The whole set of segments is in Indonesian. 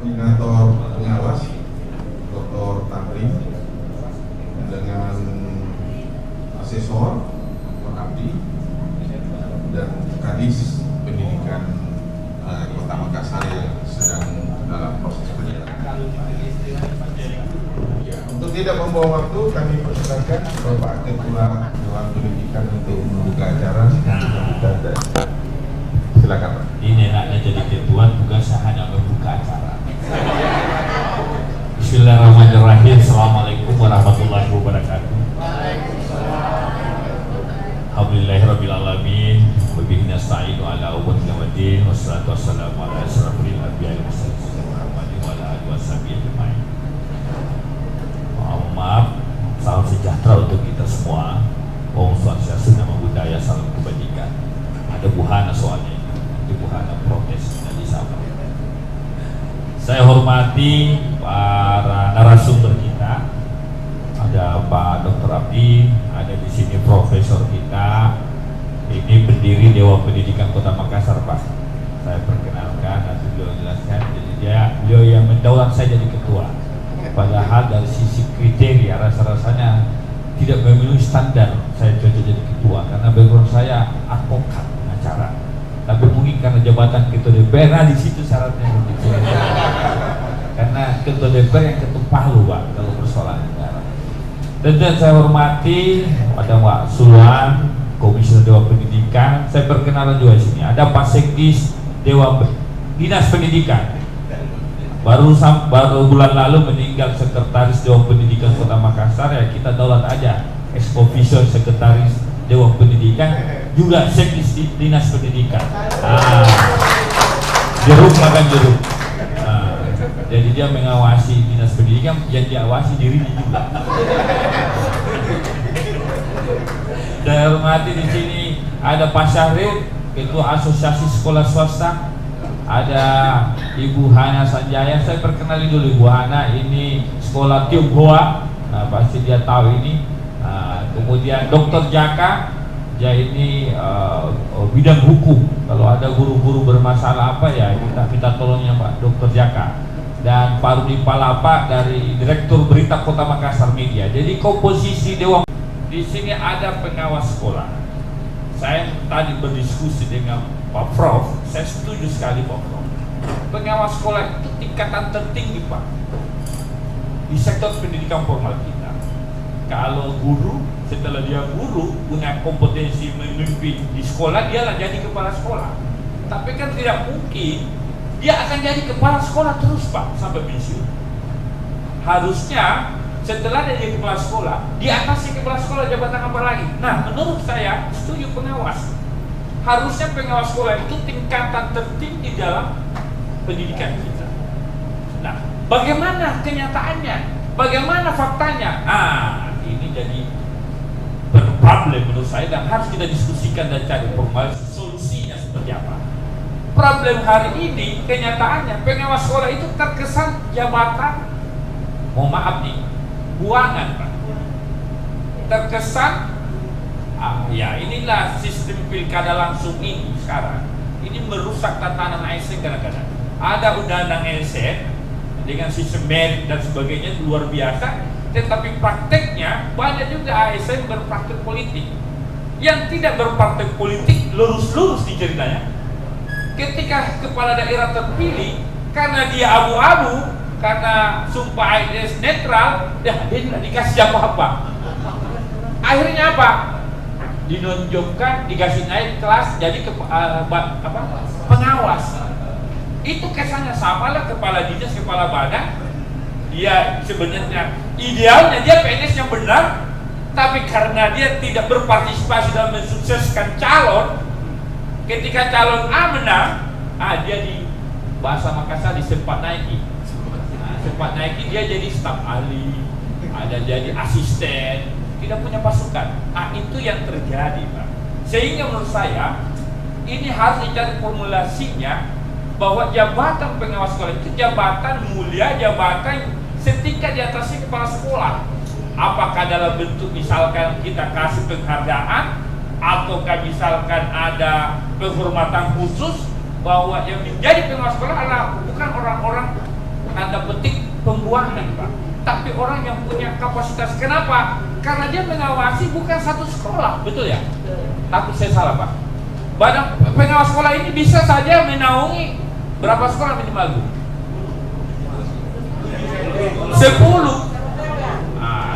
koordinator pengawas Dr. Tamrin dengan asesor Dr. Abdi dan Kadis Pendidikan Kota Makassar yang sedang dalam proses penyiaran. Ya, untuk tidak membawa waktu, kami persilakan Bapak Ketua Dewan Pendidikan untuk membuka acara. Silakan Pak. Ini enaknya jadi ketua, tugasnya hanya membuka acara. Bismillahirrahmanirrahim. Assalamualaikum warahmatullahi wabarakatuh. Alhamdulillahirabbil alamin. Wa bihi nasta'inu ala umuri waddin. Wassalatu wassalamu ala asyrafil anbiya'i wal mursalin Muhammadin wa ala alihi washabihi ajmain. Maaf, salam sejahtera untuk kita semua. Om Swastiastu, Namo Buddhaya, salam kebajikan. Ada buhana soalnya, itu buhana protes dan disapa. Saya hormati para narasumber kita. Ada Pak Dr. Abdi, ada di sini profesor kita. Ini pendiri Dewan Pendidikan Kota Makassar, Pak. Saya perkenalkan, nanti beliau jelaskan. Jadi beliau yang mendaulat saya jadi ketua. Padahal dari sisi kriteria rasa-rasanya tidak memenuhi standar saya cocok jadi ketua, karena background saya advokat pengacara. Tapi mungkin karena jabatan ketua DPR, nah di situ syaratnya begitu. Karena ketua DPR yang ketuk palu, Pak, kalau persoalan negara. Dan saya hormati ada Pak Suluan, Komisioner Dewan Pendidikan. Saya perkenalan juga di sini. Ada Pak Sekdis Dewan Dinas Pendidikan. Baru bulan lalu meninggal Sekretaris Dewan Pendidikan Kota Makassar, ya kita daulat aja ex officio Sekretaris Dewan Pendidikan, juga Sekdis Dinas Pendidikan. Jeruk makan jeruk. Jadi dia mengawasi Dinas Pendidikan, yang diawasi dirinya juga. Saya hormati di sini ada Pak Syahrir, Ketua Asosiasi Sekolah Swasta. Ada Ibu Hana Sanjaya. Saya perkenalin dulu Ibu Hana, ini sekolah Tionghoa, pasti dia tahu ini. Kemudian Dr. Jaka, dia ini bidang hukum. Kalau ada guru-guru bermasalah apa ya kita tolongnya Pak Dr. Jaka. Dan Pak Rudi Palapa dari Direktur Berita Kota Makassar Media. Jadi komposisi dewan di sini ada pengawas sekolah. Saya tadi berdiskusi dengan Pak Prof, saya setuju sekali Pak Prof. Pengawas sekolah itu tingkatan tertinggi Pak di sektor pendidikan formal kita. Kalau guru, setelah dia guru punya kompetensi memimpin di sekolah, dia lah jadi kepala sekolah. Tapi kan tidak mungkin dia akan jadi kepala sekolah terus Pak sampai pensiun. Harusnya setelah dia jadi kepala sekolah, di atasnya kepala sekolah jabatan apa lagi? Nah, menurut saya setuju pengawas. Harusnya pengawas sekolah itu tingkatan tertinggi dalam pendidikan kita. Nah, bagaimana kenyataannya? Bagaimana faktanya? Ini jadi berproblem menurut saya, dan harus kita diskusikan dan cari solusinya seperti apa. Problem hari ini, kenyataannya pengawas sekolah itu terkesan jabatan, mohon maaf nih, buangan Pak. Terkesan ya inilah sistem pilkada langsung ini sekarang. Ini merusak tatanan ASN kadang-kadang. Ada undang-undang ASN dengan sistem merit dan sebagainya luar biasa, tetapi prakteknya banyak juga ASN berpraktek politik. Yang tidak berpraktek politik lurus-lurus di ceritanya. Ketika kepala daerah terpilih, karena dia abu-abu, karena sumpah ASN netral, dia tidak dikasih apa-apa. Akhirnya apa? Dinonjolkan, dikasih naik kelas jadi pengawas. Itu kesannya sama lah kepala dinas, kepala badan. Dia sebenarnya idealnya dia PNS yang benar, tapi karena dia tidak berpartisipasi dalam mensukseskan calon, ketika calon A menang, dia di bahasa Makassar disempat naiki. Sempat naiki, dia jadi staf ahli, ada jadi asisten, tidak punya pasukan. Itu yang terjadi Pak. Sehingga menurut saya ini harus dicari formulasinya, bahwa jabatan pengawas sekolah itu jabatan mulia, jabatan setingkat di atasnya kepala sekolah. Apakah dalam bentuk misalkan kita kasih penghargaan, ataukah misalkan ada penghormatan khusus, bahwa yang menjadi pengawas sekolah adalah bukan orang-orang tanda petik pembuangan, Pak. Tapi orang yang punya kapasitas, kenapa? Karena dia mengawasi bukan satu sekolah, betul ya? Tapi saya salah, Pak. Badan pengawas sekolah ini bisa saja menaungi berapa sekolah minimal, Bu? 10.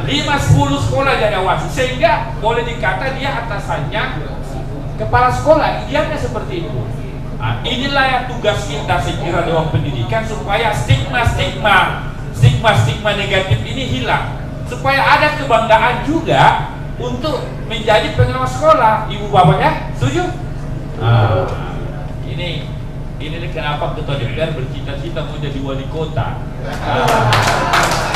5-10 sekolah dia awasi, sehingga boleh dikata dia atasannya kepala sekolah, idealnya seperti itu. Inilah yang tugas kita, saya kira, Dewan Pendidikan, supaya stigma negatif ini hilang, supaya ada kebanggaan juga untuk menjadi pengawas sekolah. Ibu bapak ya, setuju? Ini kenapa ketua DPR bercita-cita mau jadi wali kota.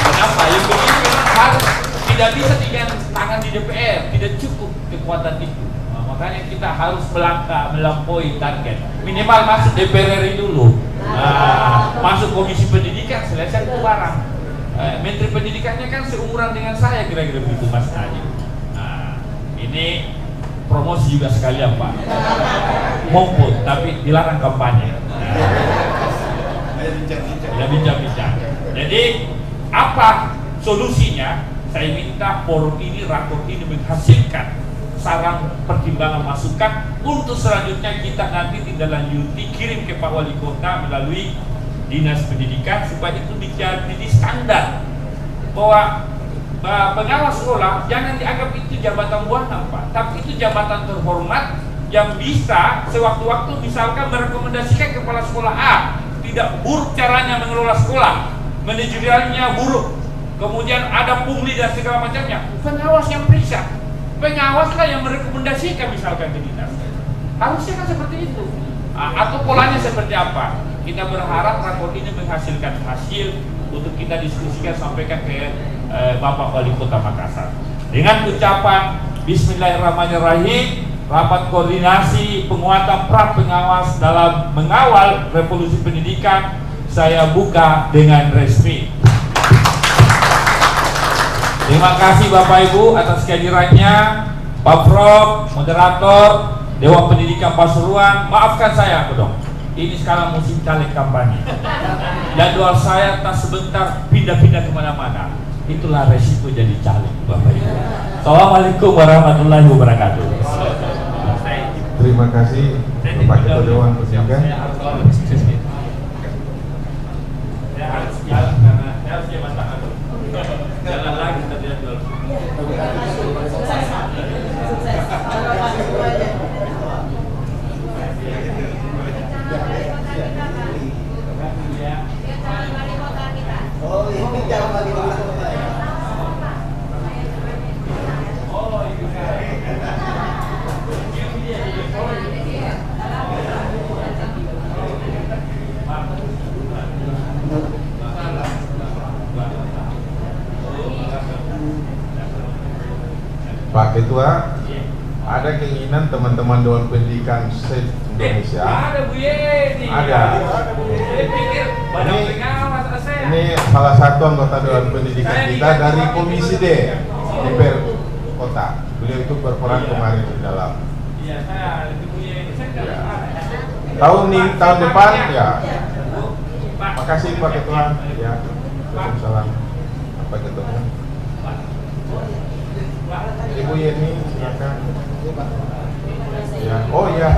Kenapa? Yang begini memang harus, tidak bisa dengan tangan di DPR, tidak cukup kekuatan itu. Makanya kita harus melangkah, melampaui target. Minimal masuk DPR RI dulu, masuk komisi pendidikan, selesai itu barang. Menteri pendidikannya kan seumuran dengan saya, kira-kira begitu, Mas Nadiem. Ini promosi juga sekalian, Pak. Mumput, tapi dilarang kampanye. Tidak bincang-bincang. Jadi apa solusinya? Saya minta forum ini, rakor ini menghasilkan saran, pertimbangan, masukan untuk selanjutnya kita nanti tidak lanjuti, kirim ke Pak Wali Kota melalui Dinas Pendidikan, supaya itu menjadi standar bahwa pengawas sekolah jangan dianggap itu jabatan buatan, Pak, tapi itu jabatan terhormat yang bisa sewaktu-waktu misalkan merekomendasikan kepala sekolah A tidak buruk caranya mengelola sekolah, manajerialnya buruk, kemudian ada pungli dan segala macamnya, pengawas yang periksa, pengawaslah yang merekomendasikan misalkan ke dinas. Harusnya kan seperti itu. Atau polanya seperti apa? Kita berharap rakor ini menghasilkan hasil untuk kita diskusikan, sampaikan ke Bapak Wali Kota Makassar. Dengan ucapan Bismillahirrahmanirrahim, rapat koordinasi penguatan peran pengawas dalam mengawal revolusi pendidikan saya buka dengan resmi. Terima kasih Bapak Ibu atas kehadirannya, Pak Prof, moderator, Dewan Pendidikan Pasuruan. Maafkan saya, dong. Ini sekarang musim caleg kampanye. Jadwal saya tak sebentar pindah-pindah kemana-mana. Itulah resiko jadi caleg, Bapak Ibu. Assalamualaikum warahmatullahi wabarakatuh. Terima kasih Bapak Ketua Dewan Pendidikan. Saya harus jalan karena saya harus jalan tangan. Jalan lagi tadi jadwal. Pak Ketua, ada keinginan teman-teman Dewan Pendidikan se-Indonesia? Ada Bu Yeni. Ada. Saya pikir badan pengawas saya. Ini salah satu anggota Dewan Pendidikan kita dari Komisi D DPR Kota. Beliau itu berperan kemarin di dalam. Iya, saya itu Bu Yeni. Saya enggak ada. Tahun depan ya. Makasih Pak Ketua. Ya. Waalaikumsalam. Sampai ketemu. Ibu Yeni, silakan. Ya, oh ya,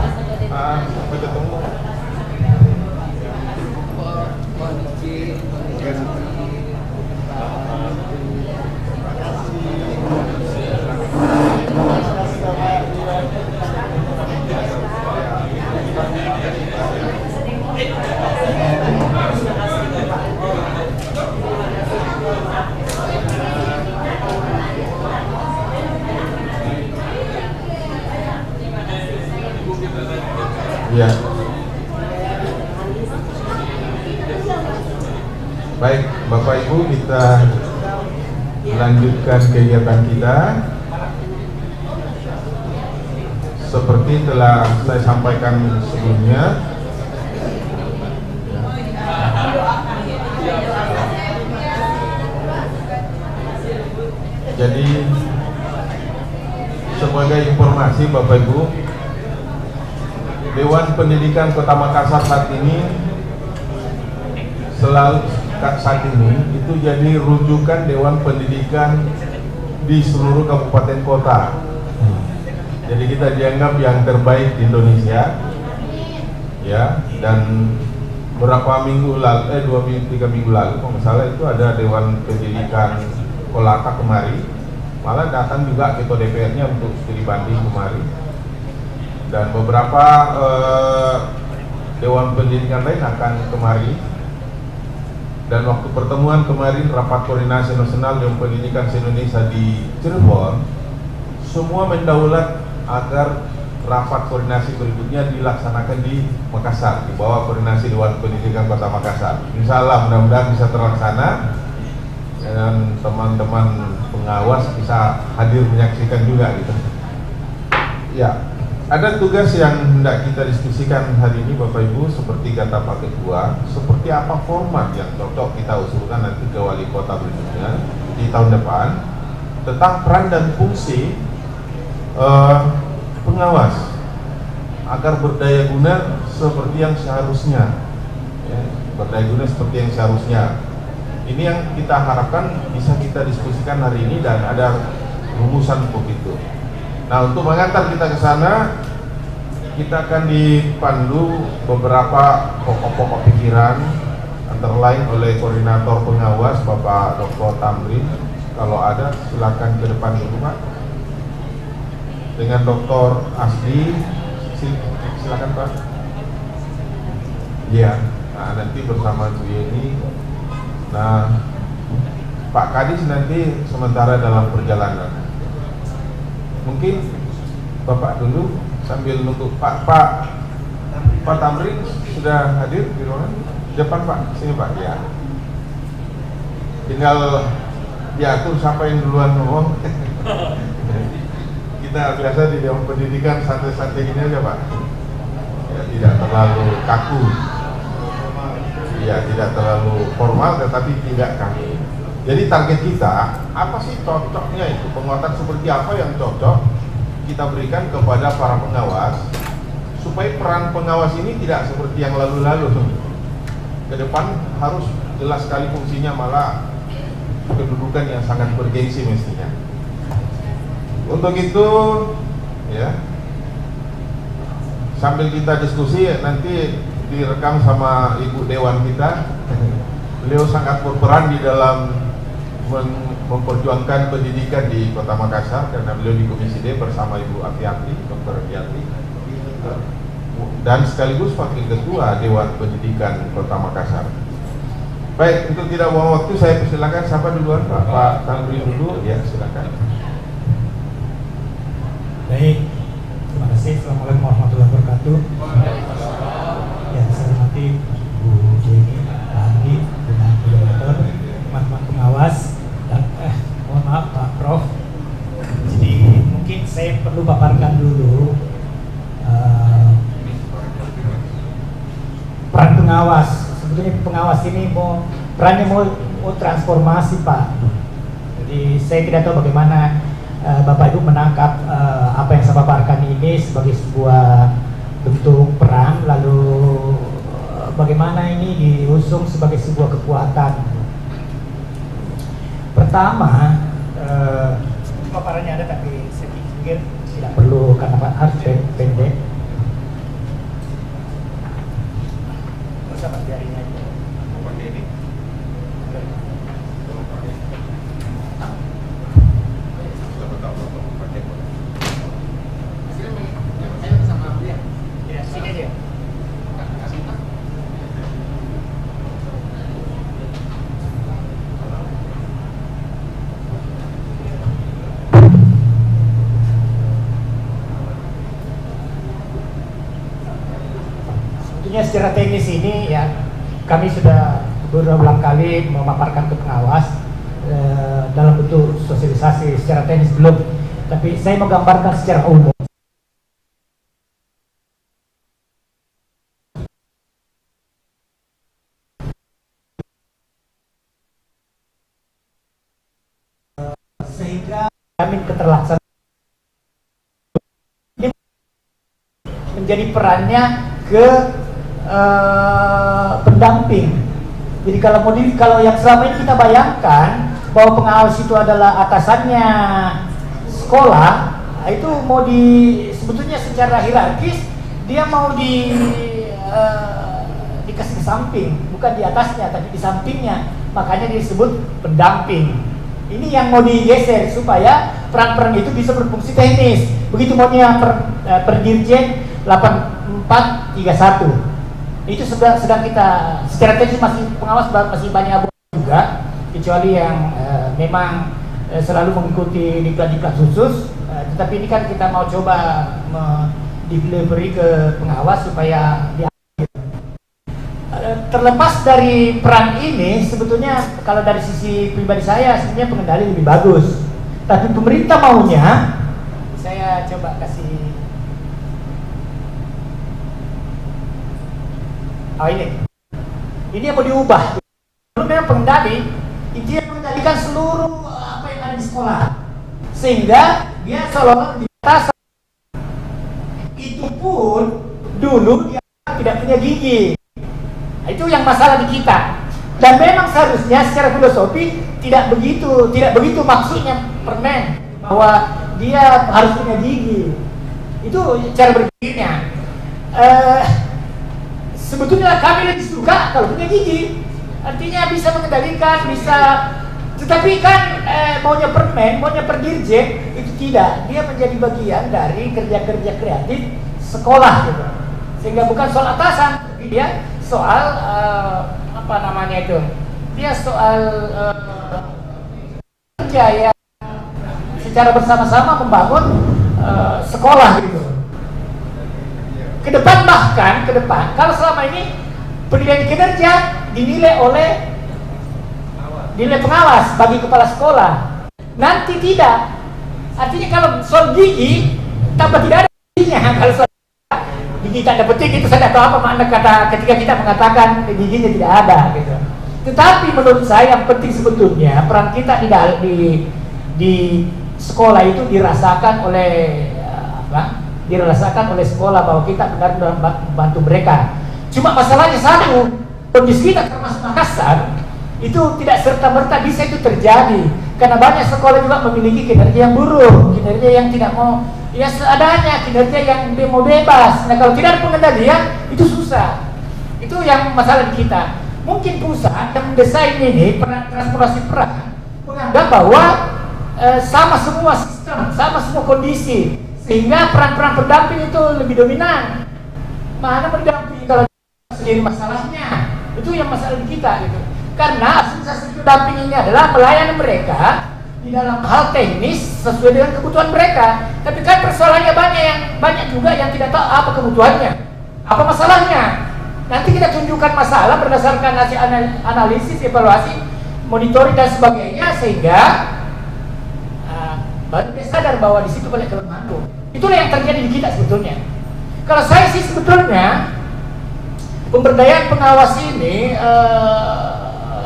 sampai ketemu. Ya. Baik, Bapak Ibu, kita lanjutkan kegiatan kita. Seperti telah saya sampaikan sebelumnya, jadi sebagai informasi Bapak Ibu, Dewan Pendidikan Kota Makassar saat ini saat ini itu jadi rujukan Dewan Pendidikan di seluruh kabupaten kota. Jadi kita dianggap yang terbaik di Indonesia, ya. Dan beberapa minggu lalu, 2-3 minggu lalu, kalau nggak salah itu ada Dewan Pendidikan Kolaka kemari, malah datang juga ketua DPR-nya untuk studi banding kemari, dan beberapa Dewan Pendidikan lain akan kemari. Dan waktu pertemuan kemarin rapat koordinasi nasional Dewan Pendidikan se-Indonesia di Cirebon, semua mendaulat agar rapat koordinasi berikutnya dilaksanakan di Makassar, di bawah koordinasi Dewan Pendidikan Kota Makassar. Insya Allah mudah-mudahan bisa terlaksana dan teman-teman pengawas bisa hadir menyaksikan juga gitu. Ya, ada tugas yang hendak kita diskusikan hari ini Bapak Ibu, seperti kata Pak Ketua, seperti apa format yang cocok kita usulkan nanti ke wali kota berikutnya di tahun depan tentang peran dan fungsi pengawas agar berdaya guna seperti yang seharusnya, ya, berdaya guna seperti yang seharusnya. Ini yang kita harapkan bisa kita diskusikan hari ini dan ada rumusan untuk itu. Nah, untuk mengantar kita ke sana, kita akan dipandu beberapa pokok-pokok pikiran, antara lain oleh koordinator pengawas Bapak Dr. Tamrin. Kalau ada, silakan ke depan dulu Pak. Dengan Dr. Asdi, silakan Pak. Iya, nah nanti bersama Bu Yeni. Nah, Pak Kadis nanti sementara dalam perjalanan. Mungkin Bapak dulu sambil nunggu Pak Tamrin sudah hadir di ruangan depan Pak, sini Pak ya. Tinggal diatur siapa yang duluan ngomong. Kita biasa di Dewan Pendidikan santai-santai gini aja Pak. Ya, tidak terlalu kaku. Ya, tidak terlalu formal tetapi tidak kaku. Jadi target kita, apa sih cocoknya itu, penguatan seperti apa yang cocok kita berikan kepada para pengawas, supaya peran pengawas ini tidak seperti yang lalu-lalu. Ke depan harus jelas sekali fungsinya, malah kedudukan yang sangat bergengsi mestinya. Untuk itu, ya, sambil kita diskusi nanti direkam sama Ibu Dewan kita. Beliau sangat berperan di dalam memperjuangkan pendidikan di Kota Makassar karena beliau di Komisi D bersama Ibu Afiati, Dr. Afiati, dan sekaligus Wakil Ketua Dewan Pendidikan Kota Makassar. Baik, untuk tidak buang waktu saya persilakan siapa duluan Pak Tamrin dulu, ya silakan. Baik, terima kasih. Assalamualaikum warahmatullahi wabarakatuh. Ya, saya hormati Bu Jenny, Pak Andi, dengan Bu Dokter, teman-teman pengawas, dan mohon maaf Pak Prof. Jadi mungkin saya perlu paparkan dulu peran pengawas. Sebetulnya pengawas ini perannya mau transformasi Pak. Jadi saya tidak tahu bagaimana Bapak Ibu menangkap apa yang saya paparkan ini sebagai sebuah bentuk peran, lalu bagaimana ini diusung sebagai sebuah kekuatan. Pertama, paparannya ada tapi saya pikir tidak perlu karena harus pendek. Usah biarin aja. Secara teknis ini ya kami sudah berulang kali memaparkan ke pengawas dalam bentuk sosialisasi secara teknis belum, tapi saya menggambarkan secara umum. Sehingga kami keterlaksanaan ini menjadi perannya ke pendamping Jadi kalau yang selama ini kita bayangkan bahwa pengawas itu adalah atasannya sekolah, itu mau sebetulnya secara hierarkis dia mau dikasih ke samping, bukan di atasnya tapi di sampingnya, makanya disebut pendamping. Ini yang mau digeser supaya peran-peran itu bisa berfungsi teknis. Begitu maunya per dirjen 8431. Itu sedang kita secara teknis pengawas masih banyak abu juga, kecuali yang memang selalu mengikuti diklat-diklat khusus. Tetapi ini kan kita mau coba delivery ke pengawas supaya terlepas dari peran ini, sebetulnya kalau dari sisi pribadi saya sebenarnya pengendali lebih bagus. Tapi pemerintah maunya, saya coba kasih. Oh ini yang mau diubah. Dulu memang pengendali, dia mengendalikan seluruh apa yang ada di sekolah, sehingga dia seolah-olah di atas. Itu pun dulu dia tidak punya gigi. Itu yang masalah di kita. Dan memang seharusnya secara filosofi tidak begitu maksudnya permen bahwa dia harus punya gigi. Itu cara berpikirnya. Sebetulnya kami lebih suka kalau punya gigi, artinya bisa mengendalikan, bisa. Tetapi kan maunya permen, maunya per dirjen, itu tidak. Dia menjadi bagian dari kerja-kerja kreatif sekolah gitu. Sehingga bukan soal atasan, tapi dia soal apa namanya itu? Dia soal kerja yang secara bersama-sama membangun sekolah gitu. Ke depan kalau selama ini penilaian kinerja dinilai oleh nilai pengawas bagi kepala sekolah, nanti tidak. Artinya kalau soal gigi tambah tidak ada giginya. Kalau soal gigi tak ada petik, itu saya tidak tahu apa makna kata ketika kita mengatakan giginya tidak ada gitu. Tetapi menurut saya yang penting sebetulnya peran kita di sekolah itu dirasakan oleh dirasakan oleh sekolah bahwa kita benar-benar membantu mereka. Cuma masalahnya satu, kondisi kita termasuk Makassar itu tidak serta-merta bisa itu terjadi, karena banyak sekolah juga memiliki kinerja yang buruk, kinerja yang tidak mau ya seadanya, kinerja yang mau bebas. Nah kalau tidak ada pengendalian itu susah. Itu yang masalah di kita. Mungkin pusat yang mendesain ini transformasi peran menganggap bahwa sama semua sistem, sama semua kondisi, sehingga peran-peran pendamping itu lebih dominan. Mana pendamping kalau sendiri masalahnya? Itu yang masalah di kita gitu. Karena asas pendamping ini adalah melayani mereka di dalam hal teknis sesuai dengan kebutuhan mereka. Tapi kan persoalannya banyak juga yang tidak tahu apa kebutuhannya, apa masalahnya. Nanti kita tunjukkan masalah berdasarkan hasil analisis, evaluasi, monitoring dan sebagainya, sehingga baru dia sadar bahwa di situ banyak kelemahan. Itulah yang terjadi di kita sebetulnya. Kalau saya sih sebetulnya pemberdayaan pengawas ini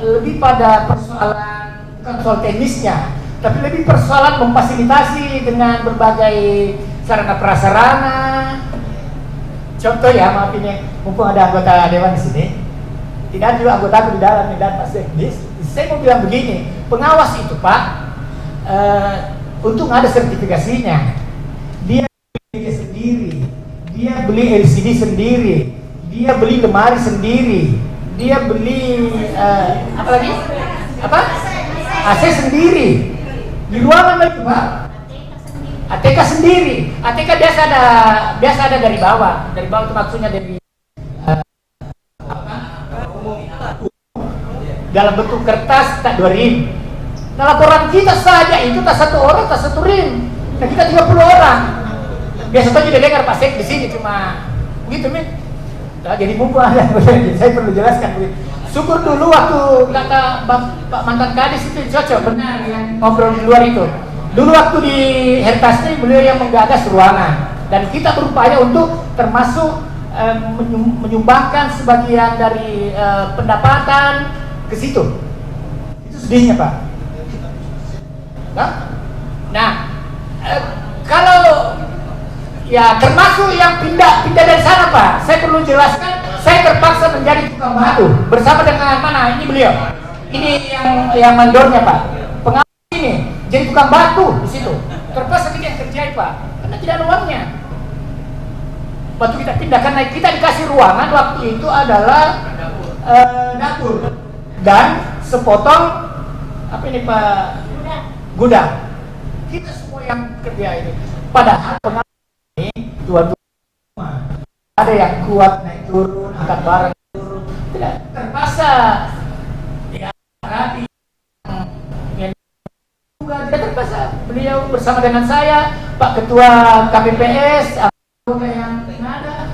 lebih pada persoalan bukan soal teknisnya, tapi lebih persoalan memfasilitasi dengan berbagai sarana prasarana. Contoh ya, maaf ini, mumpung ada anggota dewan di sini, tidak ada juga anggota aku di dalam dan Pak Sekdis. Saya mau bilang begini, pengawas itu Pak, untung ada sertifikasinya. Dia beli sendiri, dia beli LCD sendiri, dia beli lemari sendiri, dia beli apa lagi? Apa? AC sendiri. Di ruangan lagi Pak. ATK sendiri. ATK biasa ada dari bawah. Dari bawah itu maksudnya dari dalam bentuk kertas tak 2 rim. Nah laporan kita saja itu tak 1 orang, tak 1 rim. Nah kita 30 orang. Biasa saja dia dengar Pak Sek di sini cuma begitu Min. Nah, jadi mumpung ada, saya perlu jelaskan begitu. Syukur dulu waktu kata Pak mantan Kadis itu cocok benar yang ngobrol di luar itu. Dulu waktu di Hertasni beliau yang menggagas ruangan dan kita berupaya untuk termasuk menyumbangkan sebagian dari pendapatan ke situ. Itu sedihnya Pak. Nah, kalau ya termasuk yang pindah dari sana Pak, saya perlu jelaskan, saya terpaksa menjadi menjadi tukang batu bersama dengan mana? Ini beliau. Ini yang mandornya Pak. Pengawas ini jadi tukang batu di situ. Terpaksa kita yang kerjain Pak, karena tidak ada uangnya. Waktu kita pindah karena kita dikasih ruangan waktu itu adalah dapur dan sepotong apa ini Pak? Gudang. Kita semua yang kerja itu. Padahal pengawas ini tua-tua. Ada yang kuat naik turun, angkat barang turun, tidak terpaksa. Ya, rapi. Juga tidak terpaksa. Beliau bersama dengan saya, Pak Ketua KPPS, yang ada,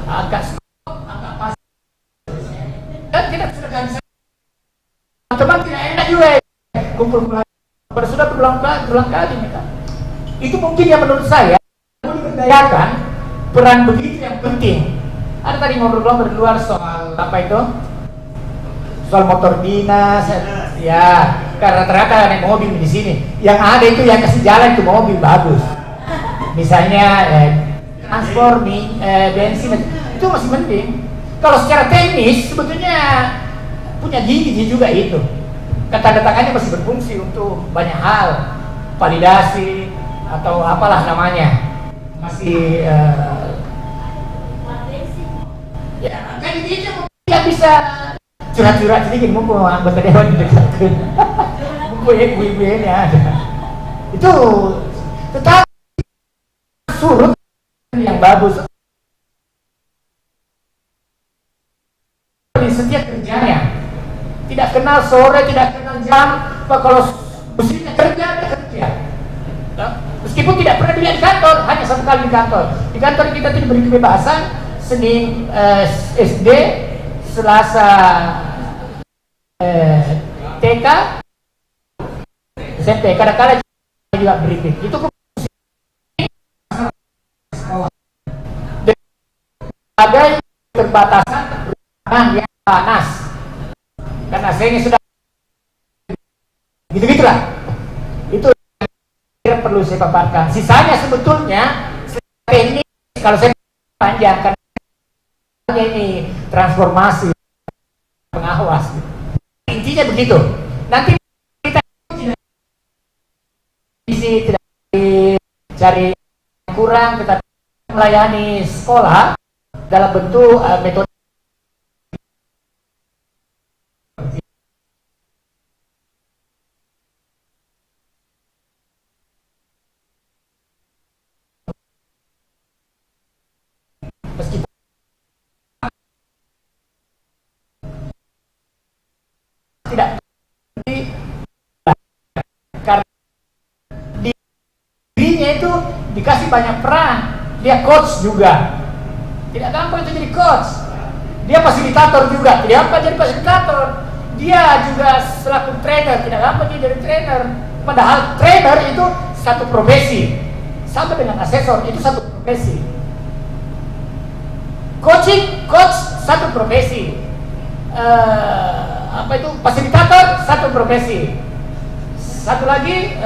agak skop, agak pas. Dan kita sudah bisa. Teman tidak enak juga. Kumpul-kumpul. Sudah berulang kali kita. Itu mungkin yang menurut saya diberdayakan. Peran begitu yang penting. Ada tadi ngobrol-ngobrol di luar soal apa itu? Soal motor dinas, ya. Karena ternyata naik mobil di sini. Yang ada itu yang kasih jalan itu mobil bagus. Misalnya transport, bensin itu masih penting. Kalau secara teknis sebetulnya punya gigi juga itu. Tanda tangannya masih berfungsi untuk banyak hal, validasi atau apalah namanya. Masih ya kan ini nggak bisa curhat-curhat sedikit mumpung anggota dewan didekatkan mumpung ibu-ibu ini ada itu tetap surut yang bagus di setiap kerjanya, tidak kenal sore, tidak kenal jam. Kalau mestinya kerja. Meskipun tidak pernah dilihat di kantor, hanya satu kali di kantor. Di kantor kita itu diberi kebebasan Senin SD, Selasa TK, SMP. Kadang-kadang juga briefing. Itu sebagai keterbatasan yang panas. Karena saya ini sudah gitu-gitulah. Itu perlu saya paparkan. Sisanya sebetulnya ini kalau saya panjangkan ini transformasi pengawas. Intinya begitu. Nanti kita tidak cari kurang, kita melayani sekolah dalam bentuk metode tidak karena dirinya itu dikasih banyak peran. Dia coach juga, tidak gampang itu jadi coach. Dia fasilitator juga, tidak gampang jadi fasilitator. Dia juga selaku trainer, tidak gampang jadi trainer. Padahal trainer itu satu profesi, sama dengan asesor itu satu profesi. Coach satu profesi. Apa itu fasilitator satu profesi, satu lagi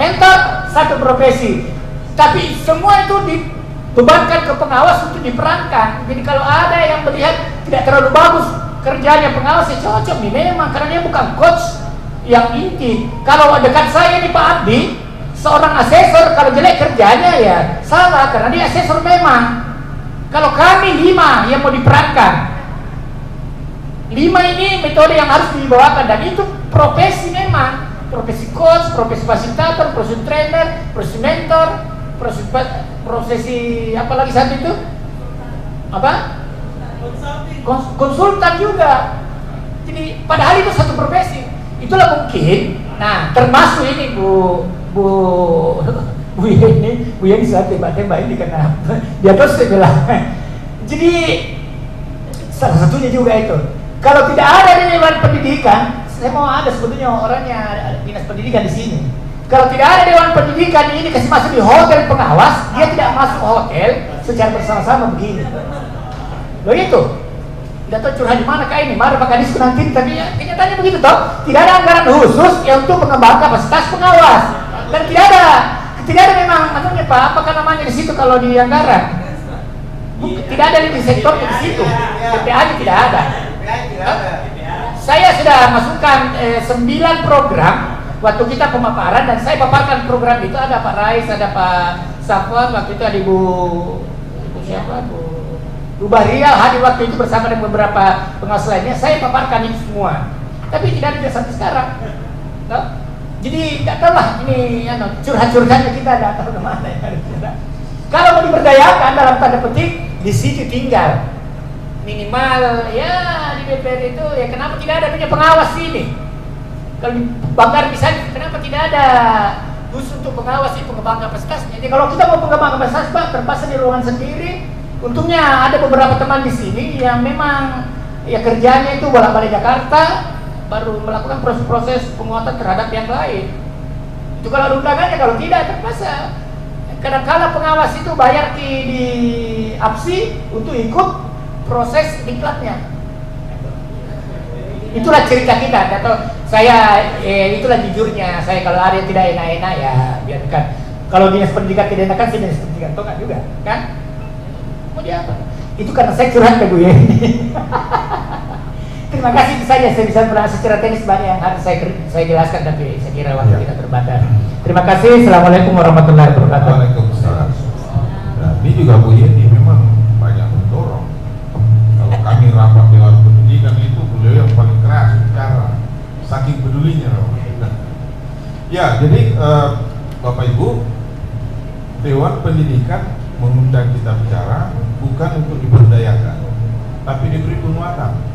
mentor satu profesi, tapi semua itu dibebankan ke pengawas untuk diperankan. Jadi kalau ada yang melihat tidak terlalu bagus kerjanya pengawas, ya cocok nih memang karena dia bukan coach yang inti. Kalau dekat saya nih Pak Abdi, seorang asesor, kalau jelek kerjanya ya salah karena dia asesor memang. Kalau kami 5 yang mau diperankan, 5 ini metode yang harus dibawakan dan itu profesi memang, profesi coach, profesi fasilitator, profesi trainer, profesi mentor, profesi apa lagi satu itu? Apa? Konsultan juga. Jadi padahal itu satu profesi. Itulah mungkin. Nah, termasuk ini Bu Yeni saat tembak-tembak ini karena dia terus bilang. Jadi salah satunya juga itu. Kalau tidak ada di Dewan Pendidikan, saya mau ada sebetulnya orangnya dinas pendidikan di sini. Kalau tidak ada Dewan Pendidikan ini kasih masuk di hotel pengawas, dia tidak masuk hotel secara bersama-sama begini. Begitu. Tidak tahu curhat di mana ini, mana Pak Kadis nanti, tapi ya, kenyataannya begitu toh. Tidak ada anggaran khusus yang untuk mengembangkan kapasitas pengawas. Dan tidak ada memang namanya Pak, apakah namanya di situ kalau di anggaran? Tidak ada di sektor di situ. PPA tidak ada. Saya sudah masukkan 9 program waktu kita pemaparan, dan saya paparkan program itu. Ada Pak Rais, ada Pak Safwan, waktu itu ada Ibu siapa, Bu Bahrial hadir waktu itu bersama dengan beberapa pengawas lainnya. Saya paparkan itu semua, tapi tidak ada sampai sekarang. No? Jadi nggak tahu lah ini curhat-curhatnya, kita nggak tahu kemana ya. Kalau mau diberdayakan dalam tanda petik, di situ tinggal minimal ya di DPR itu ya, kenapa tidak ada punya pengawas ini? Kalau di Banggar bisa, kenapa tidak ada khusus untuk pengawas pengembangan kapasitasnya? Jadi kalau kita mau pengembangan kapasitas, Pak, terpaksa di ruangan sendiri. Untungnya ada beberapa teman di sini yang memang ya kerjanya itu bolak-balik Jakarta, baru melakukan proses-proses penguatan terhadap yang lain. Itu kalau ada undangannya, kalau tidak terpaksa. Kadang-kadang pengawas itu bayar di APSI untuk ikut proses diklatnya. Itulah cerita kita. Atau saya itulah jujurnya saya. Kalau ada yang tidak enak-enak ya biarkan. Kalau dinas pendidikan tidak enak kan dinas pendidikan tolak juga, kan? Mau dia apa? Itu karena saya curhat ke Bu ya. Terima kasih, itu saja saya bisa berangkat secara teknis, banyak yang harus saya jelaskan, tapi saya kira waktu kita terbatas. Terima kasih. Assalamualaikum warahmatullahi wabarakatuh. Waalaikumsalam. Nah, ini juga Bu Yeni memang banyak mendorong. Kalau kami rapat Dewan Pendidikan itu beliau yang paling keras bicara, saking pedulinya. Ya, jadi Bapak Ibu, Dewan Pendidikan mengundang kita bicara bukan untuk diberdayakan, tapi diberi penguatan.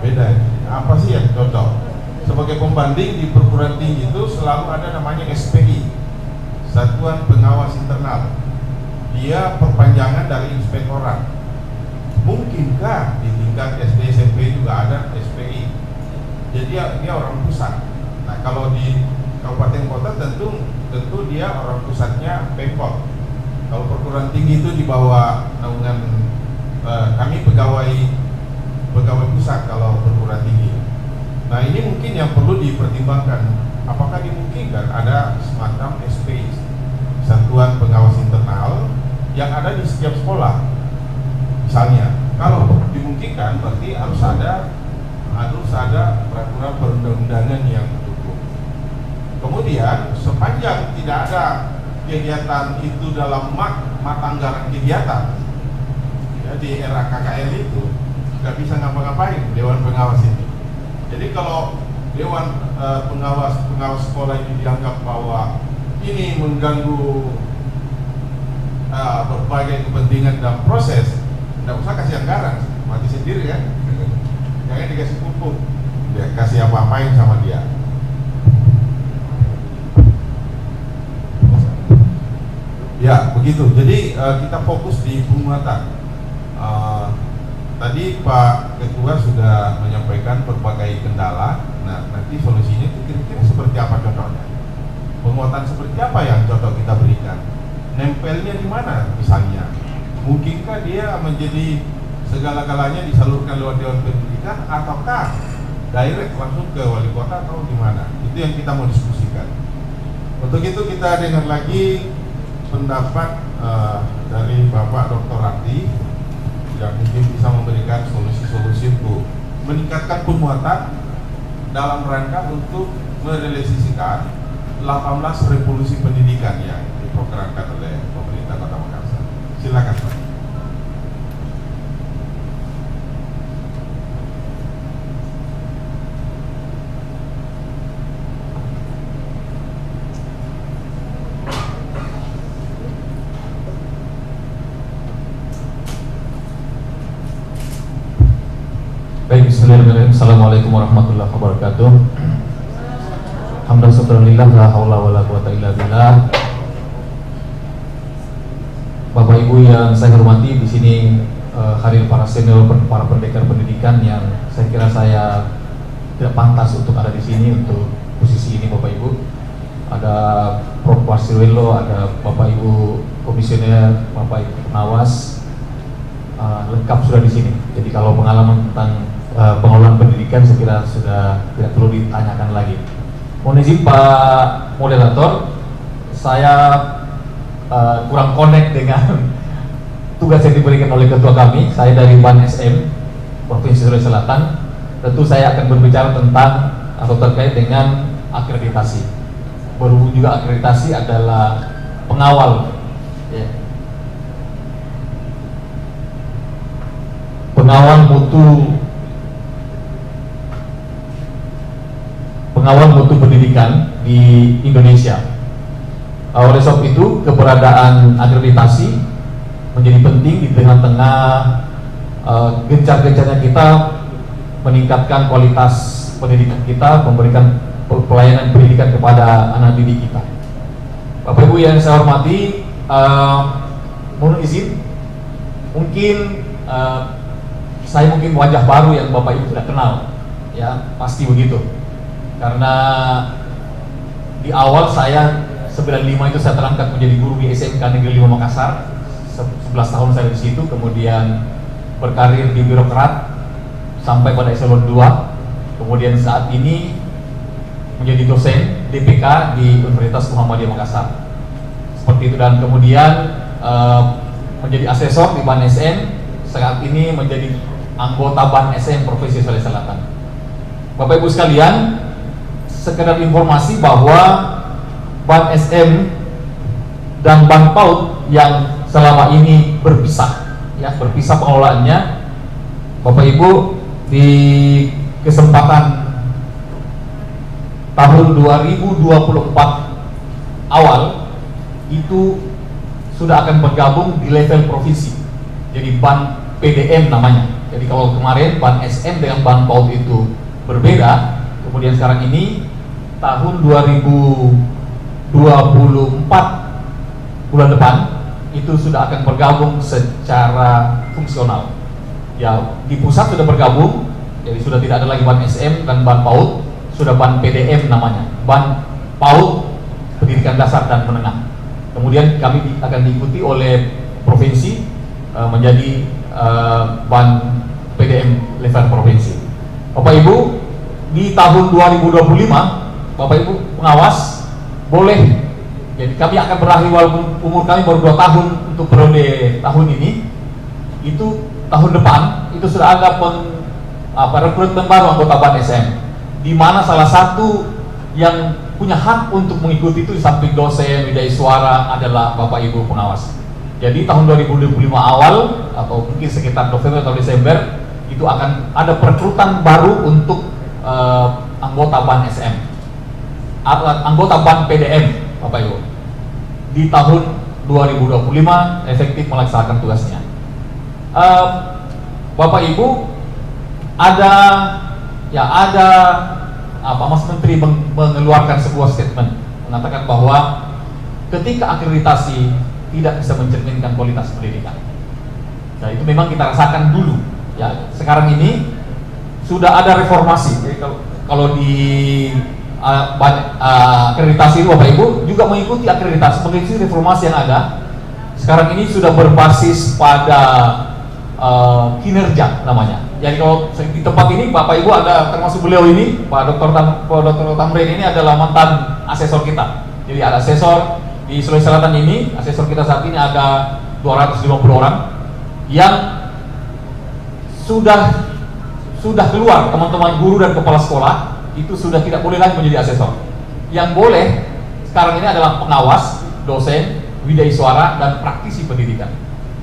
Beda, apa sih yang cocok? Sebagai pembanding di perguruan tinggi itu selalu ada namanya SPI, Satuan Pengawas Internal. Dia perpanjangan dari inspektorat. Mungkinkah di tingkat SD SMP juga ada SPI? Jadi dia orang pusat. Nah, kalau di kabupaten kota tentu dia orang pusatnya Pemkot. Kalau perguruan tinggi itu di bawah naungan kami pegawai pusat kalau perguruan tinggi. Nah, ini mungkin yang perlu dipertimbangkan. Apakah dimungkinkan ada semacam SPI, Satuan Pengawas Internal, yang ada di setiap sekolah? Misalnya, kalau dimungkinkan berarti harus ada peraturan perundang-undangan yang mendukung. Kemudian, sepanjang tidak ada kegiatan itu dalam mat anggaran kegiatan, ya, di era KKN itu nggak bisa ngapa-ngapain Dewan Pengawas ini. Jadi kalau Dewan pengawas sekolah ini dianggap bahwa ini mengganggu berbagai kepentingan dalam proses, nggak usah kasih anggaran, mati sendiri kan. Jangan dikasih pupuk, dia kasih apa-apain sama dia. Ya begitu. Jadi kita fokus di penguatan. Tadi Pak Ketua sudah menyampaikan berbagai kendala. Nah, nanti solusinya kira-kira seperti apa contohnya? Penguatan seperti apa yang cocok kita berikan? Nempelnya di mana misalnya? Mungkinkah dia menjadi segala-galanya disalurkan lewat Dewan Pendidikan, ataukah direct langsung ke wali kota, atau gimana? Itu yang kita mau diskusikan. Untuk itu kita dengar lagi pendapat dari Bapak Dr. Rati yang mungkin bisa memberikan solusi-solusi untuk meningkatkan penguatan dalam rangka untuk merealisasikan 18 revolusi pendidikan yang diprogramkan oleh pemerintah Kota Makassar. Silakan Pak. Baik, bismillahirrahmanirrahim. Assalamualaikum warahmatullahi wabarakatuh. Hamdan syukranillah, la haula wala quwata illa billah. Bapak Ibu yang saya hormati, di sini hadir para senior, para pendekar pendidikan yang saya kira saya tidak pantas untuk ada di sini untuk posisi ini, Bapak Ibu. Ada Prof. Warsirwelo, ada Bapak Ibu komisioner, Bapak Ibu pengawas, lengkap sudah di sini. Jadi kalau pengalaman tentang pengelolaan pendidikan saya kira sudah tidak perlu ditanyakan lagi. Mohon izin Pak Moderator, saya kurang connect dengan tugas yang diberikan oleh ketua kami, saya dari BAN SM Provinsi Sulawesi Selatan, tentu saya akan berbicara tentang atau terkait dengan akreditasi. Berhubung juga akreditasi adalah pengawal, ya, pengawal mutu pendidikan di Indonesia. Oleh sebab itu, keberadaan akreditasi menjadi penting di tengah-tengah gencar-gencarnya kita meningkatkan kualitas pendidikan kita, memberikan pelayanan pendidikan kepada anak didik kita. Bapak Ibu yang saya hormati, mohon izin, mungkin saya mungkin wajah baru yang Bapak Ibu tidak kenal, ya pasti begitu. Karena di awal saya 95 itu saya terangkat menjadi guru di SMK Negeri 5 Makassar. 11 tahun saya di situ, kemudian berkarir di birokrat sampai pada eselon 2. Kemudian saat ini menjadi dosen DPK di Universitas Muhammadiyah Makassar. Seperti itu, dan kemudian menjadi asesor di BAN SM. Saat ini menjadi anggota BAN SM Provinsi Sulawesi Selatan. Bapak Ibu sekalian, sekedar informasi bahwa BAN SM dan BAN PAUD yang selama ini berpisah, ya, berpisah pengelolaannya, Bapak Ibu, di kesempatan tahun 2024 awal itu sudah akan bergabung di level provinsi, jadi BAN PDM namanya. Jadi kalau kemarin BAN SM dengan BAN PAUD itu berbeda, kemudian sekarang ini tahun 2024 bulan depan itu sudah akan bergabung secara fungsional. Ya, di pusat sudah bergabung, jadi sudah tidak ada lagi BAN SM dan BAN PAUD, sudah BAN PDM namanya, BAN PAUD Pendidikan Dasar dan Menengah. Kemudian kami akan diikuti oleh provinsi menjadi BAN PDM level provinsi. Bapak Ibu, di tahun 2025 Bapak Ibu pengawas boleh, jadi kami akan berakhir walaupun umur kami baru 2 tahun untuk periode tahun ini, itu tahun depan itu sudah ada rekrutmen baru anggota BAN SM, di mana salah satu yang punya hak untuk mengikuti itu di samping dosen, widai suara adalah Bapak Ibu pengawas. Jadi tahun 2025 awal atau mungkin sekitar November atau Desember itu akan ada perekrutan baru untuk anggota BAN SM, anggota BAN PDM, Bapak Ibu, di tahun 2025 efektif melaksanakan tugasnya. Bapak Ibu, ada Mas Menteri mengeluarkan sebuah statement mengatakan bahwa ketika akreditasi tidak bisa mencerminkan kualitas pendidikan. Nah, itu memang kita rasakan dulu. Ya, sekarang ini sudah ada reformasi. Jadi kalau di akreditasi Bapak Ibu juga mengikuti akreditasi, mengikuti reformasi yang ada. Sekarang ini sudah berbasis pada kinerja namanya. Jadi kalau di tempat ini Bapak Ibu ada, termasuk beliau ini, Pak Dr. Tamrin ini adalah mantan asesor kita. Jadi ada asesor di Sulawesi Selatan ini, asesor kita saat ini ada 250 orang yang sudah keluar, teman-teman guru dan kepala sekolah itu sudah tidak boleh lagi menjadi asesor. Yang boleh sekarang ini adalah pengawas, dosen, widai suara, dan praktisi pendidikan.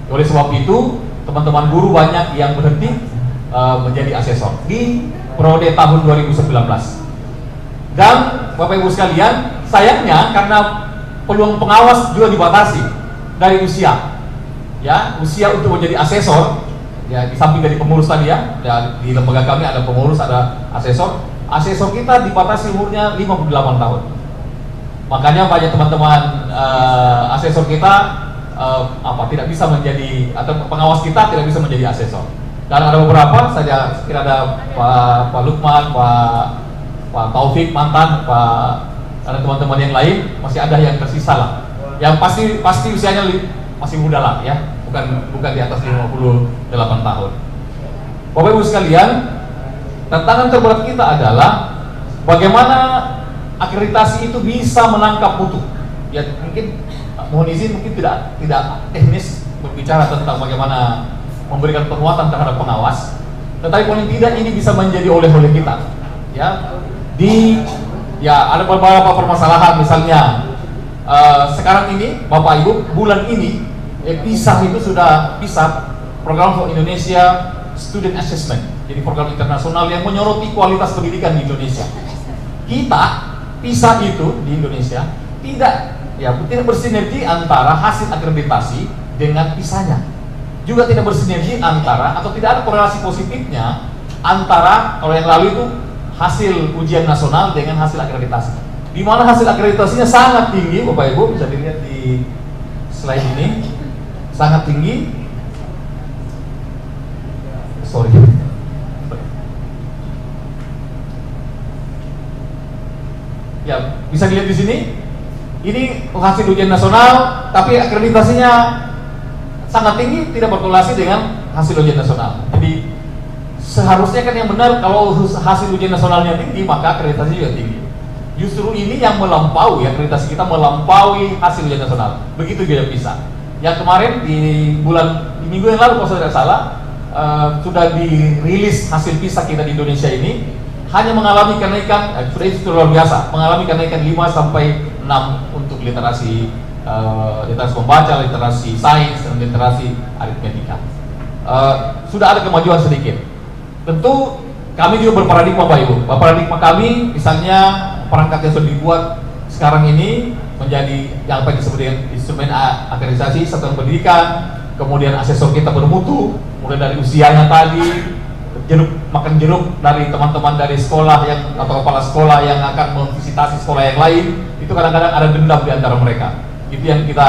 Oleh sebab itu, teman-teman guru banyak yang berhenti menjadi asesor di periode tahun 2019. Dan Bapak Ibu sekalian, sayangnya karena peluang pengawas juga dibatasi dari usia. Ya, usia untuk menjadi asesor, ya di samping dari pengurus tadi ya, di lembaga kami ada pengurus, ada asesor. Asesor kita dibatasi umurnya 58 tahun. Makanya banyak teman-teman asesor kita tidak bisa menjadi, atau pengawas kita tidak bisa menjadi asesor. Dan ada beberapa saja, kira ada Pak Lukman, Pak Taufik mantan, ada teman-teman yang lain masih ada yang tersisa lah. Yang pasti usianya masih muda lah ya, bukan di atas 58 tahun. Bapak Ibu sekalian, tantangan terberat kita adalah bagaimana akreditasi itu bisa menangkap mutu. Ya mungkin mohon izin, mungkin tidak teknis berbicara tentang bagaimana memberikan penguatan terhadap pengawas, tetapi paling tidak ini bisa menjadi oleh-oleh kita. Ya, ada beberapa permasalahan, misalnya sekarang ini Bapak Ibu, bulan ini PISA itu sudah Program for Indonesia Student Assessment, jadi program internasional yang menyoroti kualitas pendidikan di Indonesia. Kita PISA itu di Indonesia tidak bersinergi antara hasil akreditasi dengan PISA-nya, juga tidak bersinergi antara atau tidak ada korelasi positifnya antara, kalau yang lalu itu hasil ujian nasional dengan hasil akreditasi, di mana hasil akreditasinya sangat tinggi. Bapak Ibu bisa dilihat di slide ini, sangat tinggi. Ya, bisa dilihat di sini. Ini hasil ujian nasional, tapi akreditasinya sangat tinggi, tidak berkorelasi dengan hasil ujian nasional. Jadi seharusnya kan yang benar, kalau hasil ujian nasionalnya tinggi, maka akreditasi juga tinggi. Justru ini yang melampaui, akreditasi kita melampaui hasil ujian nasional. Begitu juga PISA. Yang kemarin di minggu yang lalu kalau saya tidak salah, sudah dirilis hasil PISA kita di Indonesia ini, hanya mengalami kenaikan, itu luar biasa, mengalami kenaikan 5 sampai 6 untuk literasi membaca, literasi sains, dan literasi aritmetika. Sudah ada kemajuan sedikit. Tentu kami juga berparadigma Bapak Ibu. Paradigma kami misalnya perangkat yang sudah dibuat sekarang ini menjadi yang apa yang disebut dengan instrumen akreditasi satuan pendidikan, kemudian asesor kita bermutu, mulai dari usianya tadi, makan jeruk dari teman-teman dari sekolah yang atau kepala sekolah yang akan memvisitasi sekolah yang lain, itu kadang-kadang ada dendam di antara mereka. Itu yang kita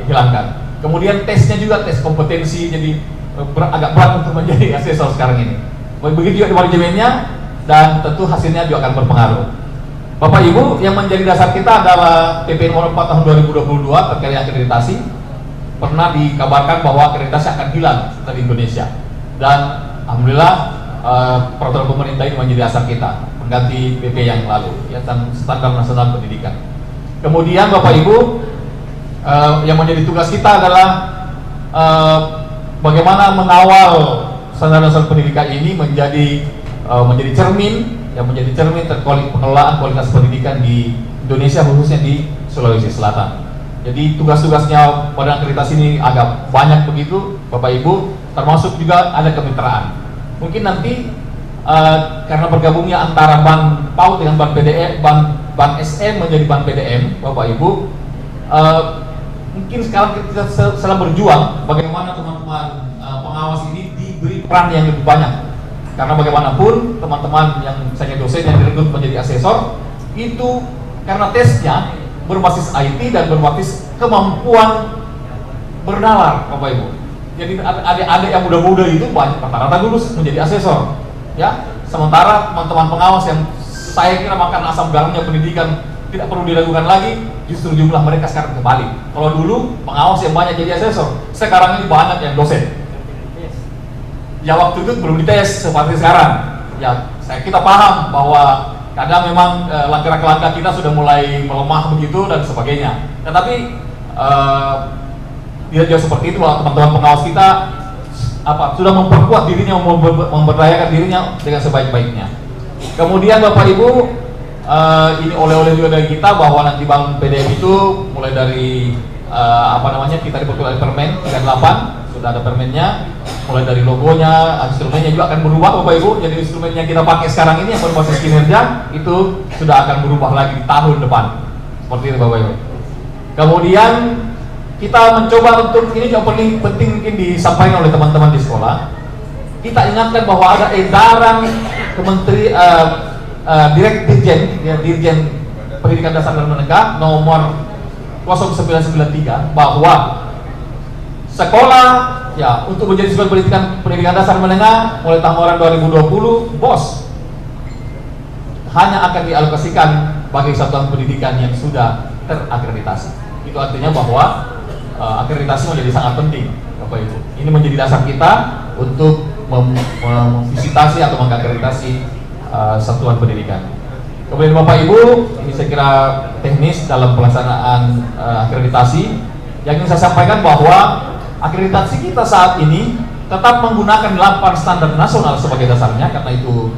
hilangkan. Kemudian tesnya juga tes kompetensi, jadi agak berat untuk menjadi asesor sekarang ini. Begitu juga manajemennya, dan tentu hasilnya juga akan berpengaruh. Bapak Ibu, yang menjadi dasar kita adalah PP nomor 4 tahun 2022 terkait akreditasi. Pernah dikabarkan bahwa akreditasi akan hilang dari Indonesia, dan alhamdulillah peraturan pemerintah ini menjadi dasar kita mengganti PP yang lalu, ya, standar nasional pendidikan. Kemudian Bapak Ibu, yang menjadi tugas kita adalah bagaimana mengawal standar nasional pendidikan ini menjadi cermin, yang menjadi cermin pengelolaan kualitas pendidikan di Indonesia, khususnya di Sulawesi Selatan. Jadi tugas-tugasnya pada akreditasi ini agak banyak begitu Bapak Ibu, termasuk juga ada kemitraan. Mungkin nanti karena bergabungnya antara Bank PAUD dengan Bank PDM, Bank SM menjadi Bank PDM, Bapak Ibu, mungkin sekarang kita sedang berjuang bagaimana teman-teman pengawas ini diberi peran yang lebih banyak. Karena bagaimanapun teman-teman yang misalnya dosen yang direkrut menjadi asesor itu karena tesnya berbasis IT dan berbasis kemampuan bernalar, Bapak Ibu. Jadi adik-adik yang muda-muda itu banyak rata-rata lulus menjadi asesor, ya. Sementara teman-teman pengawas yang saya kira makan asam garamnya pendidikan tidak perlu diragukan lagi, justru jumlah mereka sekarang kembali. Kalau dulu pengawas yang banyak jadi asesor, sekarang ini banyak yang dosen. Ya waktu itu belum dites seperti sekarang. Ya kita paham bahwa kadang memang langkah-langkah kita sudah mulai melemah begitu dan sebagainya. Tetapi tidak jauh seperti itu bahwa teman-teman pengawas kita sudah memperkuat dirinya, memberdayakan dirinya dengan sebaik-baiknya. Kemudian Bapak Ibu, ini oleh-oleh juga dari kita bahwa nanti Bank PDM itu mulai dari kita diperkuat dari Permen 38, sudah ada permennya, mulai dari logonya, instrumennya juga akan berubah Bapak Ibu. Jadi instrumen yang kita pakai sekarang ini yang berbasis kinerja itu sudah akan berubah lagi di tahun depan, seperti itu Bapak Ibu. Kemudian kita mencoba untuk, ini juga penting mungkin disampaikan oleh teman-teman di sekolah. Kita ingatkan bahwa ada edaran Dirjen Pendidikan Dasar dan Menengah nomor 0993 bahwa sekolah ya untuk menjadi sekolah pendidikan dasar menengah mulai tahun 2020 BOS hanya akan dialokasikan bagi satuan pendidikan yang sudah terakreditasi. Itu artinya bahwa akreditasi menjadi sangat penting Bapak Ibu. Ini menjadi dasar kita untuk memvisitasi atau mengakreditasi satuan pendidikan. Kemudian Bapak Ibu, ini saya kira teknis dalam pelaksanaan akreditasi. Yang ingin saya sampaikan bahwa akreditasi kita saat ini tetap menggunakan 8 standar nasional sebagai dasarnya karena itu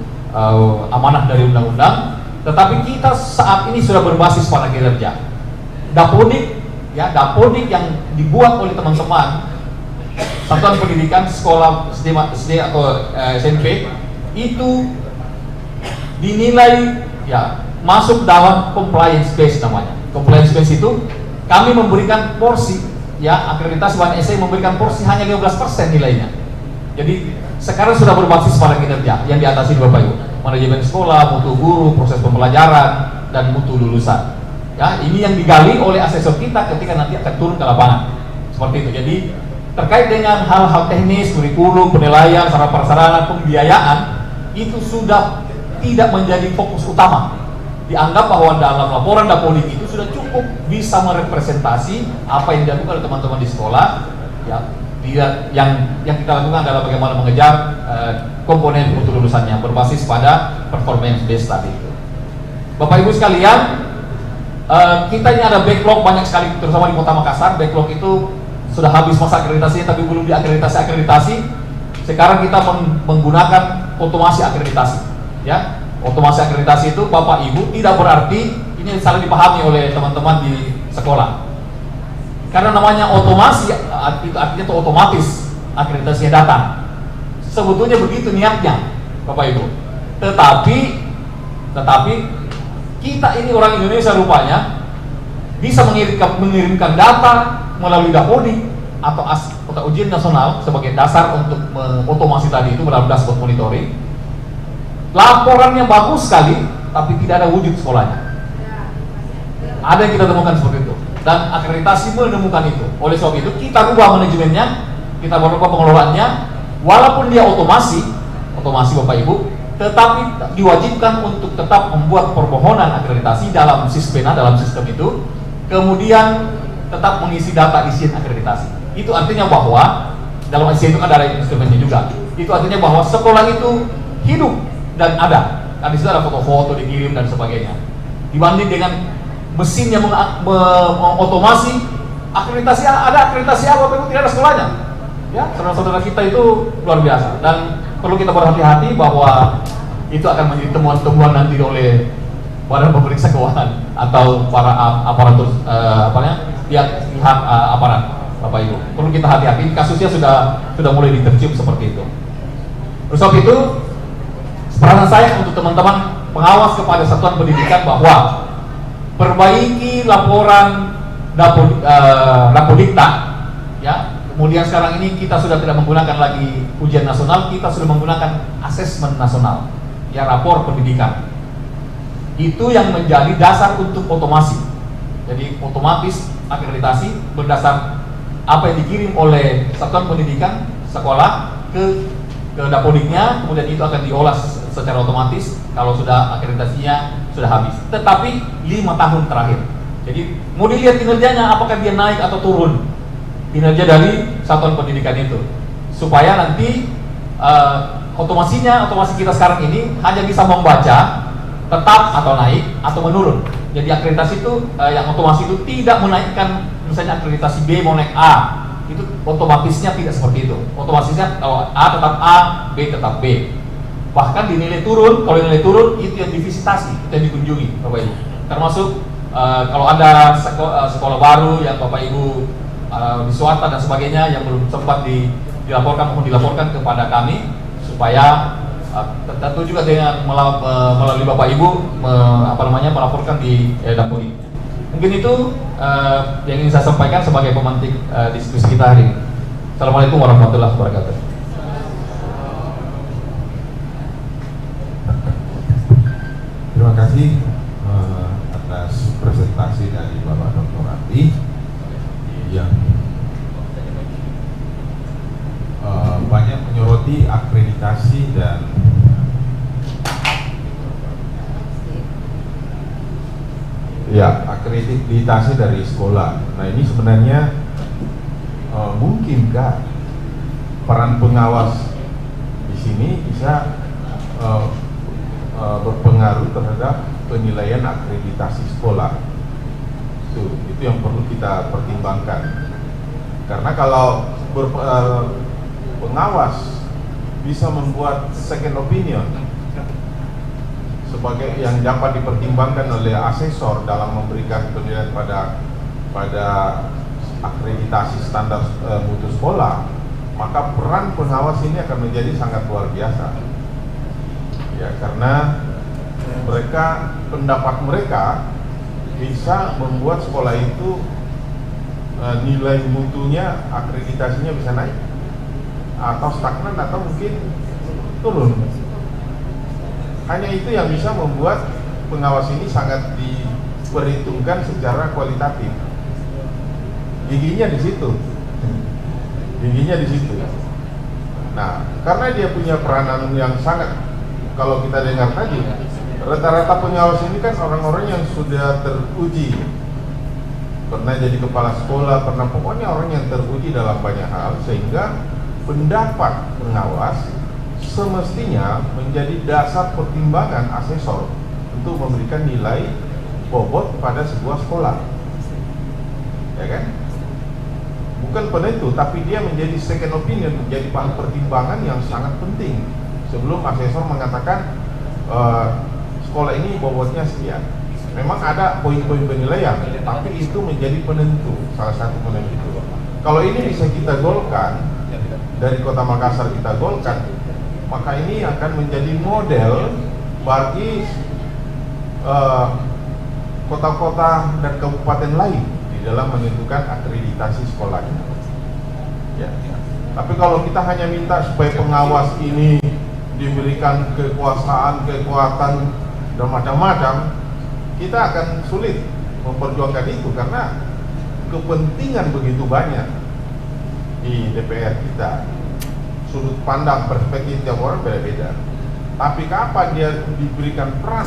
amanah dari undang-undang, tetapi kita saat ini sudah berbasis pada kinerja. Dapodik, ya, Dapodik yang dibuat oleh teman-teman satuan pendidikan sekolah SD atau SMP itu dinilai ya masuk dalam compliance base namanya. Compliance base itu kami memberikan porsi, ya, akreditasi SE memberikan porsi hanya 15% nilainya. Jadi sekarang sudah berbasis pada kinerja yang diatasi Bapak Ibu, manajemen sekolah, mutu guru, proses pembelajaran, dan mutu lulusan. Ya, ini yang digali oleh asesor kita ketika nanti akan turun ke lapangan. Seperti itu. Jadi terkait dengan hal-hal teknis, kurikulum, penilaian, sarana prasarana, pembiayaan itu sudah tidak menjadi fokus utama. Dianggap bahwa dalam laporan Dapodik itu sudah cukup bisa merepresentasi apa yang dilakukan oleh teman-teman di sekolah. Ya, yang kita lakukan adalah bagaimana mengejar komponen mutu lulusannya berbasis pada performance base tadi itu. Bapak Ibu sekalian, kita ini ada backlog banyak sekali, terutama di Kota Makassar. Backlog itu sudah habis masa akreditasinya tapi belum diakreditasi. Sekarang kita menggunakan otomasi akreditasi. Ya, otomasi akreditasi itu Bapak Ibu tidak berarti ini salah dipahami oleh teman-teman di sekolah. Karena namanya otomasi itu artinya itu otomatis akreditasinya datang. Sebetulnya begitu niatnya, Bapak Ibu. Tetapi kita ini orang Indonesia rupanya bisa mengirimkan data melalui Dapodik atau ujian nasional sebagai dasar untuk mengotomasi tadi itu melalui dashboard monitoring. Laporannya bagus sekali, tapi tidak ada wujud sekolahnya. Ada yang kita temukan seperti itu, dan akreditasi menemukan itu. Oleh sebab itu kita rubah manajemennya, kita merubah pengelolaannya. Walaupun dia otomasi Bapak Ibu, tetapi diwajibkan untuk tetap membuat permohonan akreditasi dalam Sispena, dalam sistem itu, kemudian tetap mengisi data izin akreditasi. Itu artinya bahwa dalam izin itu kan ada instrumennya juga. Itu artinya bahwa sekolah itu hidup dan ada. Di situ ada foto-foto dikirim dan sebagainya. Dibanding dengan mesin yang mengotomasi akreditasi, ada akreditasi apa pun tidak ada sekolahnya. Ya, saudara-saudara kita itu luar biasa, dan perlu kita berhati-hati bahwa itu akan menjadi temuan-temuan nanti oleh badan pemeriksa keuangan atau para aparatur pihak aparat, Bapak Ibu. Perlu kita hati-hati, kasusnya sudah mulai ditercium seperti itu. Oleh sebab itu, peranan saya untuk teman-teman pengawas kepada satuan pendidikan bahwa perbaiki laporan Dapodikta, ya. Kemudian sekarang ini kita sudah tidak menggunakan lagi ujian nasional, kita sudah menggunakan asesmen nasional, ya, rapor pendidikan. Itu yang menjadi dasar untuk otomasi. Jadi otomatis akreditasi berdasar apa yang dikirim oleh satuan pendidikan sekolah ke Dapodiknya, kemudian itu akan diolah secara otomatis kalau sudah akreditasinya sudah habis. Tetapi 5 tahun terakhir. Jadi mau dilihat kinerjanya apakah dia naik atau turun, kinerja dari satuan pendidikan itu, supaya nanti otomasi kita sekarang ini hanya bisa membaca tetap atau naik atau menurun. Jadi akreditasi itu yang otomasi itu tidak menaikkan, misalnya akreditasi B mau naik A, itu otomatisnya tidak seperti itu. Otomatisnya kalau A tetap A, B tetap B. Bahkan dinilai turun, kalau nilai turun itu yang divisitasi, itu yang dikunjungi, Bapak Ibu. Termasuk kalau ada sekolah baru yang Bapak Ibu di swasta dan sebagainya yang belum sempat dilaporkan, mohon dilaporkan kepada kami supaya tentu juga dengan melalui Bapak Ibu melaporkan di Dapodik. Mungkin itu yang ingin saya sampaikan sebagai pemantik diskusi kita hari ini. Assalamualaikum warahmatullahi wabarakatuh. Terima kasih atas presentasi dari Bapak Dr. Andi yang banyak menyoroti akreditasi dan akreditasi dari sekolah. Nah, ini sebenarnya mungkinkah peran pengawas di sini bisa berpengaruh terhadap penilaian akreditasi sekolah? Itu yang perlu kita pertimbangkan. Karena kalau pengawas bisa membuat second opinion sebagai yang dapat dipertimbangkan oleh asesor dalam memberikan penilaian pada akreditasi standar mutu sekolah, maka peran pengawas ini akan menjadi sangat luar biasa. Ya, karena pendapat mereka bisa membuat sekolah itu nilai mutunya, akreditasinya bisa naik atau stagnan atau mungkin turun. Hanya itu yang bisa membuat pengawas ini sangat diperhitungkan secara kualitatif. Giginya di situ. Nah, karena dia punya peranan yang sangat, kalau kita dengar tadi, rata-rata pengawas ini kan orang-orang yang sudah teruji, pernah jadi kepala sekolah, pokoknya orang yang teruji dalam banyak hal, sehingga pendapat pengawas semestinya menjadi dasar pertimbangan asesor untuk memberikan nilai bobot pada sebuah sekolah, ya kan? Bukan penentu, tapi dia menjadi second opinion, menjadi bahan pertimbangan yang sangat penting sebelum asesor mengatakan sekolah ini bobotnya sekian. Memang ada poin-poin penilaian, tapi itu menjadi penentu, salah satu penentu. Kalau ini bisa kita golkan, dari Kota Makassar kita golkan, maka ini akan menjadi model bagi kota-kota dan kabupaten lain di dalam menentukan akreditasi sekolahnya. Ya. Tapi kalau kita hanya minta supaya pengawas ini diberikan kekuasaan, kekuatan dan macam-macam, kita akan sulit memperjuangkan itu karena kepentingan begitu banyak di DPR kita. Sudut pandang, perspektif tiap orang beda-beda. Tapi kapan dia diberikan peran,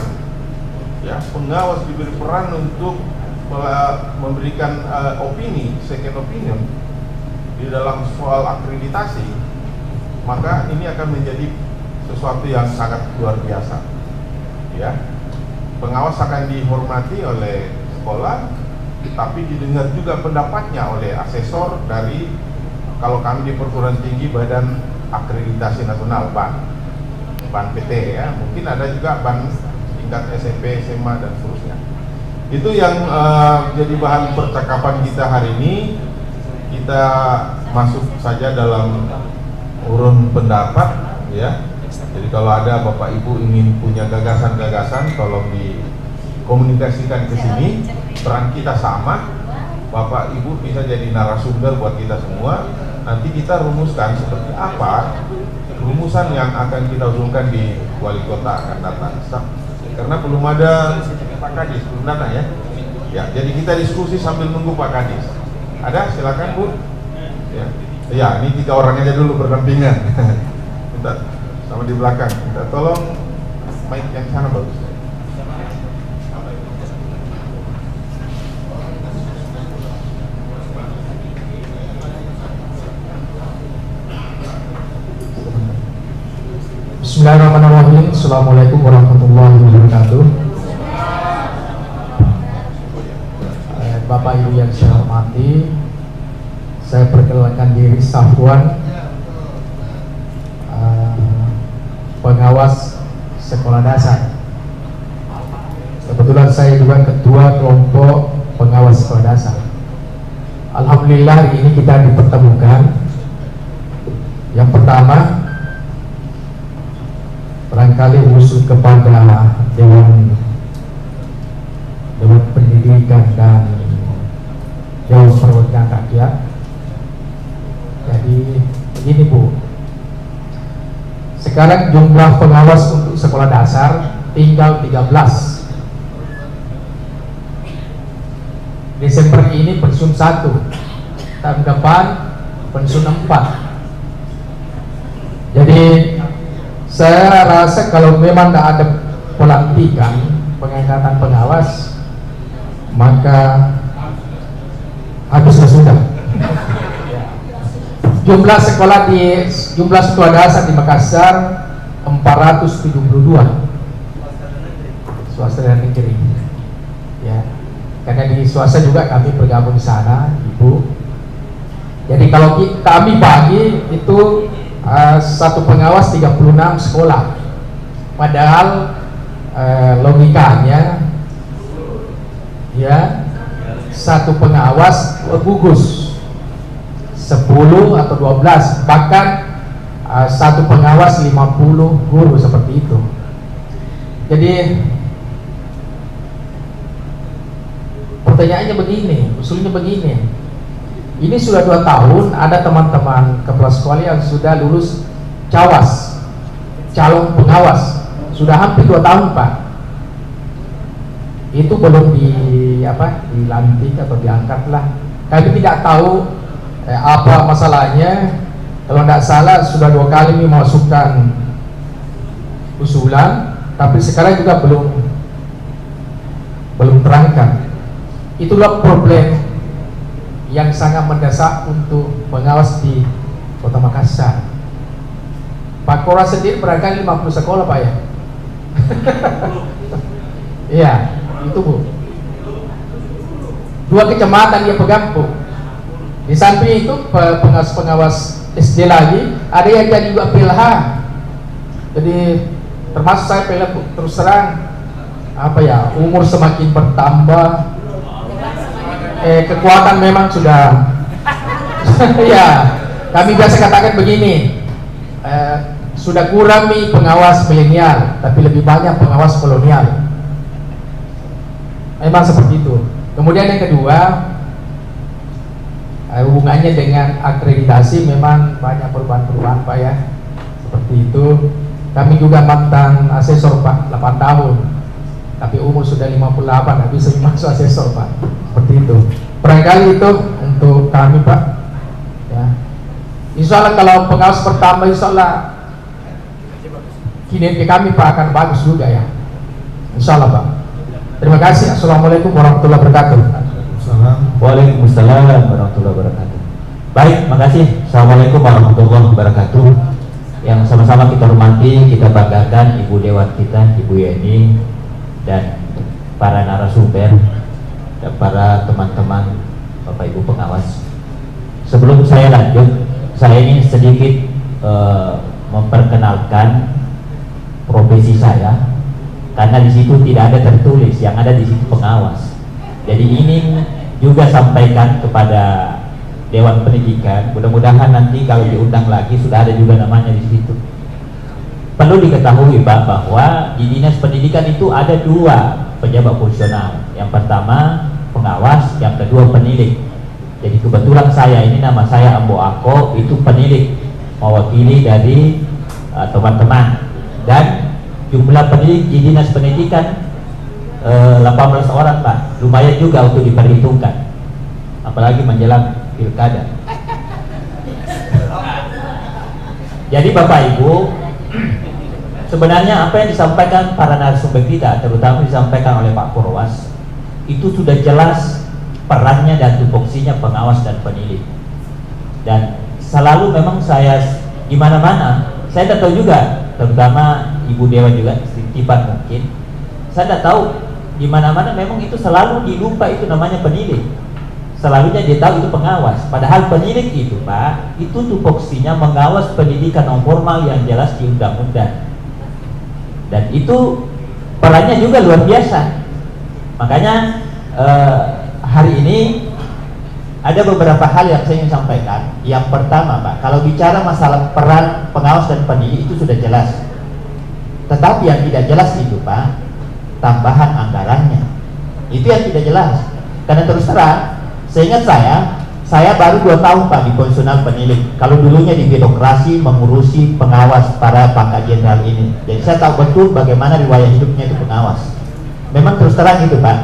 ya, pengawas diberi peran untuk memberikan opini, second opinion di dalam soal akreditasi, maka ini akan menjadi sesuatu yang sangat luar biasa. Ya, pengawas akan dihormati oleh sekolah, tapi didengar juga pendapatnya oleh asesor dari, kalau kami di perguruan tinggi, Badan Akreditasi Nasional, BAN PT, ya, mungkin ada juga BAN tingkat SMP, SMA dan seterusnya. Itu yang jadi bahan percakapan kita hari ini. Kita masuk saja dalam urun pendapat, ya. Jadi kalau ada Bapak Ibu ingin punya gagasan-gagasan, tolong dikomunikasikan ke sini. Peran kita sama, Bapak Ibu bisa jadi narasumber buat kita semua. Nanti kita rumuskan seperti apa rumusan yang akan kita usulkan di wali kota akan datang. Karena belum ada Pak Kadis, belum datang ya. Ya, jadi kita diskusi sambil nunggu Pak Kadis. Ada? Silakan Bu. Ya, ya, ini 3 orang aja dulu berdampingan. Bentar, sama di belakang. Bentar, tolong mic yang sana bagus. Bismillahirrahmanirrahim. Assalamualaikum warahmatullahi wabarakatuh. Bapak Ibu yang saya hormati, saya perkenalkan diri Safwan, pengawas sekolah dasar. Kebetulan saya juga ketua kelompok pengawas sekolah dasar. Alhamdulillah hari ini kita dipertemukan. Yang pertama, barangkali usul kepada Dewan Pendidikan dan Dewan Perwakilan Rakyat. Jadi begini Bu, sekarang jumlah pengawas untuk sekolah dasar tinggal 13. Desember ini pensiun 1, tahun depan pensiun 4. Jadi saya rasa kalau memang tidak ada pelantikan pengangkatan pengawas, maka habislah sudah. Jumlah sekolah dasar di Makassar 472, swasta dan negeri. Ya, karena di swasta juga kami bergabung di sana, Ibu. Jadi kalau kami bagi itu satu pengawas 36 sekolah. Padahal logikanya ya satu pengawas gugus 10 atau 12, bahkan satu pengawas 50 guru, seperti itu. Jadi pertanyaannya begini, usulnya begini. Ini sudah 2 tahun ada teman-teman kepala sekolah yang sudah lulus cawas, calon pengawas, sudah hampir 2 tahun Pak. Itu belum dilantik atau diangkat lah. Kami tidak tahu apa masalahnya. Kalau tidak salah sudah 2 kali memasukkan usulan, tapi sekarang juga belum terangkat. Itulah problem yang sangat mendesak untuk pengawas di Kota Makassar. Pak Kora sendiri barangkali 50 sekolah Pak ya. Iya, itu Bu. 2 kecamatan dia pegang Bu. Di samping itu pengawas SD lagi, ada yang jadi juga PLH. Jadi termasuk saya PLH terus terang umur semakin bertambah, kekuatan memang sudah ya, kami biasa katakan begini, sudah kurang nih pengawas milenial, tapi lebih banyak pengawas kolonial. Memang seperti itu. Kemudian yang kedua, hubungannya dengan akreditasi memang banyak perubahan-perubahan Pak ya. Seperti itu. Kami juga mantan asesor Pak, 8 tahun. Tapi umur sudah 58, tidak bisa masuk asesor Pak. Seperti itu. Barangkali itu untuk kami Pak ya. Insya Allah kalau pengawas pertama, insya Allah kinerja kami Pak akan bagus juga ya, insya Allah Pak. Terima kasih. Assalamualaikum warahmatullahi wabarakatuh. Waalaikumsalam warahmatullahi wabarakatuh. Baik, makasih. Assalamualaikum warahmatullahi wabarakatuh. Yang sama-sama kita hormati, kita banggakan Ibu Dewan kita, Ibu Yeni, dan para narasumber dan para teman-teman Bapak Ibu pengawas. Sebelum saya lanjut, saya ingin sedikit memperkenalkan profesi saya, karena di situ tidak ada tertulis, yang ada di situ pengawas. Jadi ini juga sampaikan kepada Dewan Pendidikan, mudah-mudahan nanti kalau diundang lagi sudah ada juga namanya di situ. Perlu diketahui Pak bahwa di Dinas Pendidikan itu ada 2 pejabat fungsional. Yang pertama pengawas, yang kedua penilik. Jadi kebetulan saya ini, nama saya Ambo Ako, itu penilik, mewakili dari teman-teman. Dan jumlah penilik di Dinas Pendidikan 18 orang Pak, lumayan juga untuk diperhitungkan, apalagi menjelang pilkada. Jadi Bapak Ibu, sebenarnya apa yang disampaikan para narasumber kita, terutama disampaikan oleh Pak Purwas, itu sudah jelas perannya dan tupoksinya pengawas dan penilik. Dan selalu memang saya di mana-mana, saya tidak tahu juga, terutama Ibu Dewa juga titipan mungkin, saya tidak tahu di mana-mana memang itu selalu dilupa itu namanya penilik. Selalunya dia tahu itu pengawas. Padahal penilik itu Pak, itu tupoksinya mengawas pendidikan non formal yang jelas di undang-undang. Dan itu perannya juga luar biasa. Makanya hari ini ada beberapa hal yang saya ingin sampaikan. Yang pertama Pak, kalau bicara masalah peran pengawas dan penilik itu sudah jelas. Tetapi yang tidak jelas itu Pak, tambahan anggarannya. Itu yang tidak jelas. Karena terus terang, seingat saya baru 2 tahun Pak di fungsional penilik. Kalau dulunya di birokrasi mengurusi pengawas para pangkat jenderal ini. Jadi saya tahu betul bagaimana riwayat hidupnya itu pengawas. Memang terus terang itu Pak,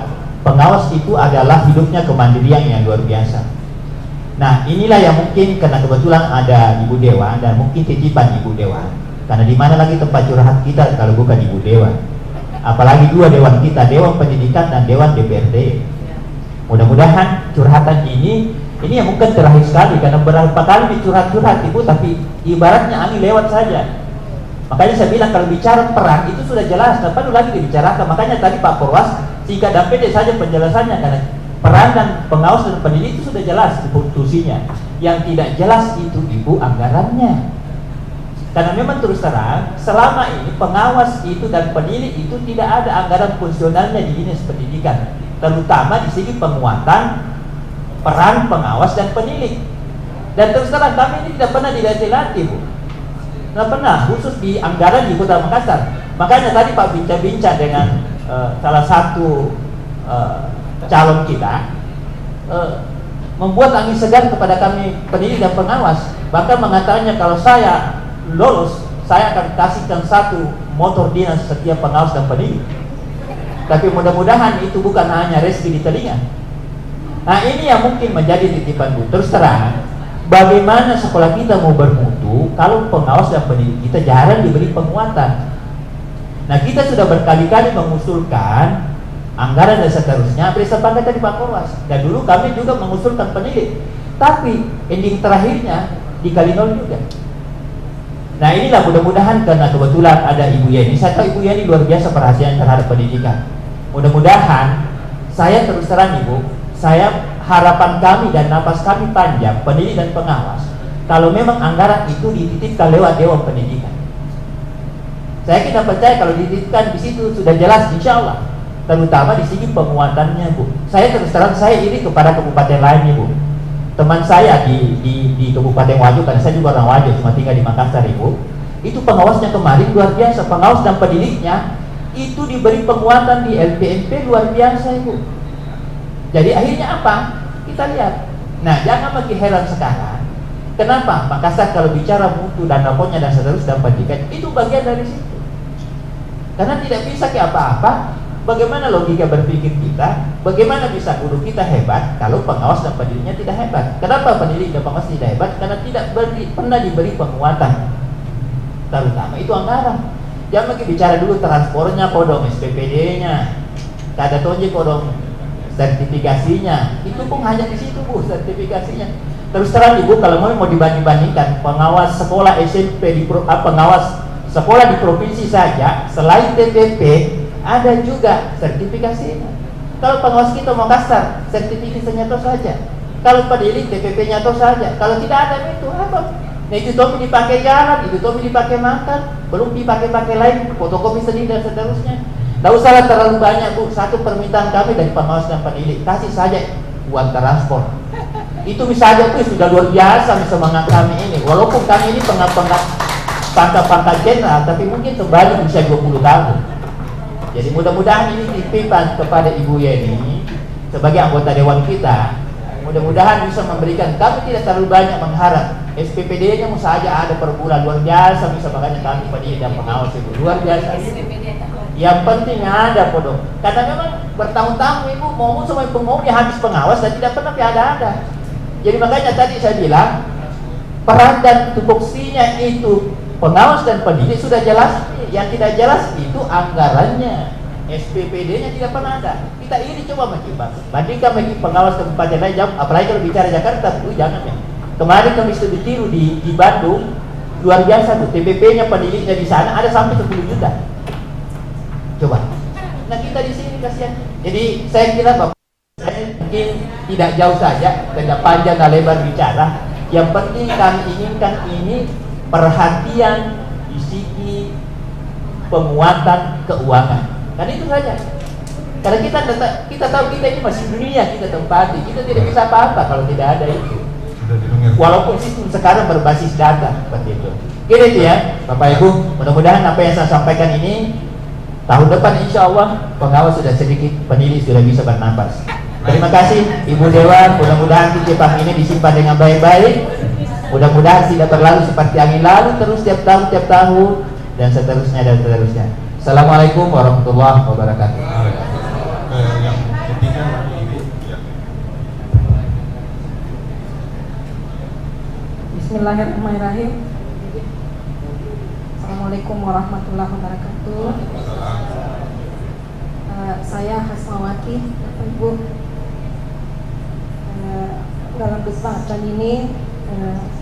pengawas itu adalah hidupnya kemandirian yang luar biasa. Nah inilah yang mungkin karena kebetulan ada Ibu Dewan dan mungkin titipan Ibu Dewan. Karena di mana lagi tempat curhat kita kalau bukan Ibu Dewan. Apalagi 2 dewan kita, Dewan Pendidikan dan Dewan DPRD. Mudah-mudahan curhatan ini yang mungkin terakhir sekali, karena berapa kali dicurhat-curhat Ibu, tapi ibaratnya angin lewat saja. Makanya saya bilang kalau bicara peran itu sudah jelas, tak perlu lagi dibicarakan. Makanya tadi Pak Purwas singkat dan pendek saja penjelasannya, karena peran dan pengawas dan pendidik itu sudah jelas fungsinya. Yang tidak jelas itu Ibu anggarannya. Karena memang terus terang selama ini pengawas itu dan pendidik itu tidak ada anggaran fungsionalnya di dinas pendidikan, terutama di segi penguatan peran pengawas dan pendidik. Dan terus terang kami ini tidak pernah dilatih-latih, Bu. Tidak pernah, khusus di anggaran di Kota Makassar. Makanya tadi Pak bincang-bincang dengan salah satu calon kita, membuat angin segar kepada kami pendidik dan pengawas. Bahkan mengatakannya kalau saya lolos, saya akan kasihkan 1 motor dinas setiap pengawas dan pendidik. Tapi mudah-mudahan itu bukan hanya rezeki di telinga. Nah ini yang mungkin menjadi titipan, Bu. Terus terang, bagaimana sekolah kita mau bermutu kalau pengawas dan pendidik kita jarang diberi penguatan. Nah kita sudah berkali-kali mengusulkan anggaran dan seterusnya, berdasarkan tadi Pak Korwas. Dan dulu kami juga mengusulkan pendidik, tapi ending terakhirnya dikali nol juga. Nah inilah mudah-mudahan, karena kebetulan ada Ibu Yeni, saya tahu Ibu Yeni luar biasa perhatian terhadap pendidikan. Mudah-mudahan, saya terus terang Ibu, saya harapan kami dan napas kami panjang, pendidik dan pengawas, kalau memang anggaran itu dititipkan lewat Dewan Pendidikan. Saya kita percaya kalau dititipkan di situ sudah jelas, insya Allah, terutama di segi penguatannya, Bu. Saya terus terang saya iri kepada kabupaten lainnya, Bu. Teman saya di Kabupaten Wajo, karena saya juga orang Wajo, cuma tinggal di Makassar, Ibu. Itu pengawasnya kemarin luar biasa, pengawas dan pendidiknya itu diberi penguatan di LPMP luar biasa, Ibu. Jadi akhirnya apa? Kita lihat. Nah, jangan makin heran sekarang. Kenapa? Makassar kalau bicara mutu dan rapornya dan seterusnya dan pendidikan itu bagian dari situ. Karena tidak bisa ke apa-apa. Bagaimana logika berpikir kita? Bagaimana bisa guru kita hebat kalau pengawas dan pendidiknya tidak hebat? Kenapa pendidik dan pengawas tidak hebat? Karena tidak pernah diberi penguatan. Terutama itu anggaran. Jangan lagi bicara dulu transportnya, kodong SPPD-nya, kada tonje kodong sertifikasinya. Itu pun hanya di situ, Bu, sertifikasinya. Terus terang Ibu, kalau mau dibanding-bandingkan pengawas sekolah SMP pengawas sekolah di provinsi saja, selain TTP ada juga sertifikasinya. Kalau pengawas kita Makassar, sertifikasinya itu saja. Kalau pendidik TPP-nya itu saja. Kalau tidak ada itu apa? Nah itu topi dipakai jalan, itu topi dipakai makan, belum dipakai lain, fotokopi sendiri dan seterusnya. Tidak usahlah terlalu banyak, Bu. Satu permintaan kami dari pengawas dan pendidik, kasih saja uang transport. Itu bisa saja, Bu, sudah luar biasa semangat kami ini. Walaupun kami ini pangkat jenderal, tapi mungkin kembali bisa 20 tahun. Jadi mudah-mudahan ini titipan kepada Ibu Yeni sebagai anggota dewan kita. Mudah-mudahan bisa memberikan, kami tidak terlalu banyak mengharap. SPPD-nya saja ada per bulan luar biasa, bisa makanya kami pendidik dan pengawas itu luar biasa. Yang penting ada podok. Karena memang bertahun-tahun Ibu mau sama pengomongnya habis pengawas dan tidak pernah ada. Jadi makanya tadi saya bilang peran dan tupoksinya itu pengawas dan pendidik sudah jelas. Yang tidak jelas itu anggarannya, SPPD-nya tidak pernah ada. Kita ini coba bandingkan bagi pengawas kabupaten lain, apalagi kalau bicara Jakarta, itu jangan ya. Kemarin kami sudah ditiru di Bandung, luar biasa tuh, TPP-nya pendidiknya di sana ada sampai 10 juta. Coba. Nah kita di sini kasihan. Jadi saya kira Bapak, saya mungkin tidak jauh saja, tidak panjang dan lebar bicara. Yang penting kami inginkan ini perhatian di segi penguatan keuangan. Dan itu saja. Karena kita tahu kita ini masih dunia, kita tempati, kita tidak bisa apa-apa kalau tidak ada itu. Walaupun sistem sekarang berbasis data seperti itu. Kira itu ya, Bapak Ibu. Mudah-mudahan apa yang saya sampaikan ini tahun depan insya Allah pengawas sudah sedikit, pendidik sudah bisa bernapas. Terima kasih Ibu Dewan. Mudah-mudahan titipan ini disimpan dengan baik-baik. Mudah-mudahan tidak berlalu seperti angin lalu terus tiap tahun dan seterusnya. Assalamualaikum warahmatullahi wabarakatuh. Yang ketiga Ibu. Ya. Bismillahirrahmanirrahim. Assalamualaikum warahmatullahi wabarakatuh. Saya Hasmawati, Bapak Ibu. Dalam kesempatan ini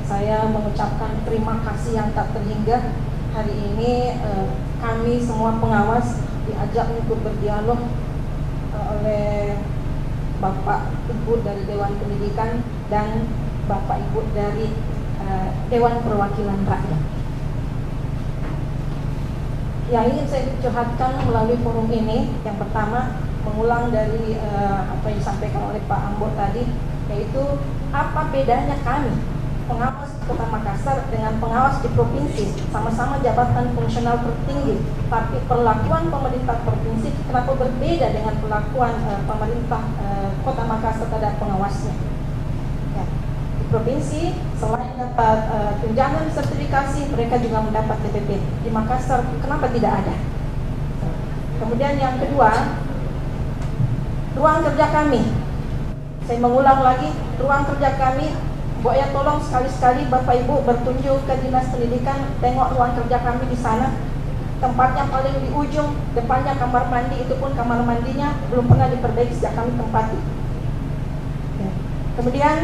saya mengucapkan terima kasih yang tak terhingga. Hari ini kami semua pengawas diajak untuk berdialog oleh Bapak Ibu dari Dewan Pendidikan dan Bapak Ibu dari Dewan Perwakilan Rakyat. Yang ingin saya curhatkan melalui forum ini, yang pertama mengulang dari apa yang disampaikan oleh Pak Ambo tadi, yaitu apa bedanya kami pengawas Kota Makassar dengan pengawas di provinsi, sama-sama jabatan fungsional tertinggi, tapi perlakuan pemerintah provinsi kenapa berbeda dengan perlakuan pemerintah Kota Makassar terhadap pengawasnya. Ya. Di provinsi selain dapat tunjangan sertifikasi, mereka juga mendapat TPP. Di Makassar kenapa tidak ada? Kemudian yang kedua, ruang kerja kami. Saya mengulang lagi, ruang kerja kami, Bu ya tolong sekali-sekali Bapak Ibu berkunjung ke Dinas Pendidikan, tengok ruang kerja kami di sana. Tempatnya paling di ujung, depannya kamar mandi, itu pun kamar mandinya belum pernah diperbaiki sejak kami tempati. Ya. Kemudian,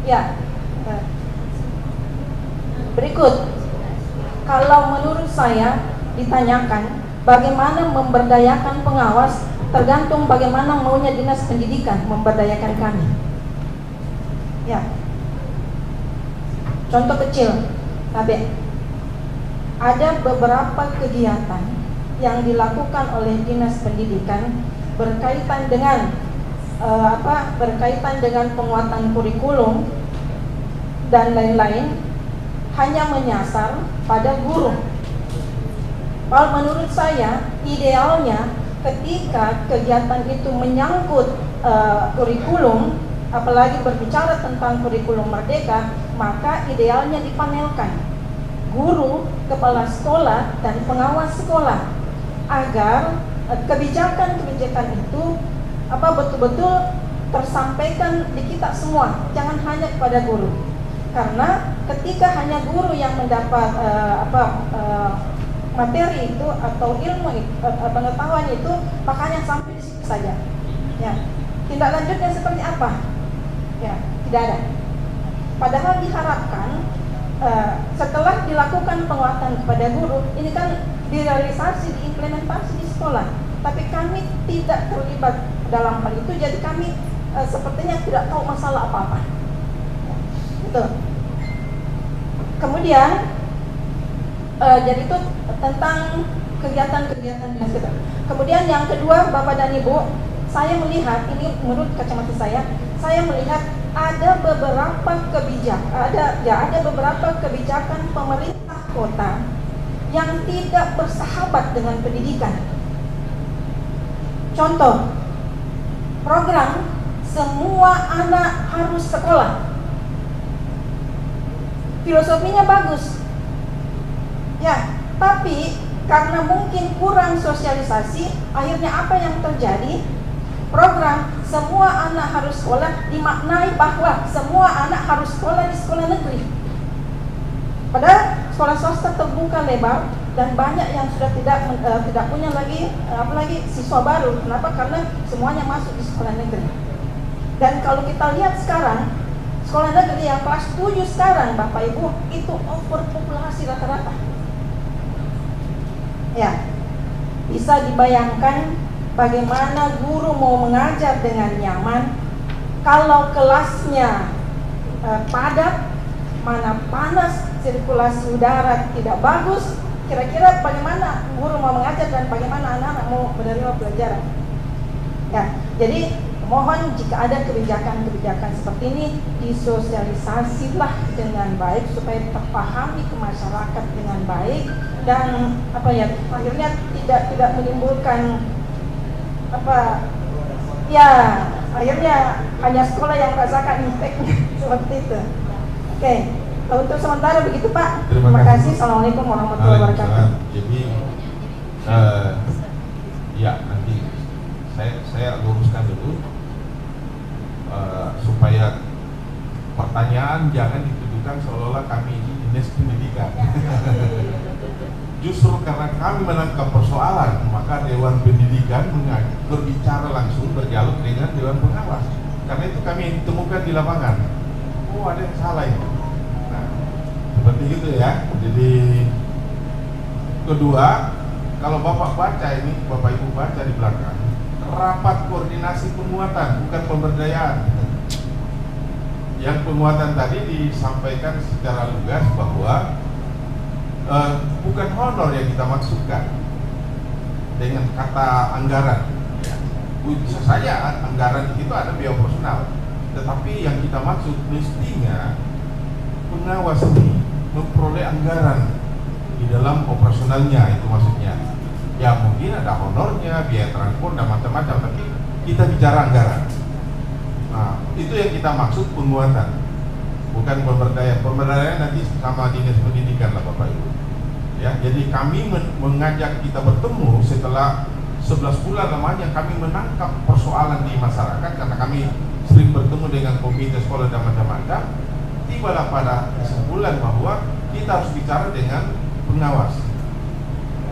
ya, berikut, kalau menurut saya ditanyakan bagaimana memberdayakan pengawas, tergantung bagaimana maunya Dinas Pendidikan memberdayakan kami. Ya, contoh kecil, Abe, ada beberapa kegiatan yang dilakukan oleh Dinas Pendidikan berkaitan dengan berkaitan dengan penguatan kurikulum dan lain-lain, hanya menyasar pada guru. Kalau menurut saya, idealnya ketika kegiatan itu menyangkut kurikulum, apalagi berbicara tentang kurikulum merdeka, maka idealnya dipanelkan guru, kepala sekolah, dan pengawas sekolah, agar kebijakan-kebijakan itu betul-betul tersampaikan di kita semua, jangan hanya kepada guru. Karena ketika hanya guru yang mendapat materi itu atau ilmu pengetahuan itu, makanya sampai di situ saja. Ya, tindak lanjutnya seperti apa? Ya, tidak ada. Padahal diharapkan setelah dilakukan penguatan kepada guru, ini kan direalisasi, diimplementasi di sekolah, tapi kami tidak terlibat dalam hal itu, jadi kami sepertinya tidak tahu masalah apa-apa. Itu. Kemudian jadi itu tentang kegiatan-kegiatan dinas kita. Kemudian yang kedua, Bapak dan Ibu, saya melihat ini menurut kacamata saya melihat ada beberapa kebijakan pemerintah kota yang tidak bersahabat dengan pendidikan. Contoh, program semua anak harus sekolah. Filosofinya bagus. Ya, tapi karena mungkin kurang sosialisasi, akhirnya apa yang terjadi? Program semua anak harus sekolah dimaknai bahwa semua anak harus sekolah di sekolah negeri. Padahal sekolah swasta terbuka lebar dan banyak yang sudah tidak punya lagi apalagi siswa baru. Kenapa? Karena semuanya masuk di sekolah negeri. Dan kalau kita lihat sekarang, sekolah negeri yang kelas 7 sekarang, Bapak Ibu, itu overpopulasi rata-rata. Ya, bisa dibayangkan bagaimana guru mau mengajar dengan nyaman kalau kelasnya padat, mana panas, sirkulasi udara tidak bagus. Kira-kira bagaimana guru mau mengajar dan bagaimana anak-anak mau menerima pelajaran? Ya, jadi mohon jika ada kebijakan-kebijakan seperti ini, disosialisasilah dengan baik supaya terpahami ke masyarakat dengan baik dan akhirnya tidak menimbulkan akhirnya hanya sekolah yang merasakan impact seperti itu. Oke, untuk sementara begitu Pak. Terima kasih. Assalamualaikum warahmatullahi wabarakatuh. Jadi ya nanti saya luruskan dulu supaya pertanyaan jangan ditujukan seolah-olah kami ini dinas pendidikan. Justru karena kami menangkap persoalan, maka Dewan Pendidikan berbicara langsung, berdialog dengan Dewan Pengawas. Karena itu kami temukan di lapangan. Oh, ada yang salah itu. Nah, seperti itu ya. Jadi kedua, kalau Bapak baca ini, Bapak Ibu baca di belakang, rapat koordinasi penguatan, bukan pemberdayaan. Yang penguatan tadi disampaikan secara lugas bahwa bukan honor yang kita maksudkan dengan kata anggaran. Bisa saja anggaran itu ada biaya operasional, tetapi yang kita maksud mestinya pengawas ini memperoleh anggaran di dalam operasionalnya, itu maksudnya. Ya mungkin ada honornya, biaya transport dan macam-macam, tapi kita bicara anggaran. Nah, itu yang kita maksud penguatan, bukan pemberdayaan. Pemberdayaan nanti sama dinas pendidikan lah Bapak Ibu. Ya, jadi kami mengajak kita bertemu setelah 11 bulan lamanya kami menangkap persoalan di masyarakat, karena kami sering bertemu dengan komite sekolah dan macam-macam. Tibalah pada kesimpulan bahwa kita harus bicara dengan pengawas.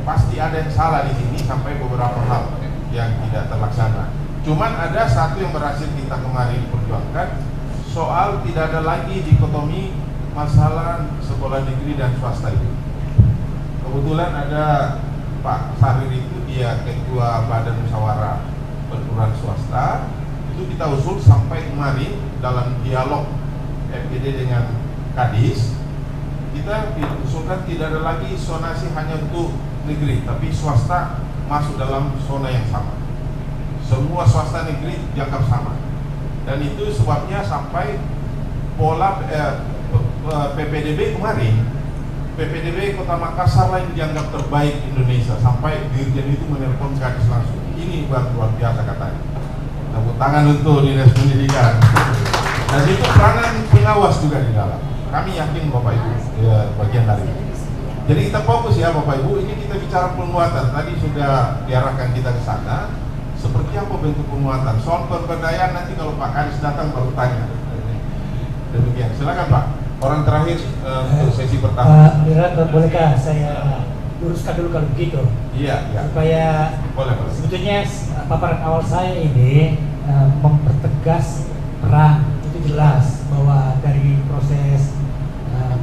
Pasti ada yang salah di sini sampai beberapa hal yang tidak terlaksana. Cuman ada satu yang berhasil kita kemarin perjuangkan, soal tidak ada lagi dikotomi masalah sekolah negeri dan swasta itu. Kebetulan ada Pak Sarir itu, dia ketua Badan Musyawarah Perguruan Swasta. Itu kita usul sampai kemarin dalam dialog FGD dengan Kadis, kita usulkan tidak ada lagi zonasi hanya untuk negeri, tapi swasta masuk dalam zona yang sama. Semua swasta negeri dianggap sama, dan itu sebabnya sampai pola PPDB kemarin, PPDB Kota Makassar lah yang dianggap terbaik Indonesia, sampai dirjen itu menelpon Kadis langsung. Ini luar biasa katanya. Tepuk tangan untuk dinas pendidikan. Dan itu peranan pengawas juga di dalam. Kami yakin Bapak Ibu bagian dari itu. Jadi kita fokus ya Bapak Ibu, ini kita bicara penguatan. Tadi sudah diarahkan kita ke sana. Seperti apa bentuk penguatan? Soal pemberdayaan nanti kalau Pak Kadis datang baru tanya. Demikian. Silakan Pak. Orang terakhir untuk sesi pertama. Bolehkah saya luruskan dulu kalau begitu? Iya. Supaya boleh. Sebetulnya paparan awal saya ini mempertegas peran, itu jelas bahwa dari proses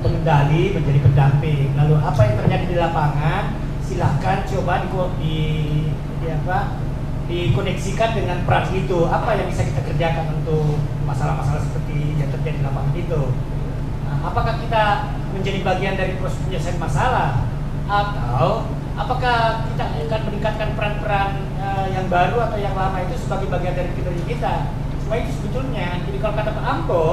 pengendali menjadi pendamping. Lalu apa yang terjadi di lapangan silahkan coba dikoneksikan dengan peran itu. Apa yang bisa kita kerjakan untuk masalah-masalah seperti yang terjadi di lapangan itu. Apakah kita menjadi bagian dari proses penyelesaian masalah, atau apakah kita akan meningkatkan peran-peran yang baru atau yang lama itu sebagai bagian dari kinerja kita. Semua itu sebetulnya, jadi kalau kata Pak Ambo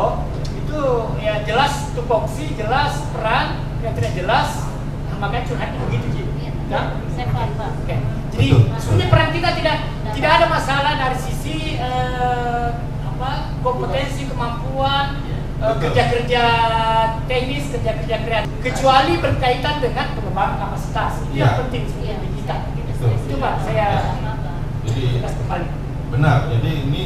itu ya jelas tupoksi, jelas peran, yang tidak jelas makanya curhatnya begitu Ji. Ya? Saya paham Pak. Oke. Jadi sebenarnya peran kita tidak ada masalah dari sisi kompetensi, kemampuan, kerja-kerja teknis, kerja-kerja kreatif, kecuali berkaitan dengan pengembangan kapasitas. Itu yang penting sebenarnya kita. Itu Pak, saya tegas kembali. Benar. Jadi ini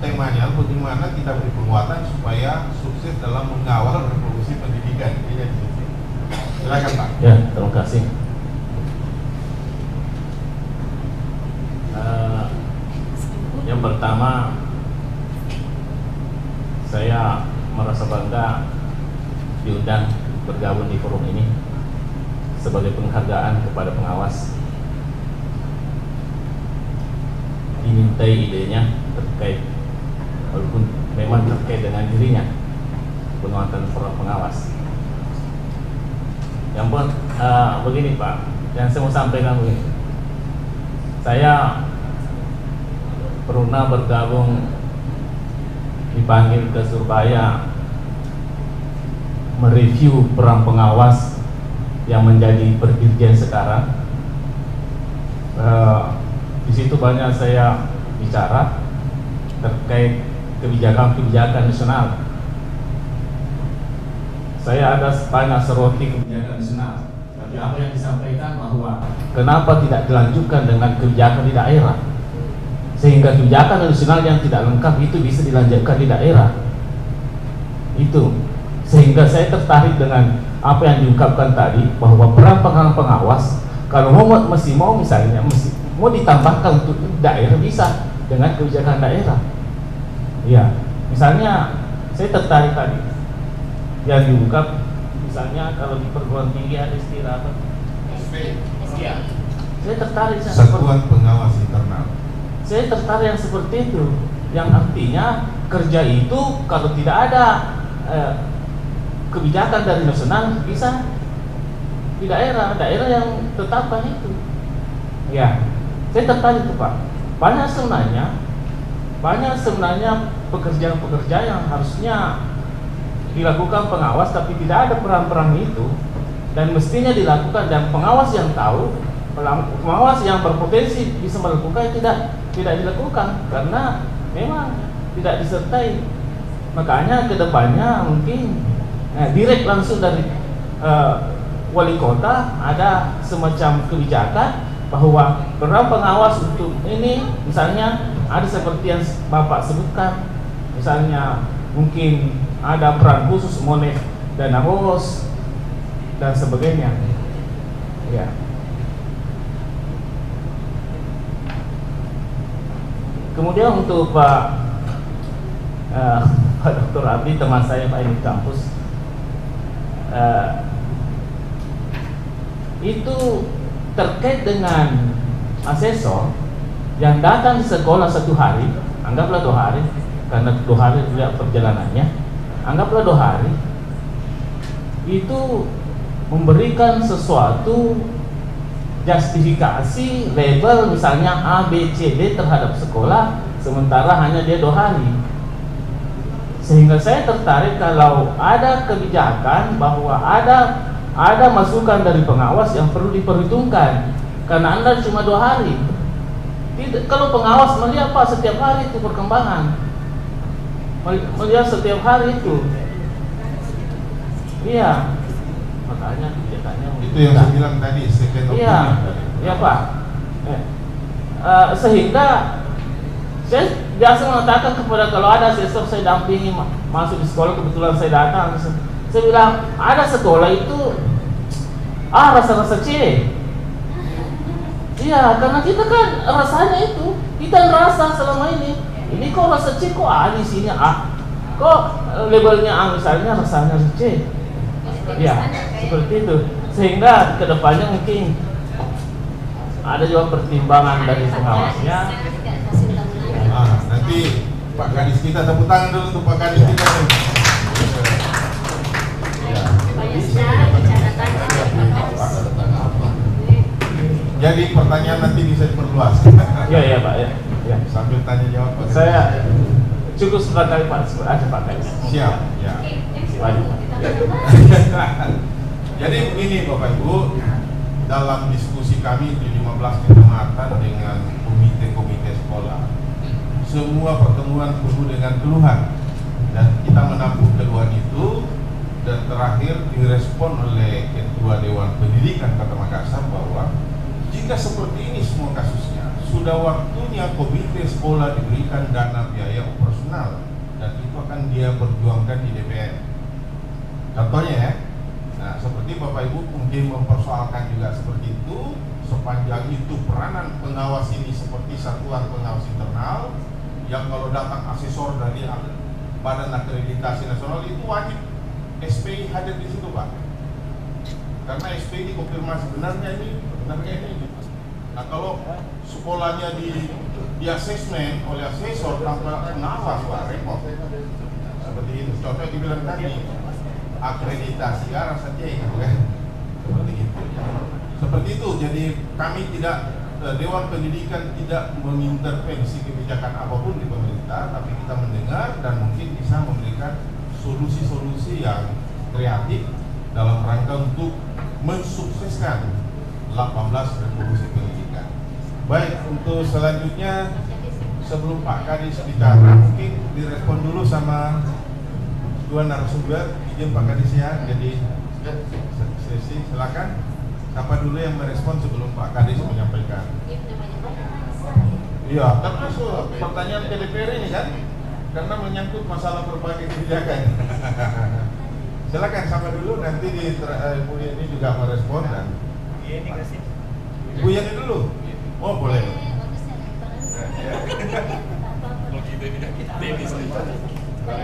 temanya bagaimana kita beri penguatan supaya sukses dalam mengawal revolusi pendidikan. Ini di sini. Silakan Pak. Ya, terima kasih. Yang pertama, saya merasa bangga diundang bergabung di forum ini sebagai penghargaan kepada pengawas. Dimintai idenya terkait, walaupun memang terkait dengan dirinya, penguatan pengawas. Yang begini Pak, yang saya mau sampaikan begini. Saya pernah bergabung, dipanggil ke Surabaya mereview peran pengawas yang menjadi perdirjen sekarang. Di situ banyak saya bicara terkait kebijakan-kebijakan nasional. Saya ada banyak soroti kebijakan nasional, tapi apa yang disampaikan bahwa kenapa tidak dilanjutkan dengan kebijakan di daerah, sehingga kebijakan nasional yang tidak lengkap itu bisa dilanjutkan di daerah. Itu sehingga saya tertarik dengan apa yang diungkapkan tadi, bahwa peran pengawas kalau misalnya mau ditambahkan untuk daerah bisa dengan kebijakan daerah. Ya, misalnya saya tertarik tadi yang diungkap, misalnya kalau di perguruan tinggi ada istilah apa? SP. Ya, saya tertarik. Satuan Pengawas Internal. saya tertarik yang seperti itu, yang artinya kerja itu kalau tidak ada kebijakan dari nasional bisa di daerah yang tetapkan itu. Ya, saya tertarik itu Pak. Banyak sebenarnya pekerjaan-pekerjaan yang harusnya dilakukan pengawas tapi tidak ada peran-peran itu, dan mestinya dilakukan, dan pengawas yang tahu, pengawas yang berpotensi bisa melakukan tidak dilakukan karena memang tidak disertai. Makanya kedepannya mungkin direct langsung dari wali kota ada semacam kebijakan bahwa program pengawas untuk ini, misalnya ada seperti yang Bapak sebutkan, misalnya mungkin ada peran khusus monet dana bos dan sebagainya. Ya. Kemudian untuk Pak Dr. Abdi, teman saya Pak ini kampus, itu terkait dengan asesor yang datang di sekolah 1 hari, anggaplah 2 hari, karena 2 hari tidak perjalanannya, anggaplah 2 hari, itu memberikan sesuatu justifikasi label misalnya A, B, C, D terhadap sekolah, sementara hanya dia 2 hari. Sehingga saya tertarik kalau ada kebijakan bahwa ada masukan dari pengawas yang perlu diperhitungkan, karena Anda cuma 2 hari. Kalau pengawas melihat Pak setiap hari itu perkembangan, melihat setiap hari itu, iya, makanya kebijakannya itu yang saya bilang tadi, second opinion. Iya, iya Pak. Sehingga saya biasa mengatakan kepada, kalau ada asesor saya dampingi masuk di sekolah, kebetulan saya datang, saya bilang ada sekolah itu rasa-rasa C. Iya, karena kita kan rasanya itu, kita merasa selama ini kok rasa C, kok A di sini A, kok labelnya A misalnya rasanya C. Ya, seperti itu. Sehingga kedepannya mungkin ada juga pertimbangan dari pengawasnya. Nanti Pak Kadis kita, tepuk tangan dulu untuk Pak Kadis kita. Jadi pertanyaan nanti bisa diperluas. Iya Pak ya. Ya. Sambil tanya jawab Pak. Saya cukup sebentar Pak, aja Pak Kadis. Siap. Ya. Jadi begini Bapak Ibu, dalam diskusi kami di 15 kecamatan dengan komite-komite sekolah, semua pertemuan penuh dengan keluhan, dan kita menampung keluhan itu, dan terakhir direspon oleh Ketua Dewan Pendidikan Kota Makassar bahwa jika seperti ini semua kasusnya, sudah waktunya komite sekolah diberikan dana biaya operasional, dan itu akan dia perjuangkan di DPR. Contohnya ya, nah seperti Bapak Ibu mungkin mempersoalkan juga seperti itu, sepanjang itu peranan pengawas ini seperti satuan pengawas internal, yang kalau datang asesor dari Badan Akreditasi Nasional itu wajib SPI hadir di situ Pak, karena SPI dikonfirmasi benarnya ini. Nah kalau sekolahnya di asesmen oleh asesor tanpa pengawas, Pak, repot. Seperti itu. Contoh dibilang tadi, akreditasi rasa C, kan? Seperti itu. Seperti itu. Jadi kami tidak, Dewan Pendidikan tidak mengintervensi kebijakan apapun di pemerintah, tapi kita mendengar dan mungkin bisa memberikan solusi-solusi yang kreatif dalam rangka untuk mensukseskan 18 revolusi pendidikan. Baik, untuk selanjutnya sebelum Pak Kadis bicara, mungkin direspon dulu sama dua narasumber. Izin Pak Kadis ya, jadi sesi silakan. Siapa dulu yang merespon sebelum Pak Kadis menyampaikan? Iya, termasuk pertanyaan ke DPR ini kan, karena menyangkut masalah berbagai kebijakan. Silakan sama dulu, nanti di Bu Yeni juga merespon dan Bu Yeni dulu. Oh boleh.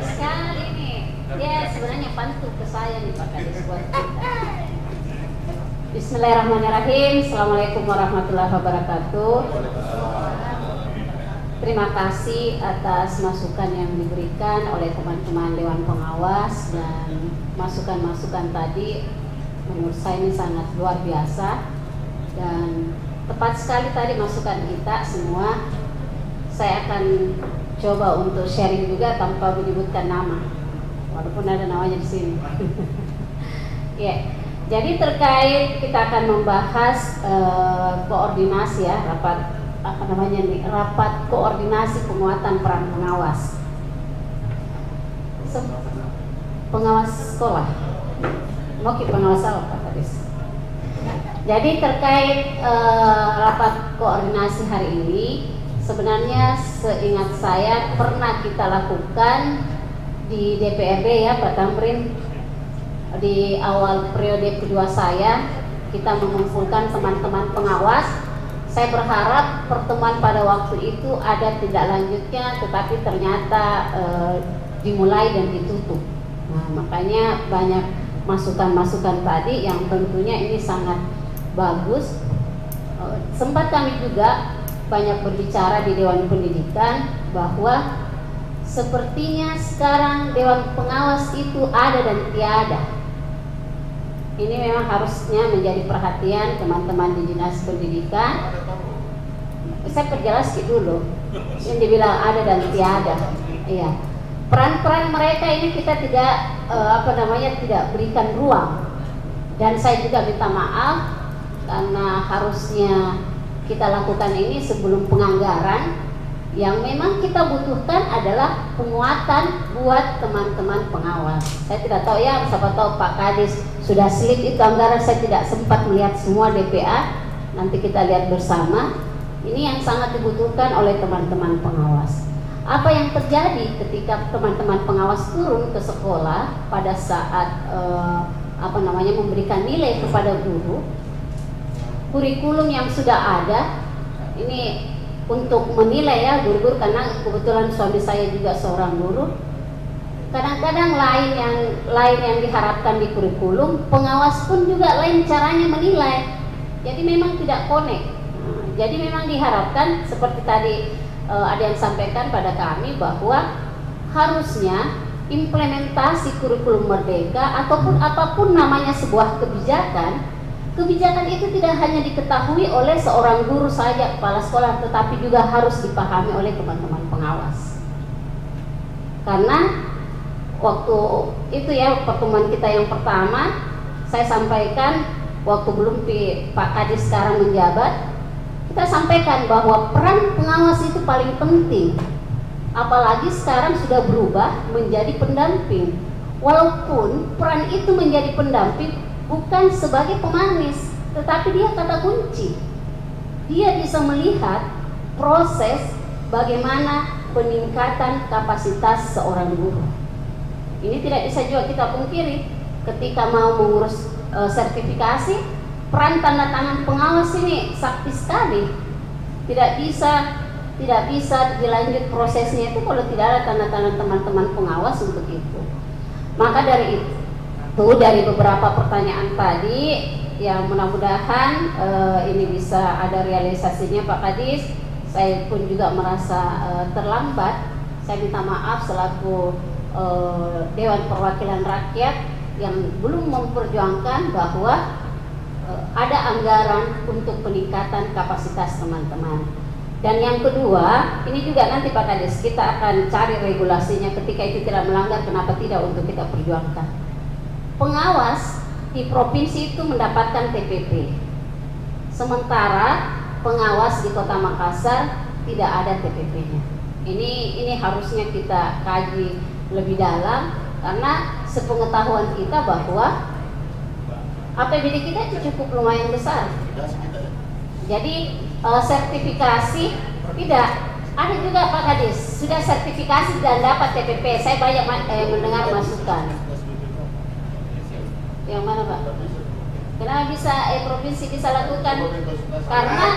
Sekali nih, dia sebenarnya pantun ke saya nih Pak Kadis buat. Bismillahirrahmanirrahim. Assalamualaikum warahmatullahi wabarakatuh. Terima kasih atas masukan yang diberikan oleh teman-teman Dewan Pengawas, dan masukan-masukan tadi menurut saya ini sangat luar biasa dan tepat sekali tadi masukan kita semua. Saya akan coba untuk sharing juga tanpa menyebutkan nama, walaupun ada namanya di sini. Ya, jadi terkait kita akan membahas koordinasi ya, rapat koordinasi penguatan peran pengawas. Pengawas sekolah. Mau pengawas apa tadi? Jadi terkait rapat koordinasi hari ini, sebenarnya seingat saya pernah kita lakukan di DPRD ya Pak Tamrin. Di awal periode kedua saya, kita mengumpulkan teman-teman pengawas. Saya berharap pertemuan pada waktu itu ada tindak lanjutnya, tetapi ternyata dimulai dan ditutup. Nah, makanya banyak masukan-masukan tadi yang tentunya ini sangat bagus. Sempat kami juga banyak berbicara di Dewan Pendidikan bahwa sepertinya sekarang Dewan Pengawas itu ada dan tiada. Ini memang harusnya menjadi perhatian teman-teman di Dinas Pendidikan. Saya perjelas dulu, yang dibilang ada dan tiada. Iya, peran-peran mereka ini kita tidak tidak berikan ruang. Dan saya juga minta maaf karena harusnya kita lakukan ini sebelum penganggaran. Yang memang kita butuhkan adalah penguatan buat teman-teman pengawas. Saya tidak tahu ya, siapa tahu Pak Kadis sudah slip itu anggaran, saya tidak sempat melihat semua DPA. Nanti kita lihat bersama. Ini yang sangat dibutuhkan oleh teman-teman pengawas. Apa yang terjadi ketika teman-teman pengawas turun ke sekolah pada saat memberikan nilai kepada guru? Kurikulum yang sudah ada ini untuk menilai ya guru-guru, karena kebetulan suami saya juga seorang guru. Kadang-kadang lain yang diharapkan di kurikulum, pengawas pun juga lain caranya menilai. Jadi memang tidak connect. Jadi memang diharapkan seperti tadi ada yang sampaikan pada kami bahwa harusnya implementasi kurikulum merdeka ataupun apapun namanya sebuah kebijakan itu tidak hanya diketahui oleh seorang guru saja, kepala sekolah, tetapi juga harus dipahami oleh teman-teman pengawas. Karena waktu itu ya pertemuan kita yang pertama, saya sampaikan waktu belum Pak Kadis sekarang menjabat, kita sampaikan bahwa peran pengawas itu paling penting. Apalagi sekarang sudah berubah menjadi pendamping. Walaupun peran itu menjadi pendamping bukan sebagai pemanis, tetapi dia kata kunci. Dia bisa melihat proses bagaimana peningkatan kapasitas seorang guru. Ini tidak bisa juga kita pungkiri. Ketika mau mengurus sertifikasi, peran tanda tangan pengawas ini sakti sekali. Tidak bisa dilanjut prosesnya itu kalau tidak ada tanda tangan teman-teman pengawas untuk itu. Maka dari itu, dari beberapa pertanyaan tadi, yang mudah-mudahan ini bisa ada realisasinya Pak Kadis. Saya pun juga merasa terlambat. Saya minta maaf selaku Dewan Perwakilan Rakyat yang belum memperjuangkan bahwa ada anggaran untuk peningkatan kapasitas teman-teman. Dan yang kedua, ini juga nanti Pak Kadis kita akan cari regulasinya, ketika itu tidak melanggar, kenapa tidak untuk kita perjuangkan. Pengawas di provinsi itu mendapatkan TPP, sementara pengawas di Kota Makassar tidak ada TPP-nya. Ini harusnya kita kaji lebih dalam, karena sepengetahuan kita bahwa APBD kita itu cukup lumayan besar. Jadi sertifikasi tidak ada juga Pak Kadis, sudah sertifikasi dan dapat TPP. Saya banyak mendengar masukan. Yang mana Pak? Kenapa bisa provinsi bisa lakukan? Karena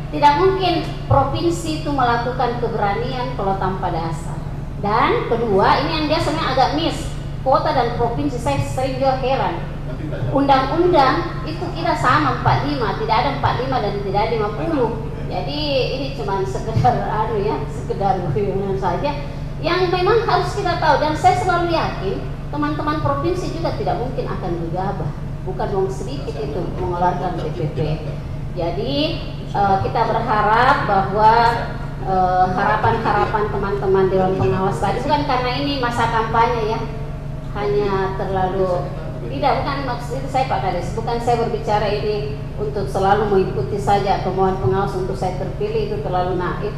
tidak mungkin provinsi itu melakukan keberanian kalau tanpa dasar. Dan kedua, ini yang dia sebenarnya agak miss. Kota dan provinsi, saya sering juga heran. Undang-undang itu kita sama 45, tidak ada 45 dan tidak ada 50. Jadi ini cuma sekedar sekedar guyonan saja yang memang harus kita tahu, dan saya selalu yakin teman-teman provinsi juga tidak mungkin akan gegabah, bukan uang sedikit itu mengeluarkan PPP. Jadi kita berharap bahwa harapan-harapan teman-teman Dewan Pengawas tadi bukan karena ini masa kampanye ya, hanya terlalu bukan maksud itu saya Pak Kades, bukan saya berbicara ini untuk selalu mengikuti saja kemauan pengawas untuk saya terpilih, itu terlalu naif,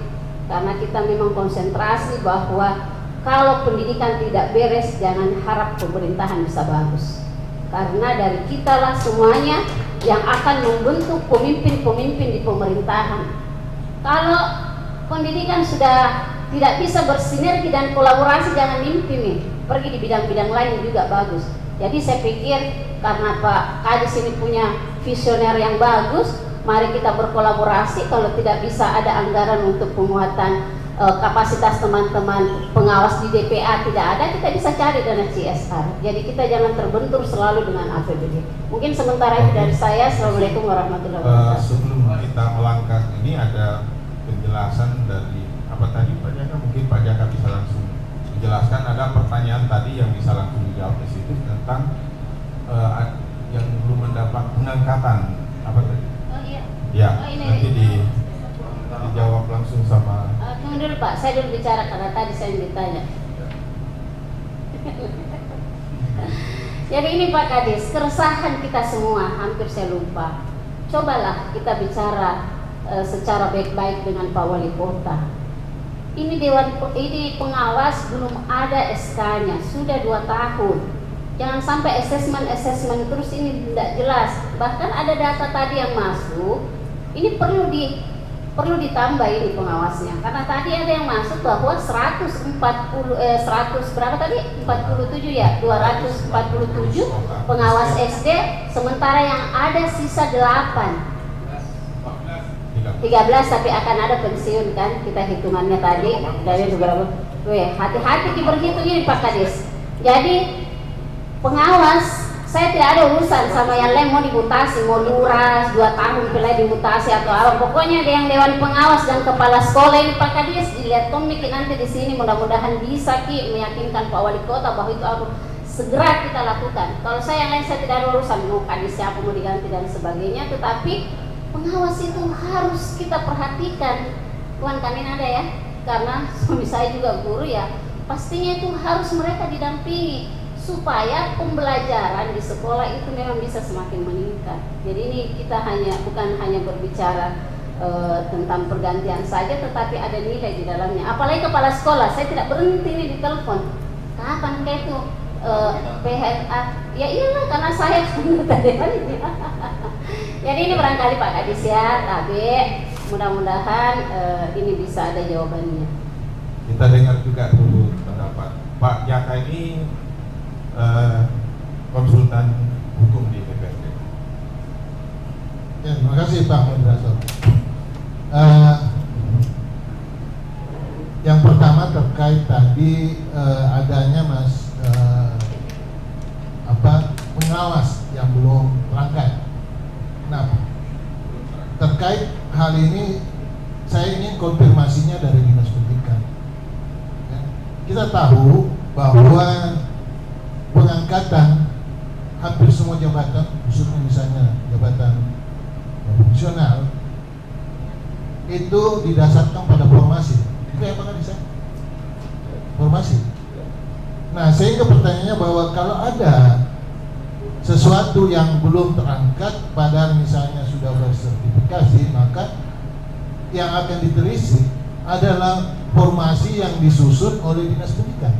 karena kita memang konsentrasi bahwa kalau pendidikan tidak beres jangan harap pemerintahan bisa bagus, karena dari kita lah semuanya yang akan membentuk pemimpin-pemimpin di pemerintahan. Kalau pendidikan sudah tidak bisa bersinergi dan kolaborasi, jangan mimpi nih, pergi di bidang-bidang lain juga bagus. Jadi saya pikir karena Pak Kadis ini punya visioner yang bagus, mari kita berkolaborasi. Kalau tidak bisa ada anggaran untuk penguatan kapasitas teman-teman pengawas di DPA tidak ada, kita bisa cari dana CSR. Jadi kita jangan terbentur selalu dengan APBD. Mungkin sementara itu dari saya. Assalamualaikum warahmatullahi wabarakatuh. Sebelum kita melangkah ini ada penjelasan dari apa tadi Pak Jaka, mungkin Pak Jaka bisa langsung menjelaskan. Ada pertanyaan tadi yang bisa langsung dijawab di situ tentang yang belum mendapat pengangkatan apa tadi? Oh iya. Ya, oh, ini. nanti dijawab langsung sama. Tunggu dulu Pak, saya dulu bicara karena tadi saya ditanya. Jadi ini Pak Kadis, keresahan kita semua, hampir saya lupa. Cobalah kita bicara secara baik-baik dengan Pak Wali Kota. Ini pengawas belum ada SK-nya, sudah 2 tahun. Jangan sampai assessment terus, ini tidak jelas. Bahkan ada data tadi yang masuk, ini perlu ditambah ini pengawasnya. Karena tadi ada yang masuk bahwa 147 ya, 247 pengawas SD, sementara yang ada sisa 8. 13, tapi akan ada pensiun kan, kita hitungannya tadi dari beberapa. Hati-hati berhitung ini Pak Kadis. Jadi pengawas, saya tidak ada urusan sama yang lain mau dimutasi, mau lurah 2 tahun pilih dimutasi atau apa. Pokoknya ada yang dewan pengawas dan kepala sekolah ini Pak Kadis, dilihat komik nanti di sini, mudah-mudahan bisa meyakinkan Pak Wali Kota bahwa itu harus segera kita lakukan. Kalau saya yang lain saya tidak ada urusan mau Kadis siapa mau diganti dan sebagainya, tetapi pengawas itu harus kita perhatikan. Tuan kami ada ya, karena suami saya juga guru ya, pastinya itu harus mereka didampingi supaya pembelajaran di sekolah itu memang bisa semakin meningkat. Jadi ini kita bukan hanya berbicara tentang pergantian saja, tetapi ada nilai di dalamnya. Apalagi kepala sekolah, saya tidak berhenti nih di telepon. Kapan kayak itu PHA? Ya iyalah, karena saya tadi. Jadi ini barangkali Pak Kadis ya, tapi mudah-mudahan ini bisa ada jawabannya. Kita dengar juga dulu pendapat Pak Jaka ini konsultan hukum di DPRD. Ya, terima kasih Pak Moderator. Yang pertama terkait tadi adanya pengawas yang belum terangkat. Nah, terkait hal ini saya ingin konfirmasinya dari Dinas Pendidikan. Ya, kita tahu bahwa pengangkatan hampir semua jabatan, khususnya misalnya jabatan fungsional, itu didasarkan pada formasi. Itu apa kan bisa? Formasi. Nah, sehingga pertanyaannya bahwa kalau ada sesuatu yang belum terangkat padahal misalnya sudah bersertifikasi, maka yang akan diterisi adalah formasi yang disusun oleh Dinas Pendidikan.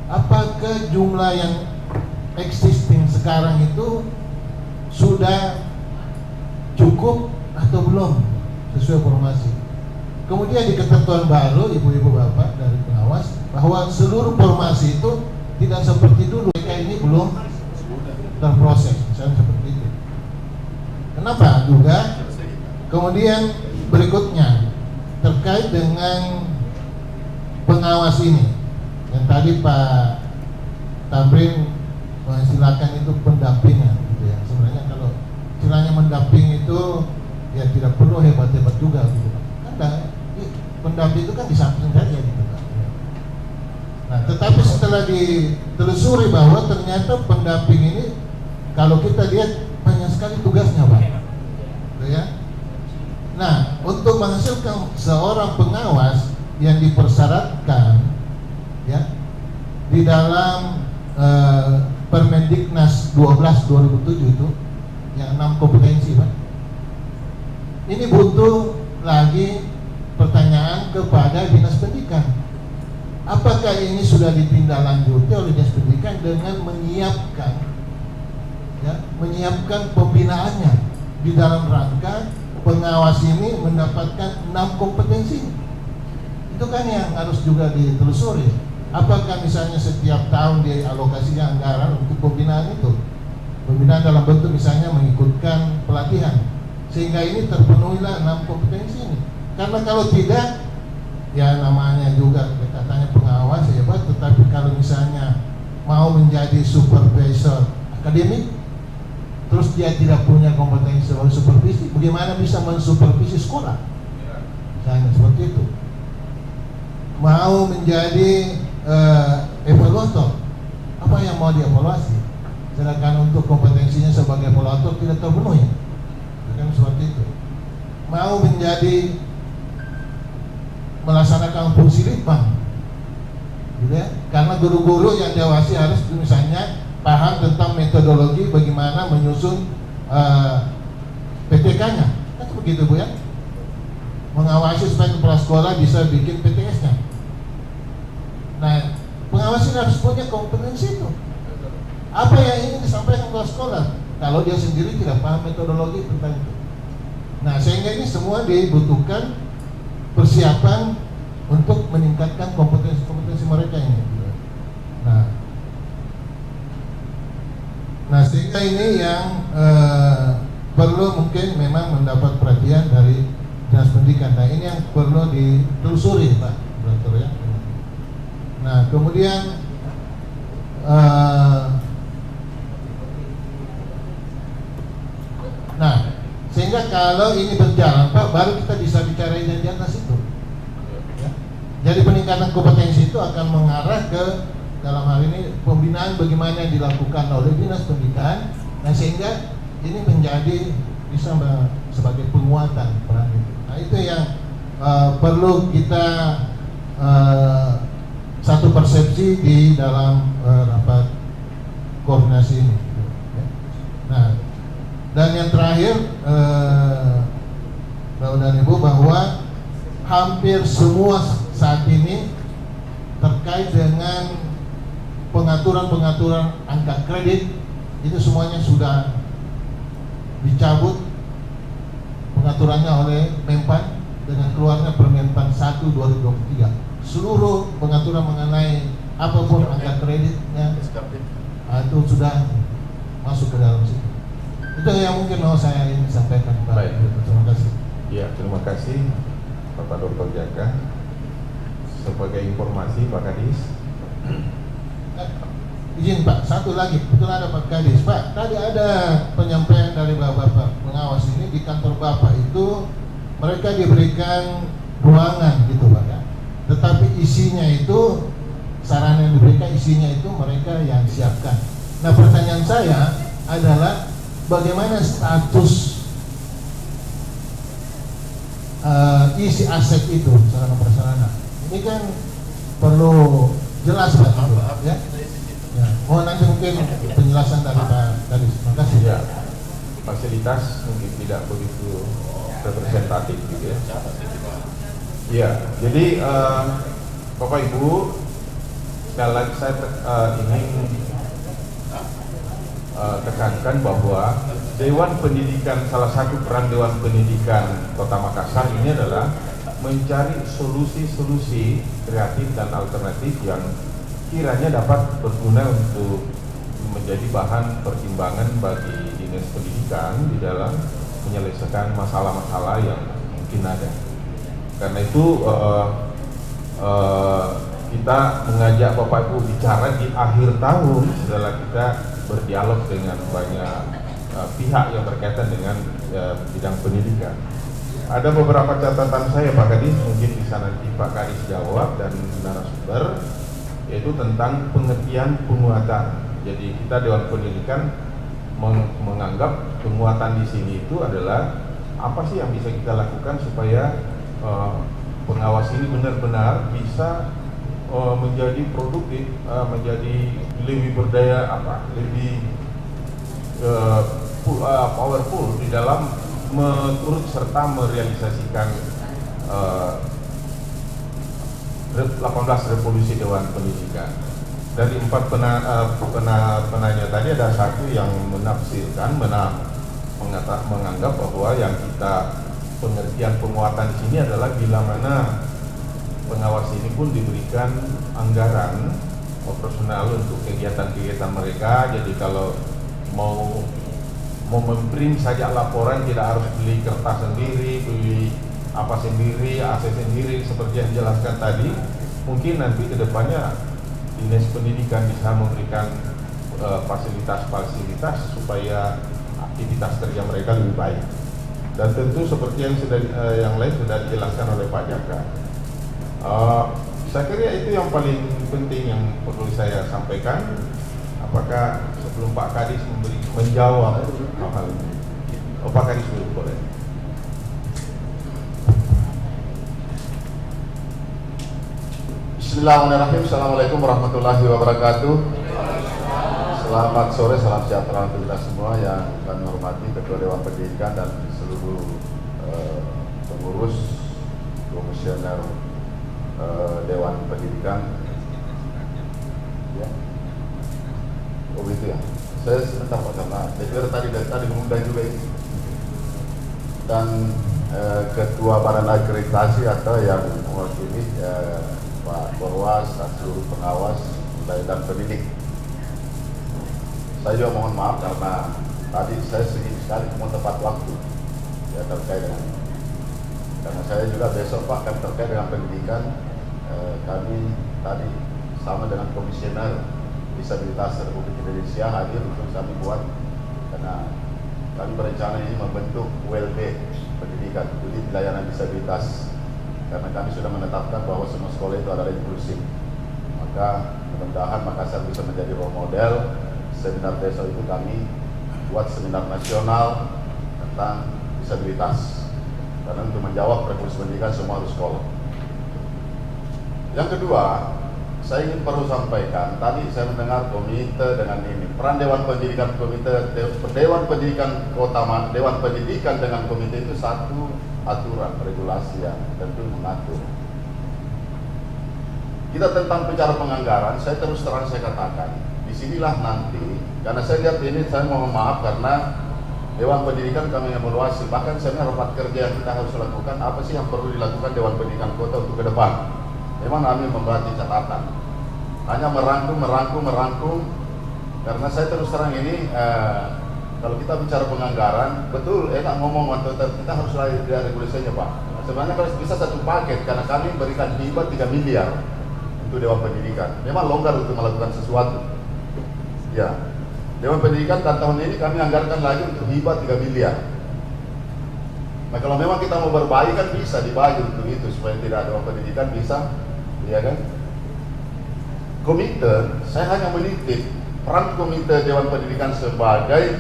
Apakah jumlah yang existing sekarang itu sudah cukup atau belum sesuai formasi? Kemudian di ketentuan baru ibu-ibu bapak dari pengawas bahwa seluruh formasi itu tidak seperti dulu, ini belum terproses, misalnya seperti itu. Kenapa juga? Kemudian berikutnya terkait dengan pengawas ini, yang tadi Pak Tamrin mengistilahkan itu pendampingan, gitu ya. Sebenarnya kalau istilahnya mendamping itu ya tidak perlu perlu hebat-hebat juga gitu Pak. Kan pendamping itu kan di samping saja gitu Pak. Nah, tetapi setelah ditelusuri bahwa ternyata pendamping ini kalau kita lihat banyak sekali tugasnya Pak. Gitu ya. Nah, untuk menghasilkan seorang pengawas yang dipersyaratkan ya di dalam Permendiknas 12/2007 itu yang 6 kompetensi Pak. Ini butuh lagi pertanyaan kepada Dinas Pendidikan. Apakah ini sudah ditindaklanjuti oleh Dinas Pendidikan dengan menyiapkan pembinaannya di dalam rangka pengawas ini mendapatkan 6 kompetensi. Itu kan yang harus juga ditelusuri. Apakah misalnya setiap tahun dialokasikan anggaran untuk pembinaan itu? Pembinaan dalam bentuk misalnya mengikutkan pelatihan, sehingga ini terpenuhilah 6 kompetensi ini. Karena kalau tidak, ya namanya juga katanya pengawas hebat, tetapi kalau misalnya mau menjadi supervisor akademik, terus dia tidak punya kompetensi sebagai supervisi, bagaimana bisa mensupervisi sekolah? Misalnya seperti itu. Mau menjadi evaluator, apa yang mau dievaluasi? Sedangkan untuk kompetensinya sebagai evaluator tidak terpenuhi, kan seperti itu. Mau menjadi melaksanakan fungsi litbang, gitu ya? Karena guru-guru yang diawasi harus misalnya paham tentang metodologi bagaimana menyusun PTK-nya, kan begitu Bu ya? Mengawasi supaya kepala sekolah bisa bikin PTS-nya. Nah, pengawas ini harus punya kompetensi itu. Apa yang ingin disampaikan ke sekolah kalau dia sendiri tidak paham metodologi tentang itu. Nah, sehingga ini semua dibutuhkan persiapan untuk meningkatkan kompetensi mereka ini. Nah, sehingga ini yang perlu mungkin memang mendapat perhatian dari Dinas Pendidikan. Nah, ini yang perlu ditelusuri Pak Direktur ya. Nah, kemudian sehingga kalau ini berjalan Pak, baru kita bisa bicara di atas itu ya. Jadi peningkatan kompetensi itu akan mengarah ke dalam hal ini pembinaan bagaimana yang dilakukan oleh Dinas Pendidikan. Nah, sehingga ini menjadi bisa sebagai penguatan peran itu. Nah, itu yang perlu kita satu persepsi di dalam rapat koordinasi ini. Nah, dan yang terakhir Bapak dan Ibu, bahwa hampir semua saat ini terkait dengan pengaturan angka kredit itu semuanya sudah dicabut pengaturannya oleh Menpan dengan keluarnya Permenpan 1/2023. Seluruh pengaturan mengenai apapun angka kreditnya itu sudah masuk ke dalam situ. Itu yang mungkin mau saya ingin sampaikan Pak. Baik. Terima kasih. Ya, terima kasih Bapak Dr. Jaka. Sebagai informasi Pak Kadis, izin Pak, satu lagi, betul ada Pak Kadis. Pak, tadi ada penyampaian dari Bapak pengawas ini di kantor Bapak itu mereka diberikan ruangan gitu Pak ya. Tetapi isinya itu, sarana yang diberikan isinya itu mereka yang siapkan. Nah, pertanyaan saya adalah bagaimana status isi aset itu, sarana prasarana. Ini kan perlu jelas Pak ya. Ya, mohon nanti mungkin penjelasan dari Pak Kadis. Terima kasih. Ya, fasilitas mungkin tidak begitu representatif gitu ya. Ya, jadi Bapak Ibu, sekali lagi saya ingin tekankan bahwa Dewan Pendidikan, salah satu peran Dewan Pendidikan Kota Makassar ini adalah mencari solusi-solusi kreatif dan alternatif yang kiranya dapat berguna untuk menjadi bahan pertimbangan bagi Dinas Pendidikan di dalam menyelesaikan masalah-masalah yang mungkin ada. Karena itu kita mengajak Bapak Ibu bicara di akhir tahun setelah kita berdialog dengan banyak pihak yang berkaitan dengan bidang pendidikan. Ada beberapa catatan saya Pak Kadis, mungkin bisa nanti Pak Kadis jawab dan narasumber, yaitu tentang pengertian penguatan. Jadi kita Dewan Pendidikan menganggap penguatan di sini itu adalah apa sih yang bisa kita lakukan supaya pengawas ini benar-benar bisa menjadi produktif, menjadi lebih berdaya, lebih powerful di dalam turut serta merealisasikan 18 revolusi Dewan Pendidikan. Dari 4 penanya tadi ada satu yang menafsirkan, menganggap bahwa yang kita pengertian penguatan di sini adalah bila mana pengawas ini pun diberikan anggaran operasional untuk kegiatan-kegiatan mereka. Jadi kalau mau memprint saja laporan, tidak harus beli kertas sendiri, beli apa sendiri, AC sendiri, seperti yang dijelaskan tadi. Mungkin nanti kedepannya Dinas Pendidikan bisa memberikan fasilitas-fasilitas supaya aktivitas kerja mereka lebih baik. Dan tentu seperti yang lain sudah dijelaskan oleh Pak Jaka. Saya kira itu yang paling penting yang perlu saya sampaikan. Apakah sebelum Pak Kadis menjawab hal ini? Pak Kadis dulu boleh. Bismillahirrahmanirrahim. Assalamualaikum warahmatullahi wabarakatuh. Selamat sore, salam sejahtera untuk kita semua yang kami hormati Ketua Dewan Pendidikan dan seluruh pengurus komisioner Dewan Pendidikan. Ya. Oh gitu ya. Saya sebentar Pak, karena saya kira tadi mengundang juga ini. Dan Ketua Badan Akreditasi atau yang mewakili Pak Porwas dan seluruh pengawas dan pendidik. Saya juga mohon maaf karena tadi saya sedikit sekali mau tepat waktu ya terkait dengan ini. Karena saya juga besok Pak akan terkait dengan pendidikan. Kami tadi sama dengan komisioner Disabilitas Republik Indonesia hadir untuk kami buat, karena kami berencana ini membentuk ULB pendidikan, unit pelayanan disabilitas, karena kami sudah menetapkan bahwa semua sekolah itu adalah inklusif. Maka mudah-mudahan Makassar bisa menjadi role model. Seminar besok itu kami buat seminar nasional tentang disabilitas, karena untuk menjawab revolusi pendidikan semua harus sekolah. Yang kedua, saya ingin perlu sampaikan, tadi saya mendengar komite dengan ini, peran Dewan Pendidikan komite, Dewan Pendidikan Kota, Dewan Pendidikan dengan komite itu satu aturan regulasi yang tentu mengatur. Kita tentang bicara penganggaran, saya terus terang saya katakan, disinilah nanti, karena saya lihat ini, saya mohon maaf karena Dewan Pendidikan kami evaluasi, bahkan saya rapat kerja yang kita harus lakukan, apa sih yang perlu dilakukan Dewan Pendidikan Kota untuk ke depan. Memang kami membuat catatan, hanya merangkum, karena saya terus terang ini, kalau kita bicara penganggaran, betul enak ngomong, kita harus lihat regulasinya Pak. Sebenarnya kalau bisa satu paket, karena kami berikan hibah 3 miliar untuk Dewan Pendidikan. Memang longgar untuk melakukan sesuatu. Ya, Dewan Pendidikan dan tahun ini kami anggarkan lagi untuk hibah 3 miliar. Nah kalau memang kita mau berbagi kan bisa dibagi untuk itu, supaya tidak ada Dewan Pendidikan bisa, ya kan? Komite, saya hanya menitip peran komite Dewan Pendidikan sebagai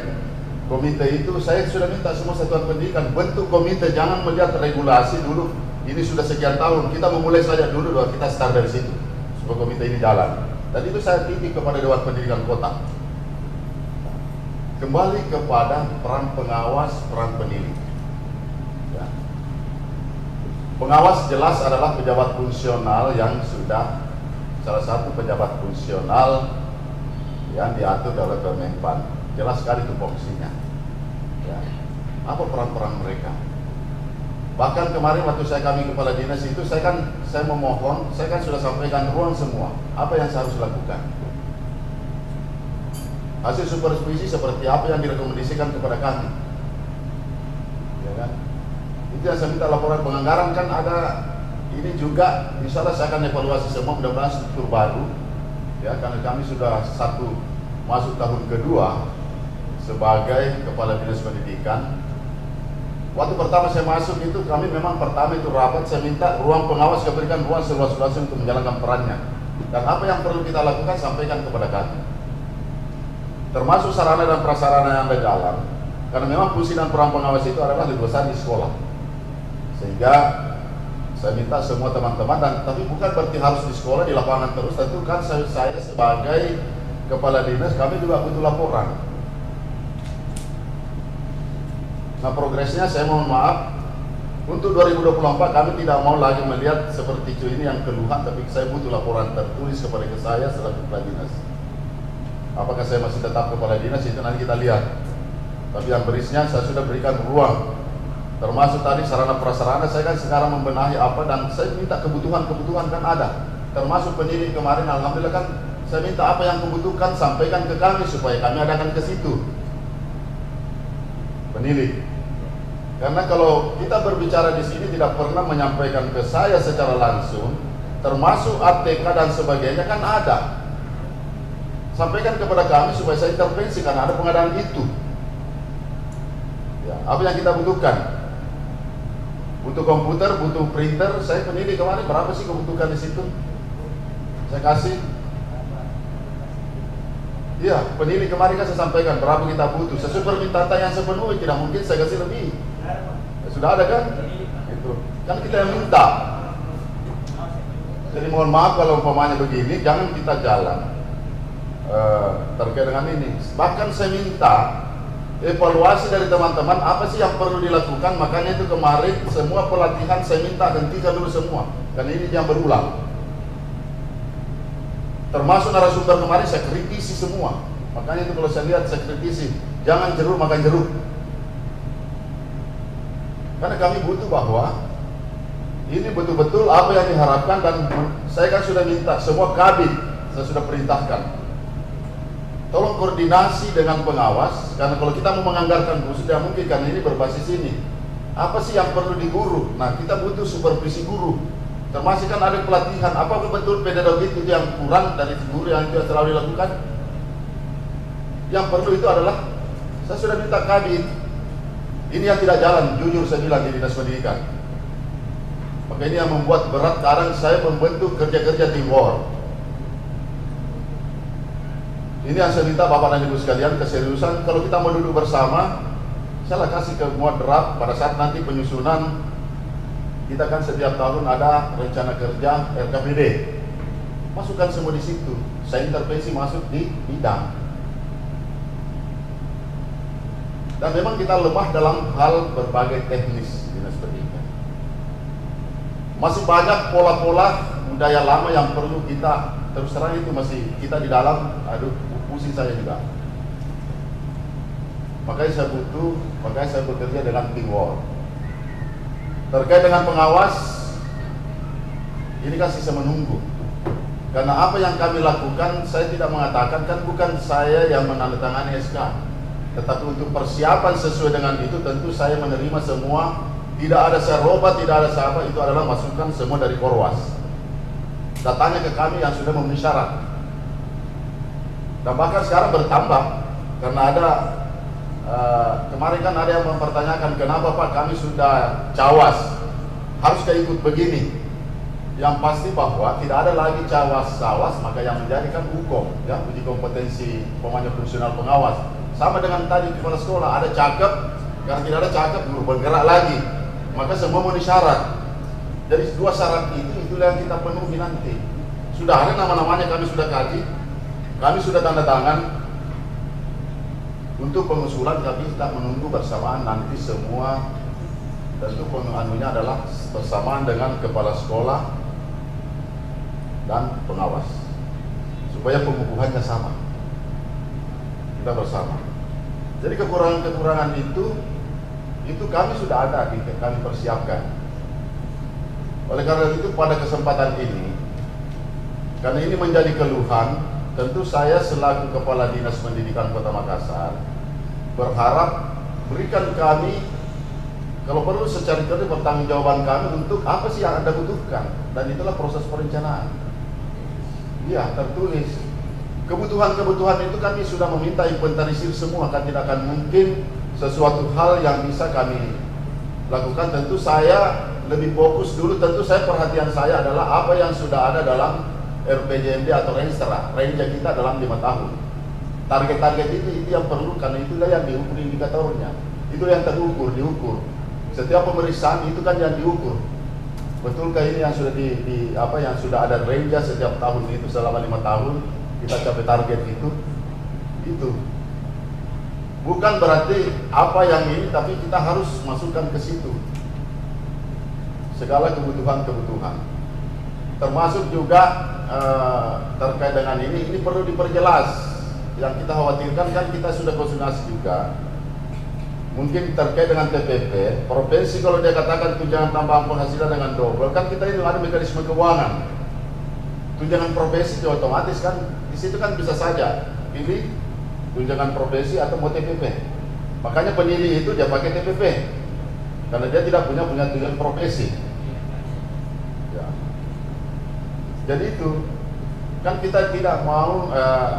komite itu, saya sudah minta semua satuan pendidikan bentuk komite, jangan melihat regulasi dulu, ini sudah sekian tahun, kita memulai saja dulu, kita start dari situ supaya komite ini jalan. Dan itu saya titip kepada Dewan Pendidikan Kota. Kembali kepada peran pengawas, peran penilai. Ya. Pengawas jelas adalah pejabat fungsional yang sudah salah satu pejabat fungsional yang diatur oleh Kemenpan. Jelas sekali itu fungsinya. Ya. Apa peran-peran mereka? Bahkan kemarin waktu kami kepala dinas itu, saya memohon, saya kan sudah sampaikan ruang semua. Apa yang saya harus lakukan? Hasil supervisi seperti apa yang direkomendasikan kepada kami? Ya kan? Itu yang saya minta laporan penganggaran, kan ada ini juga, misalnya saya akan evaluasi semua, mudah-mudahan struktur baru. Ya, karena kami sudah masuk tahun kedua sebagai kepala dinas pendidikan. Waktu pertama saya masuk itu kami memang pertama itu rapat, saya minta ruang pengawas berikan ruang seluas-luasnya untuk menjalankan perannya. Dan apa yang perlu kita lakukan sampaikan kepada kami. Termasuk sarana dan prasarana yang ada dalam. Karena memang fungsi dan peran pengawas itu adalah lebih besar di sekolah. Sehingga saya minta semua teman-teman, dan tapi bukan berarti harus di sekolah, di lapangan terus. Tentu kan saya sebagai kepala dinas, kami juga butuh laporan. Nah, progresnya saya mohon maaf, untuk 2024 kami tidak mau lagi melihat seperti itu ini yang keluhan, tapi saya butuh laporan tertulis kepada saya selaku kepala dinas. Apakah saya masih tetap kepala dinas, itu nanti kita lihat. Tapi yang berisinya saya sudah berikan ruang, termasuk tadi sarana prasarana. Saya kan sekarang membenahi apa, dan saya minta kebutuhan kan ada, termasuk pendidik kemarin. Alhamdulillah kan saya minta apa yang kebutuhan sampaikan ke kami supaya kami adakan ke situ pendidik. Karena kalau kita berbicara di sini tidak pernah menyampaikan ke saya secara langsung, termasuk ATK dan sebagainya kan ada. Sampaikan kepada kami supaya saya intervensi karena ada pengadaan itu. Ya, apa yang kita butuhkan? Butuh komputer, butuh printer. Saya pendidik kemarin, berapa sih kebutuhan di situ? Saya kasih. Iya, pendidik kemarin kan saya sampaikan berapa kita butuh. Sesuai permintaan yang sepenuhnya, tidak mungkin saya kasih lebih. Ya, sudah ada kan? Itu kan kita yang minta. Jadi mohon maaf kalau umpamanya begini, jangan kita jalan terkait dengan ini. Bahkan saya minta evaluasi dari teman-teman apa sih yang perlu dilakukan. Makanya itu kemarin semua pelatihan saya minta hentikan dulu semua, karena ini yang berulang. Termasuk narasumber kemarin saya kritisi semua. Makanya itu kalau saya lihat saya kritisi, jangan jeruk makan jeruk. Karena kami butuh bahwa ini betul-betul apa yang diharapkan, dan saya kan sudah minta semua kabin, saya sudah perintahkan. Tolong koordinasi dengan pengawas, karena kalau kita mau menganggarkan guru tidak mungkin, karena ini berbasis ini. Apa sih yang perlu diguru? Nah, kita butuh supervisi guru. Termasuk kan ada pelatihan, apakah betul pedagogi itu yang kurang dari guru yang itu selalu dilakukan? Yang perlu itu adalah, saya sudah minta kabin. Ini yang tidak jalan, jujur saya bilang di dinas pendidikan. Maka ini yang membuat berat. Sekarang saya membentuk kerja-kerja teamwork. Ini yang saya minta Bapak dan Ibu sekalian, keseriusan. Kalau kita mau duduk bersama, saya kasih ke semua draft pada saat nanti penyusunan. Kita kan setiap tahun ada rencana kerja RKPD. Masukkan semua di situ. Saya intervensi masuk di bidang. Dan memang kita lemah dalam hal berbagai teknis dinas pendidikan. Masih banyak pola-pola budaya lama yang perlu kita, terus terang itu masih kita di dalam, aduh pusing saya juga. Makanya saya bekerja dengan teamwork. Terkait dengan pengawas, ini kan sisa menunggu. Karena apa yang kami lakukan, saya tidak mengatakan, kan bukan saya yang menandatangani SK. Tetapi untuk persiapan sesuai dengan itu, tentu saya menerima semua. Tidak ada serobat, tidak ada siapa, itu adalah masukan semua dari Korwas. Datanya ke kami yang sudah memenuhi syarat. Dan bahkan sekarang bertambah, karena ada kemarin kan ada yang mempertanyakan, kenapa Pak kami sudah cawas, harus ikut begini. Yang pasti bahwa tidak ada lagi cawas-cawas, maka yang menjadikan hukum, ya, uji kompetensi pemanja fungsional pengawas. Sama dengan tadi kepala sekolah, ada cakep, karena tidak ada cakep, guru bergerak lagi. Maka semua memenuhi syarat. Jadi dua syarat itulah yang kita penuhi nanti. Sudah ada nama-namanya, kami sudah kaji, kami sudah tanda tangan. Untuk pengusulan kami kita menunggu bersamaan nanti semua. Tentu penuhannya adalah bersamaan dengan kepala sekolah dan pengawas, supaya pengukuhannya sama, kita bersama. Jadi kekurangan-kekurangan itu kami sudah ada, kami persiapkan. Oleh karena itu pada kesempatan ini, karena ini menjadi keluhan, tentu saya selaku Kepala Dinas Pendidikan Kota Makassar berharap berikan kami, kalau perlu secara kerja pertanggungjawaban kami untuk apa sih yang Anda butuhkan, dan itulah proses perencanaan. Iya, tertulis kebutuhan-kebutuhan itu kami sudah meminta inventarisir semua, kan tidak akan mungkin sesuatu hal yang bisa kami lakukan, tentu saya lebih fokus dulu. Tentu saya perhatian saya adalah apa yang sudah ada dalam RPJMD atau range kita dalam 5 tahun. Target-target itu yang perlu, karena itulah yang diukur indikatornya. Itu yang diukur. Setiap pemeriksaan itu kan yang diukur. Betulkah ini yang sudah yang sudah ada range setiap tahun itu selama 5 tahun kita capai target itu. Bukan berarti apa yang ini, tapi kita harus masukkan ke situ segala kebutuhan, termasuk juga terkait dengan ini perlu diperjelas. Yang kita khawatirkan kan kita sudah konsultasi juga, mungkin terkait dengan TPP provinsi. Kalau dia katakan tunjangan tambahan penghasilan dengan double, kan kita itu ada mekanisme keuangan. Tunjangan profesi itu otomatis kan di situ kan bisa saja pilih tunjangan profesi atau mau TPP. Makanya penilai itu dia pakai TPP karena dia tidak punya tunjangan profesi. Ya. Jadi itu kan kita tidak mau,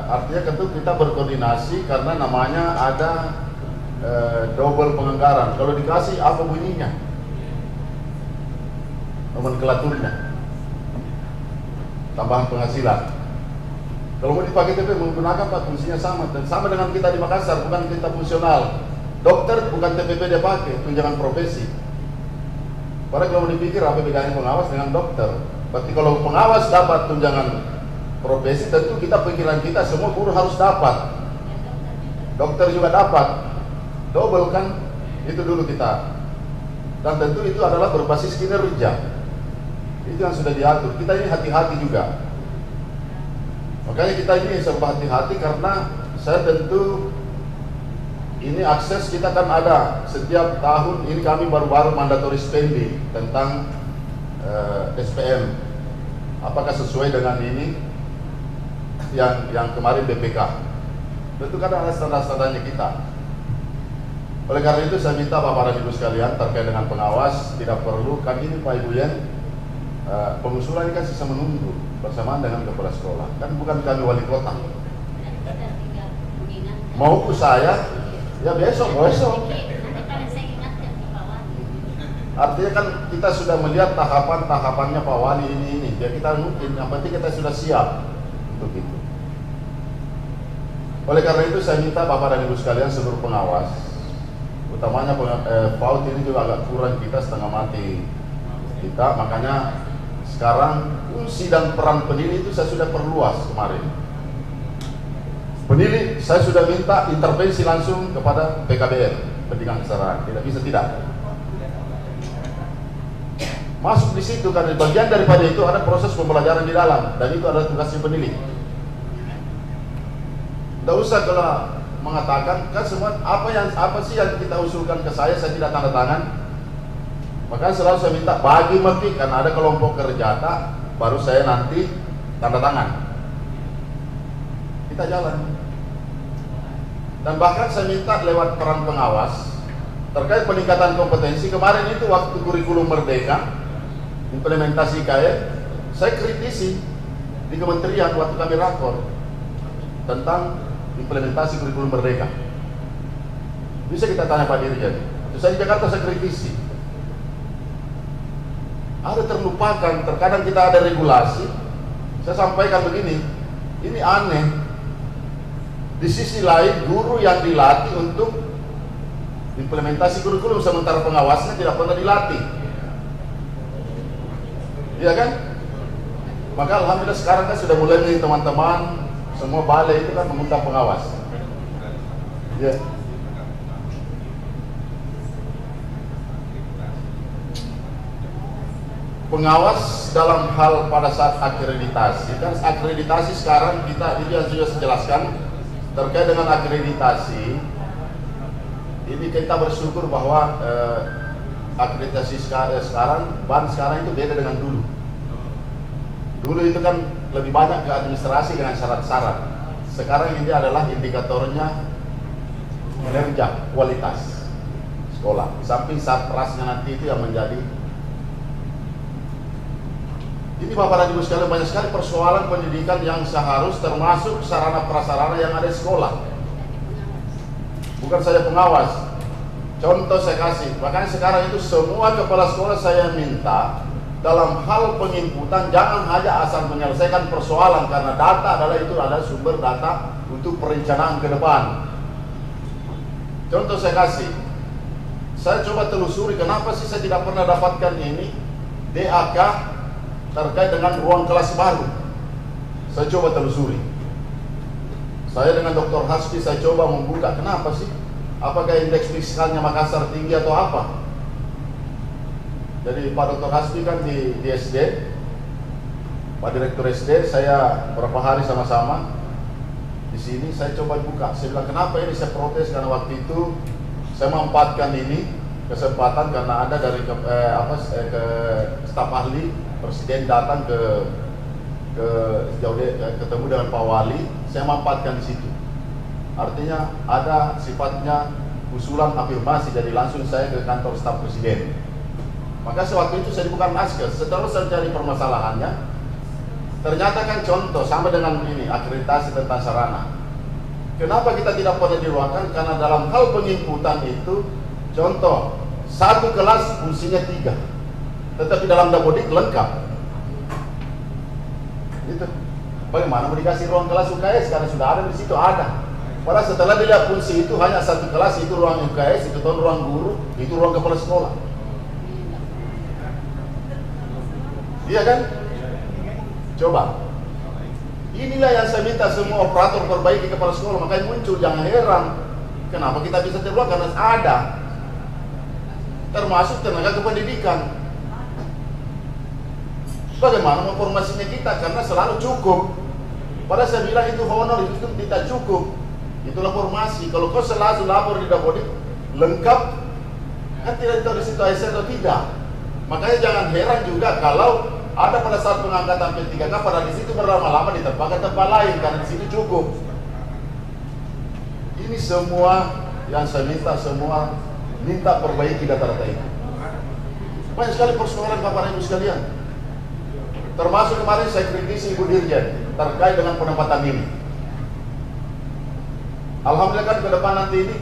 artinya tentu kita berkoordinasi karena namanya ada double penganggaran. Kalau dikasih apa bunyinya, nomenklaturnya, tambahan penghasilan. Kalau mau dipakai TPP menggunakan Pak, fungsinya sama, dan sama dengan kita di Makassar, bukan kita fungsional. Dokter bukan TPP dia pakai, tunjangan profesi. Padahal kalau dipikir apa bedanya pengawas dengan dokter? Berarti kalau pengawas dapat tunjangan profesi, tentu kita pikiran kita semua guru harus dapat, dokter juga dapat, double kan? Itu dulu kita. Dan tentu itu adalah berbasis kinerja. Itu yang sudah diatur. Kita ini hati-hati juga. Makanya kita ini serba hati-hati karena saya tentu ini akses kita kan ada setiap tahun. Ini kami baru-baru mandatory spending tentang SPM. Apakah sesuai dengan ini yang kemarin BPK? Tentu kan ada standar-standarnya kita. Oleh karena itu saya minta Bapak dan Ibu sekalian terkait dengan pengawas tidak perlu kan ini Pak Ibu Yen, pengusulan ini kan sisa menunggu bersamaan dengan kepala sekolah. Kan bukan kami wali kota. Mau saya ya besok. Artinya kan kita sudah melihat tahapan-tahapannya Pak Wali ini. Ya kita mungkin yang penting kita sudah siap untuk itu. Oleh karena itu saya minta Bapak dan Ibu sekalian seluruh pengawas, utamanya PAUD ini juga agak kurang kita, setengah mati kita. Makanya sekarang fungsi dan peran penilai itu saya sudah perluas kemarin. Penilai saya sudah minta intervensi langsung kepada PKBM, pendidikan kesetaraan. Tidak bisa tidak masuk di situ, karena bagian daripada itu ada proses pembelajaran di dalam, dan itu adalah tugasnya penilai. Tidak usah kalau mengatakan kan semua apa sih yang kita usulkan ke saya tidak tanda tangan. Makanya selalu saya minta bagi metik, karena ada kelompok kerja baru saya nanti tanda tangan. Kita jalan. Dan bahkan saya minta lewat peran pengawas terkait peningkatan kompetensi. Kemarin itu waktu kurikulum merdeka implementasi KM, saya kritisi di kementerian waktu kami rakor tentang implementasi kurikulum merdeka. Bisa kita tanya Pak Dirjen. Saya di Jakarta saya kritisi. Ada terlupakan, terkadang kita ada regulasi. Saya sampaikan begini, ini aneh. Di sisi lain guru yang dilatih untuk implementasi kurikulum, sementara pengawasnya tidak pernah dilatih. Iya kan? Maka alhamdulillah sekarang kan sudah mulai nih teman-teman, semua balai itu kan mengundang pengawas. Ya. Pengawas dalam hal pada saat akreditasi, kan akreditasi sekarang kita ini yang sudah saya jelaskan terkait dengan akreditasi. Ini kita bersyukur bahwa akreditasi sekarang ban sekarang itu beda dengan dulu. Dulu itu kan lebih banyak ke administrasi dengan syarat-syarat. Sekarang ini adalah indikatornya kinerja, kualitas sekolah. Di samping sarprasnya nanti itu yang menjadi. Ini Bapak dan Ibu sekalian, banyak sekali persoalan pendidikan yang seharus termasuk sarana prasarana yang ada di sekolah. Bukan saja pengawas. Contoh saya kasih, makanya sekarang itu semua kepala sekolah saya minta dalam hal penginputan jangan hanya asal menyelesaikan persoalan, karena data adalah itu ada sumber data untuk perencanaan ke depan. Contoh saya kasih, saya coba telusuri kenapa sih saya tidak pernah dapatkan ini DAK terkait dengan ruang kelas baru. Saya coba telusuri. Saya dengan Dr. Hasbi saya coba membuka kenapa sih? Apakah indeks fiskalnya Makassar tinggi atau apa? Jadi Pak Dr. Hasbi kan di SD, Pak Direktur SD, saya beberapa hari sama-sama di sini. Saya coba buka, saya bilang kenapa ini, saya protes karena waktu itu saya memanfaatkan ini kesempatan karena ada dari ke staf ahli presiden datang ketemu dengan Pak Wali, saya memanfaatkan di situ. Artinya ada sifatnya usulan afirmasi, jadi langsung saya ke kantor staf presiden. Maka sewaktu itu saya bukan naskah, setelah saya cari permasalahannya, ternyata kan contoh sama dengan ini akreditasi tentang sarana. Kenapa kita tidak pernah diruangkan? Karena dalam hal penginputan itu, contoh satu kelas fungsinya 3, tetapi dalam Dapodik lengkap. Itu bagaimana mau dikasih ruang kelas UKS karena sudah ada di situ ada. Padahal setelah dilihat fungsi itu hanya satu kelas, itu ruang UKS, itu ruang guru, itu ruang kepala sekolah. Iya kan? Coba. Inilah yang saya minta semua operator perbaiki kepala sekolah. Makanya muncul, jangan heran kenapa kita bisa terluar, karena ada. Termasuk tenaga kependidikan. Bagaimana memformasinya kita? Karena selalu cukup. Padahal saya bilang itu honor, itu tidak cukup. Itulah formasi. Kalau kau selalu lapor di Dapodik lengkap, kan tidak tahu di situ ASN atau tidak. Makanya jangan heran juga kalau ada pada saat pengangkatan P3K pada di situ berlama-lama ditempatkan tempat lain karena di situ cukup. Ini semua yang saya minta, semua minta perbaiki data-data itu. Banyak sekali persoalan Bapak Ibu sekalian. Termasuk kemarin saya kritisi Ibu Dirjen terkait dengan penempatan ini. Alhamdulillah kan ke depan nanti ini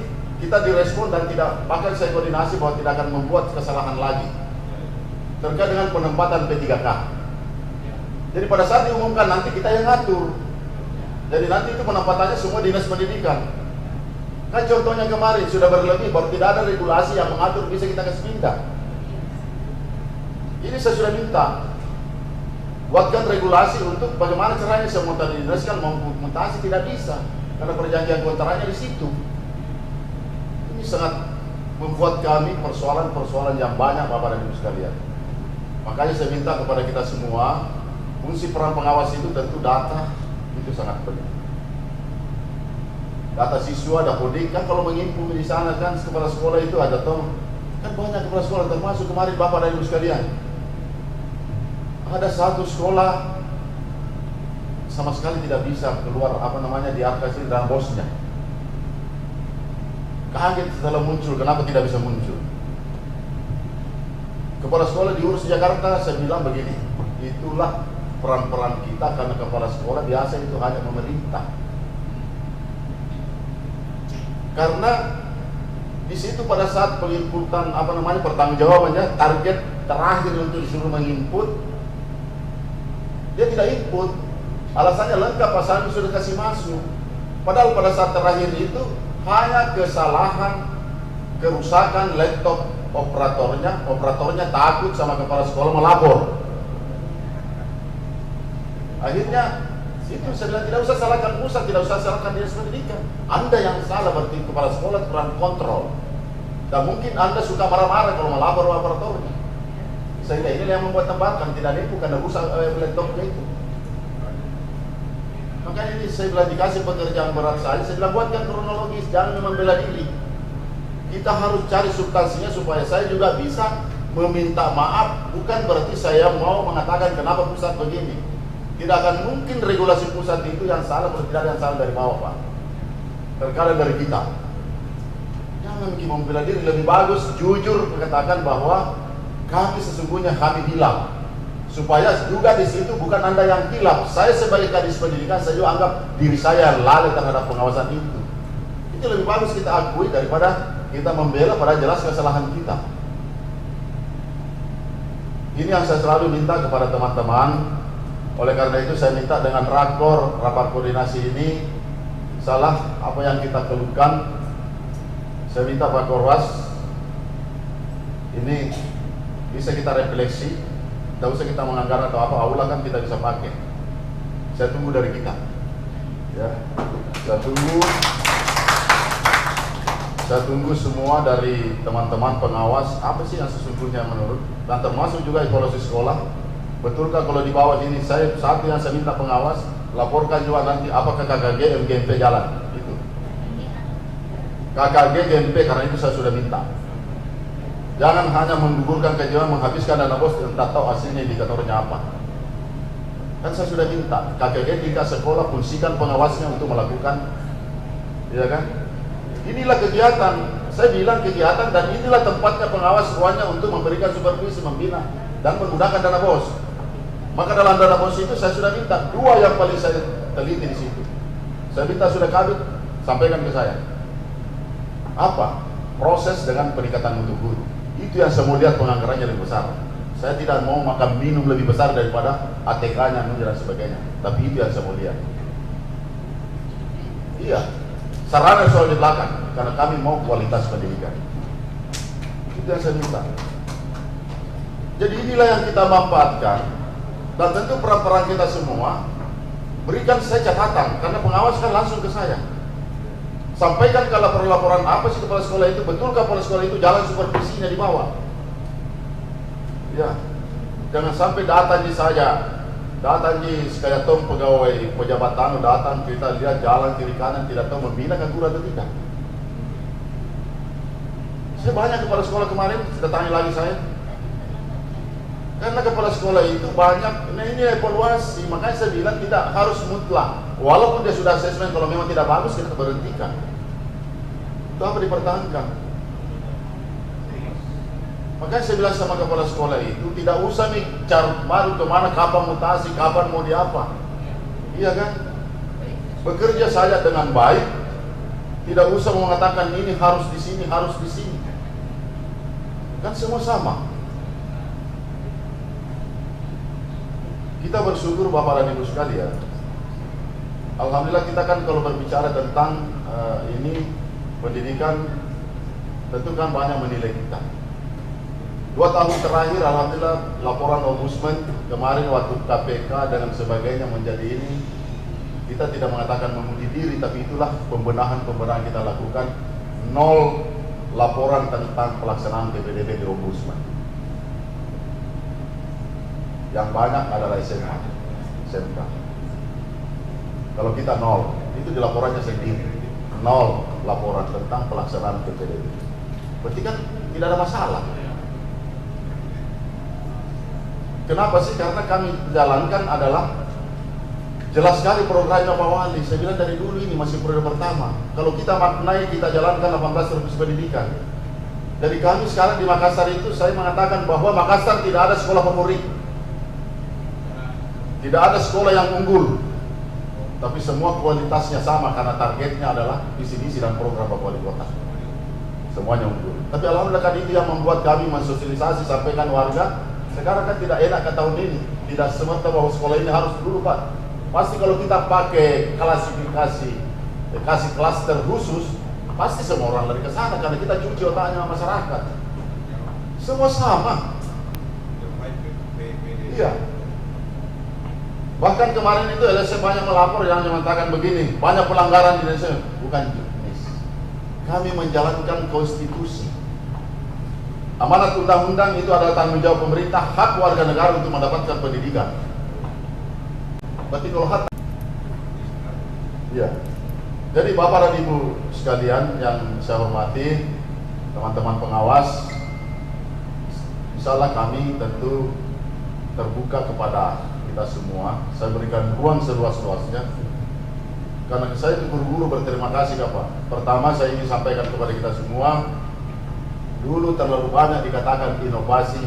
kita direspon dan tidak, bahkan saya koordinasi bahwa tidak akan membuat kesalahan lagi terkait dengan penempatan P3K. Jadi pada saat diumumkan nanti kita yang ngatur. Jadi nanti itu penempatannya semua dinas pendidikan. Kan contohnya kemarin sudah berlebih, baru tidak ada regulasi yang mengatur bisa kita kasih pindah. Ini saya sudah minta buatkan regulasi untuk bagaimana caranya semua tadi dinas kan mutasi tidak bisa. Karena perjanjian kontraknya di situ. Ini sangat membuat kami persoalan-persoalan yang banyak Bapak dan Ibu sekalian. Makanya saya minta kepada kita semua, fungsi peran pengawas itu tentu data itu sangat penting. Data siswa, Dapodik kan kalau menginput di sana kan kepala sekolah itu ada toh, kan banyak kepala sekolah termasuk kemarin Bapak dan Ibu sekalian. Ada satu sekolah sama sekali tidak bisa keluar di aplikasi dalam bosnya. Kaget setelah muncul, kenapa tidak bisa muncul? Kepala sekolah diurus di Jakarta, saya bilang begini, itulah peran-peran kita karena kepala sekolah biasa itu hanya memerintah. Karena di situ pada saat penginputan pertanggungjawabannya, target terakhir untuk disuruh menginput, dia tidak input. Alasannya lengkap, pasalnya sudah kasih masuk. Padahal pada saat terakhir itu hanya kesalahan kerusakan laptop operatornya takut sama kepala sekolah melapor. Akhirnya itu saya bilang tidak usah salahkan pusat, tidak usah salahkan dinas pendidikan. Anda yang salah berarti kepala sekolah kurang kontrol. Dan mungkin Anda suka marah-marah kalau melapor operatornya. Sehingga ini yang membuat tembakan tidak ada karena rusak laptopnya itu. Makanya ini saya bilang dikasih pekerjaan berat saya bilang buatkan kronologis, jangan membela diri. Kita harus cari substansinya supaya saya juga bisa meminta maaf. Bukan berarti saya mau mengatakan kenapa pusat begini. Tidak akan mungkin regulasi pusat itu yang salah, berarti tidak ada yang salah dari bawah Pak. Terkadang dari kita. Jangan membela diri, lebih bagus jujur mengatakan bahwa kami sesungguhnya kami bilang. Supaya juga di situ bukan Anda yang hilaf. Saya sebagai kadis pendidikan saya juga anggap diri saya lalai terhadap pengawasan itu. Itu lebih bagus kita akui daripada kita membela pada jelas kesalahan kita. Ini yang saya selalu minta kepada teman-teman. Oleh karena itu saya minta dengan rapat koordinasi ini, salah apa yang kita keluhkan, saya minta Pak Korwas ini bisa kita refleksi, tidak usah kita menganggar atau apa, aula kan kita bisa pakai. Saya tunggu dari kita, ya. Saya tunggu semua dari teman-teman pengawas apa sih yang sesungguhnya menurut, dan termasuk juga evaluasi sekolah. Betulkah kalau di bawah ini satu yang saya minta pengawas, laporkan juga nanti apakah KKG MGMP jalan itu. KKG GMP karena itu saya sudah minta. Jangan hanya menggugurkan kajian, menghabiskan dana bos dan tak tahu hasilnya indikatornya apa. Kan saya sudah minta KKG tingkat sekolah fungsikan pengawasnya untuk melakukan, ya kan? Inilah kegiatan, saya bilang kegiatan, dan inilah tempatnya pengawas ruangnya untuk memberikan supervisi, membina dan menggunakan dana bos. Maka dalam dana bos itu saya sudah minta dua yang paling saya teliti di situ. Saya minta sudah kabit sampaikan ke saya. Apa? Proses dengan peningkatan mutu guru. Itu yang saya mau lihat penganggarannya lebih besar. Saya tidak mau makan minum lebih besar daripada ATK-nya dan sebagainya. Tapi itu yang saya mau lihat. Iya. Sarana soal di belakang karena kami mau kualitas pendidikan. Itu yang saya minta. Jadi inilah yang kita manfaatkan. Dan tentu peran-peran kita semua, berikan saya catatan, karena pengawas kan langsung ke saya. Sampaikan kalau perlu laporan apa sih kepala sekolah itu, betulkah kepala sekolah itu jalan supervisinya di bawah. Ya, jangan sampai datang di saya, datang di sekaya tong pegawai pejabat datang kita lihat jalan kiri kanan tidak tahu membina kan guru atau tidak. Saya banyak kepala sekolah kemarin sudah tanya lagi saya. Karena kepala sekolah itu banyak, nah ini evaluasi, makanya saya bilang tidak harus mutlak. Walaupun dia sudah asesmen, kalau memang tidak bagus kita berhentikan. Itu apa dipertahankan? Makanya saya bilang sama kepala sekolah itu, tidak usah nih cari baru kemana, kapan mutasi, kapan mau di apa. Iya kan? Bekerja saja dengan baik, tidak usah mengatakan ini harus di sini, harus di sini. Kan semua sama. Kita bersyukur Bapak dan Ibu sekalian. Alhamdulillah kita kan kalau berbicara tentang ini pendidikan, tentu kan banyak menilai kita. 2 tahun terakhir alhamdulillah laporan ombudsman kemarin waktu KPK dan sebagainya menjadi ini, kita tidak mengatakan memuji diri, tapi itulah pembenahan kita lakukan. 0 laporan tentang pelaksanaan PPDB di ombudsman. Yang banyak adalah SMK. Kalau kita 0, itu di laporannya sendiri 0 laporan tentang pelaksanaan PPDB. Berarti kan tidak ada masalah. Kenapa sih? Karena kami jalankan adalah jelas sekali programnya Pak Wali. Saya bilang dari dulu ini masih periode pertama. Kalau kita maknai, kita jalankan 18 revisi pendidikan. Dari kami sekarang di Makassar itu saya mengatakan bahwa Makassar tidak ada sekolah favorit. Tidak ada sekolah yang unggul, tapi semua kualitasnya sama karena targetnya adalah visi-misi dan program Pak Wali Kota. Semuanya unggul. Tapi alhamdulillah kan itu yang membuat kami mensosialisasi sampaikan warga. Sekarang kan tidak enak ke tahun ini, tidak semata bahwa sekolah ini harus dulu Pak. Pasti kalau kita pakai klasifikasi, kasih klaster khusus, pasti semua orang lari ke sana karena kita cuci otaknya masyarakat. Semua sama. Iya. Bahkan kemarin itu LSM banyak melapor yang mengatakan begini, banyak pelanggaran di LSM. Bukan jurnis. Kami menjalankan konstitusi. Amanat undang-undang itu adalah tanggung jawab pemerintah, hak warga negara untuk mendapatkan pendidikan. Berarti kalau hak, ya. Jadi Bapak dan Ibu sekalian yang saya hormati, teman-teman pengawas, insyaallah kami tentu terbuka kepada kita semua. Saya berikan ruang seluas-luasnya karena saya guru-guru berterima kasih Pak. Pertama saya ingin sampaikan kepada kita semua, dulu terlalu banyak dikatakan inovasi.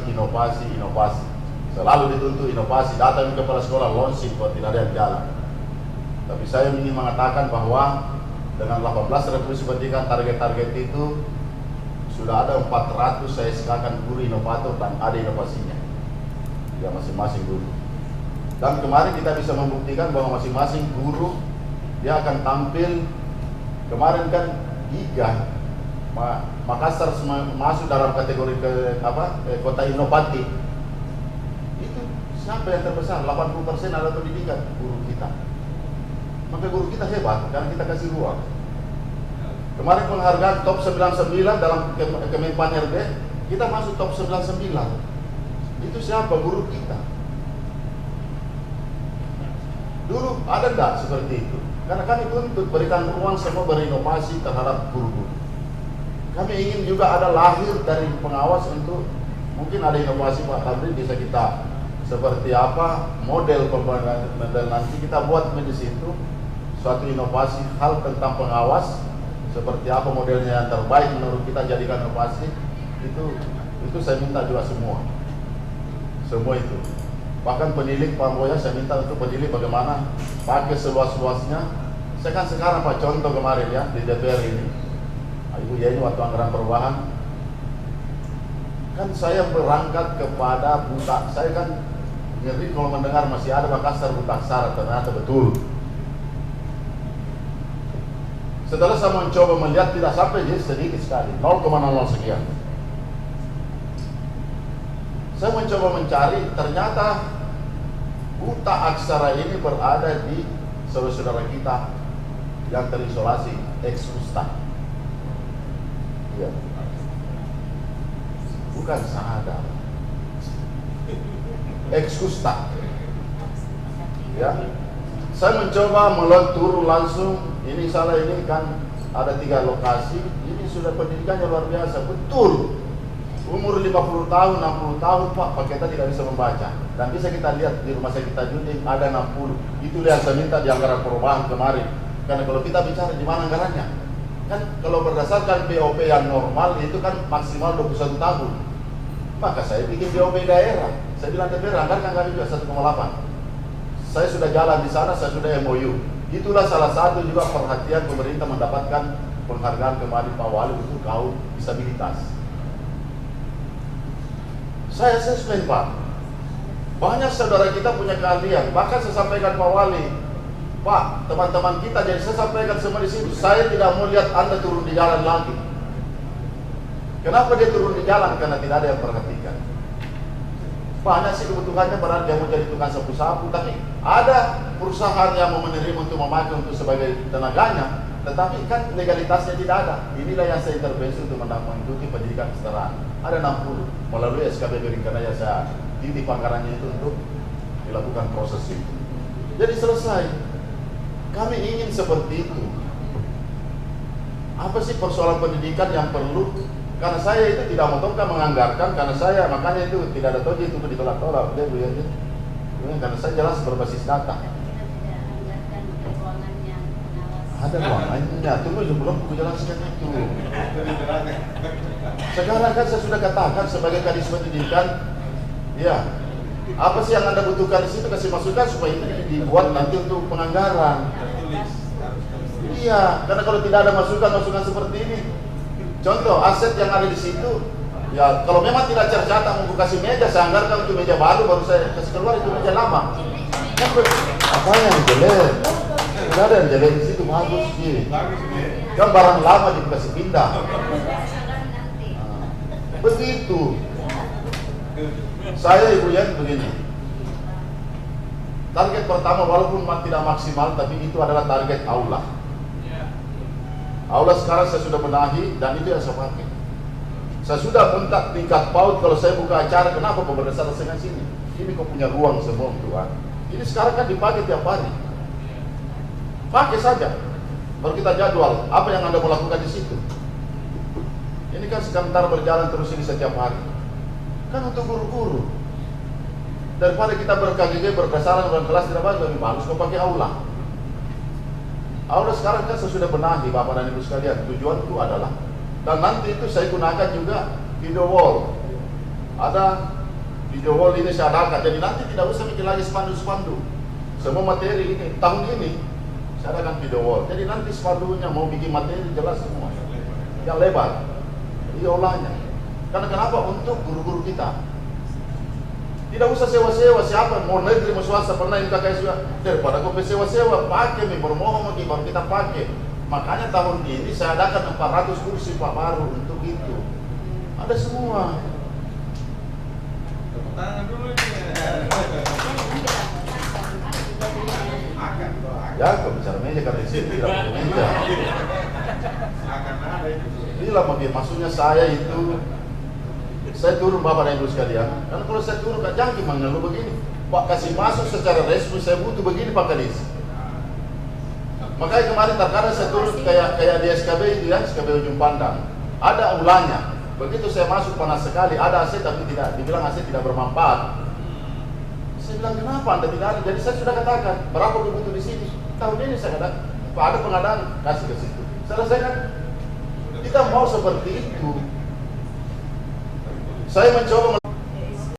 Selalu dituntut inovasi, datang ke kepala sekolah launching kalau tidak ada yang jalan. Tapi saya ingin mengatakan bahwa dengan 18 revolusi pendidikan, target-target itu sudah ada 400 saya sekarang guru inovator dan ada inovasinya ya masing-masing guru. Dan kemarin kita bisa membuktikan bahwa masing-masing guru dia akan tampil. Kemarin kan IGA Makassar masuk dalam kategori kota inovatif. Itu siapa yang terbesar? 80% adalah pendidikan guru kita. Maka guru kita hebat karena kita kasih ruang. Kemarin penghargaan top 99 dalam Kemenpan RB, kita masuk top 99. Itu siapa? Guru kita. Dulu ada enggak seperti itu? Karena kami tuntut berikan ruang semua berinovasi terhadap guru-guru. Kami ingin juga ada lahir dari pengawas untuk mungkin ada inovasi Pak Tamrin bisa kita seperti apa model pembangunan nanti kita buat di situ suatu inovasi hal tentang pengawas. Seperti apa modelnya yang terbaik menurut kita jadikan inovasi itu saya minta juga semua itu. Bahkan penilik Pak Boya saya minta untuk penilik bagaimana pakai seluas-luasnya. Saya kan sekarang Pak contoh kemarin ya di DPR ini Ibu ya ini waktu anggaran perubahan kan saya berangkat kepada buta. Saya kan ngeri kalau mendengar masih ada Makassar buta aksara, ternyata betul. Setelah saya mencoba melihat tidak sampai jadi sedikit sekali 0,00 sekian. Saya mencoba mencari, ternyata buta aksara ini berada di saudara-saudara kita yang terisolasi ex-ustad. Ya. Bukan sadar. Ex-ustad. Ya. Saya mencoba turun langsung. Ini salah ini kan ada 3 lokasi. Ini sudah pendidikannya luar biasa. Betul. Umur 50 tahun, 60 tahun Pak, kita tidak bisa membaca. Dan bisa kita lihat di rumah sakit Tajudin ada 60. Itu yang saya minta di anggaran perubahan kemarin. Karena kalau kita bicara di mana anggarannya, kan kalau berdasarkan BOP yang normal itu kan maksimal 21 tahun. Maka saya bikin BOP daerah. Saya bilang daerah anggaran kami juga 1,8. Saya sudah jalan di sana, saya sudah MOU. Itulah salah satu juga perhatian pemerintah mendapatkan penghargaan kembali Pak Wali untuk kaum disabilitas. Saya asesmen Pak, banyak saudara kita punya keahlian. Bahkan saya sampaikan Pak Wali, Pak, teman-teman kita, jadi saya sampaikan semua di situ. Saya tidak mau lihat Anda turun di jalan lagi. Kenapa dia turun di jalan? Karena tidak ada yang perhatikan. Banyak sih kebutuhannya, padahal dia mau jadi tukang sapu-sapu, tapi ada perusahaan yang mau menerima untuk memakai untuk sebagai tenaganya, tetapi kan legalitasnya tidak ada. Inilah yang saya intervensi untuk mengikuti pendidikan kesetaraan. Ada 60 melalui SKB Beringkanaya saya titip anggarannya itu untuk dilakukan proses itu. Jadi selesai. Kami ingin seperti itu. Apa sih persoalan pendidikan yang perlu? Karena saya itu tidak mau menganggarkan, karena saya makanya itu tidak ada toji itu ditolak-tolak dia Bu ya. Karena saya jelas berbasis data. Ada ruangannya, tunggu sebelum aku jelaskan itu. Sekarang kan saya sudah katakan sebagai kadis pendidikan, ya apa sih yang Anda butuhkan di situ, kasih masukan supaya itu dibuat nanti untuk penganggaran. Iya, karena kalau tidak ada masukan seperti ini, contoh aset yang ada di situ, ya kalau memang tidak tercatat mau kasih meja, saya anggarkan untuk meja baru saya kasih keluar itu meja lama. Apa yang jelek? Tidak ada yang jelek di situ, bagus sih. Kan barang lama dikasih pindah. Begitu. Saya Ibu Yan begini. Target pertama walaupun tidak maksimal, tapi itu adalah target aula. Aula sekarang saya sudah benahi dan itu yang saya pakai. Saya sudah minta tingkat PAUD kalau saya buka acara, kenapa berdasarkan dengan sini? Ini kok punya ruang semua Tuhan. Ini sekarang kan dipakai tiap hari. Pakai saja. Baru kita jadwal apa yang Anda mau lakukan di situ. Ini kan sebentar berjalan terus ini setiap hari. Kan untuk guru-guru. Daripada kita berKGG berdasarkan dengan kelas tidak bagus, lebih bagus kau pakai aula. Aula sekarang kan saya sudah benahi Bapak dan Ibu sekalian. Tujuan itu adalah, dan nanti itu saya gunakan juga video wall. Ada video wall ini saya adakan, jadi nanti tidak usah bikin lagi spanduk-spanduk. Semua materi ini tahun ini Saya adakan video wall. Jadi nanti spanduknya mau bikin materi jelas semua, yang lebar, diolahnya. Karena kenapa? Untuk guru-guru kita. Tidak usah sewa-sewa, siapa mau negeri mau swasta pernah yang kakak juga. Daripada kau sewa-sewa, pakai nih bermohon lagi baru kita pakai. Makanya tahun ini saya adakan 400 kursi Pak baru untuk itu. Ada semua. Tepuk tangan dulu ini. Ya, kau bicara meja karena di sini tidak pakai meja. Akan ada itu. Bila maksudnya saya itu, saya turun Bapak dan Ibu sekalian. Karena kalau saya turun Kak Jangki mengeluh begini, Pak kasih masuk secara resmi, saya butuh begini Pak Kadis. Makanya kemarin terkadang saya turun kayak di SKB itu ya, SKB Ujung Pandang. Ada ulangnya. Begitu saya masuk panas sekali, ada AC tapi tidak, dibilang AC tidak bermanfaat. Saya bilang kenapa Anda tidak ada? Jadi saya sudah katakan berapa kebutuhan di sini. Tahun ini saya ada pengadaan kasih ke situ. Selesaikan. Kita mau seperti itu. Saya mencoba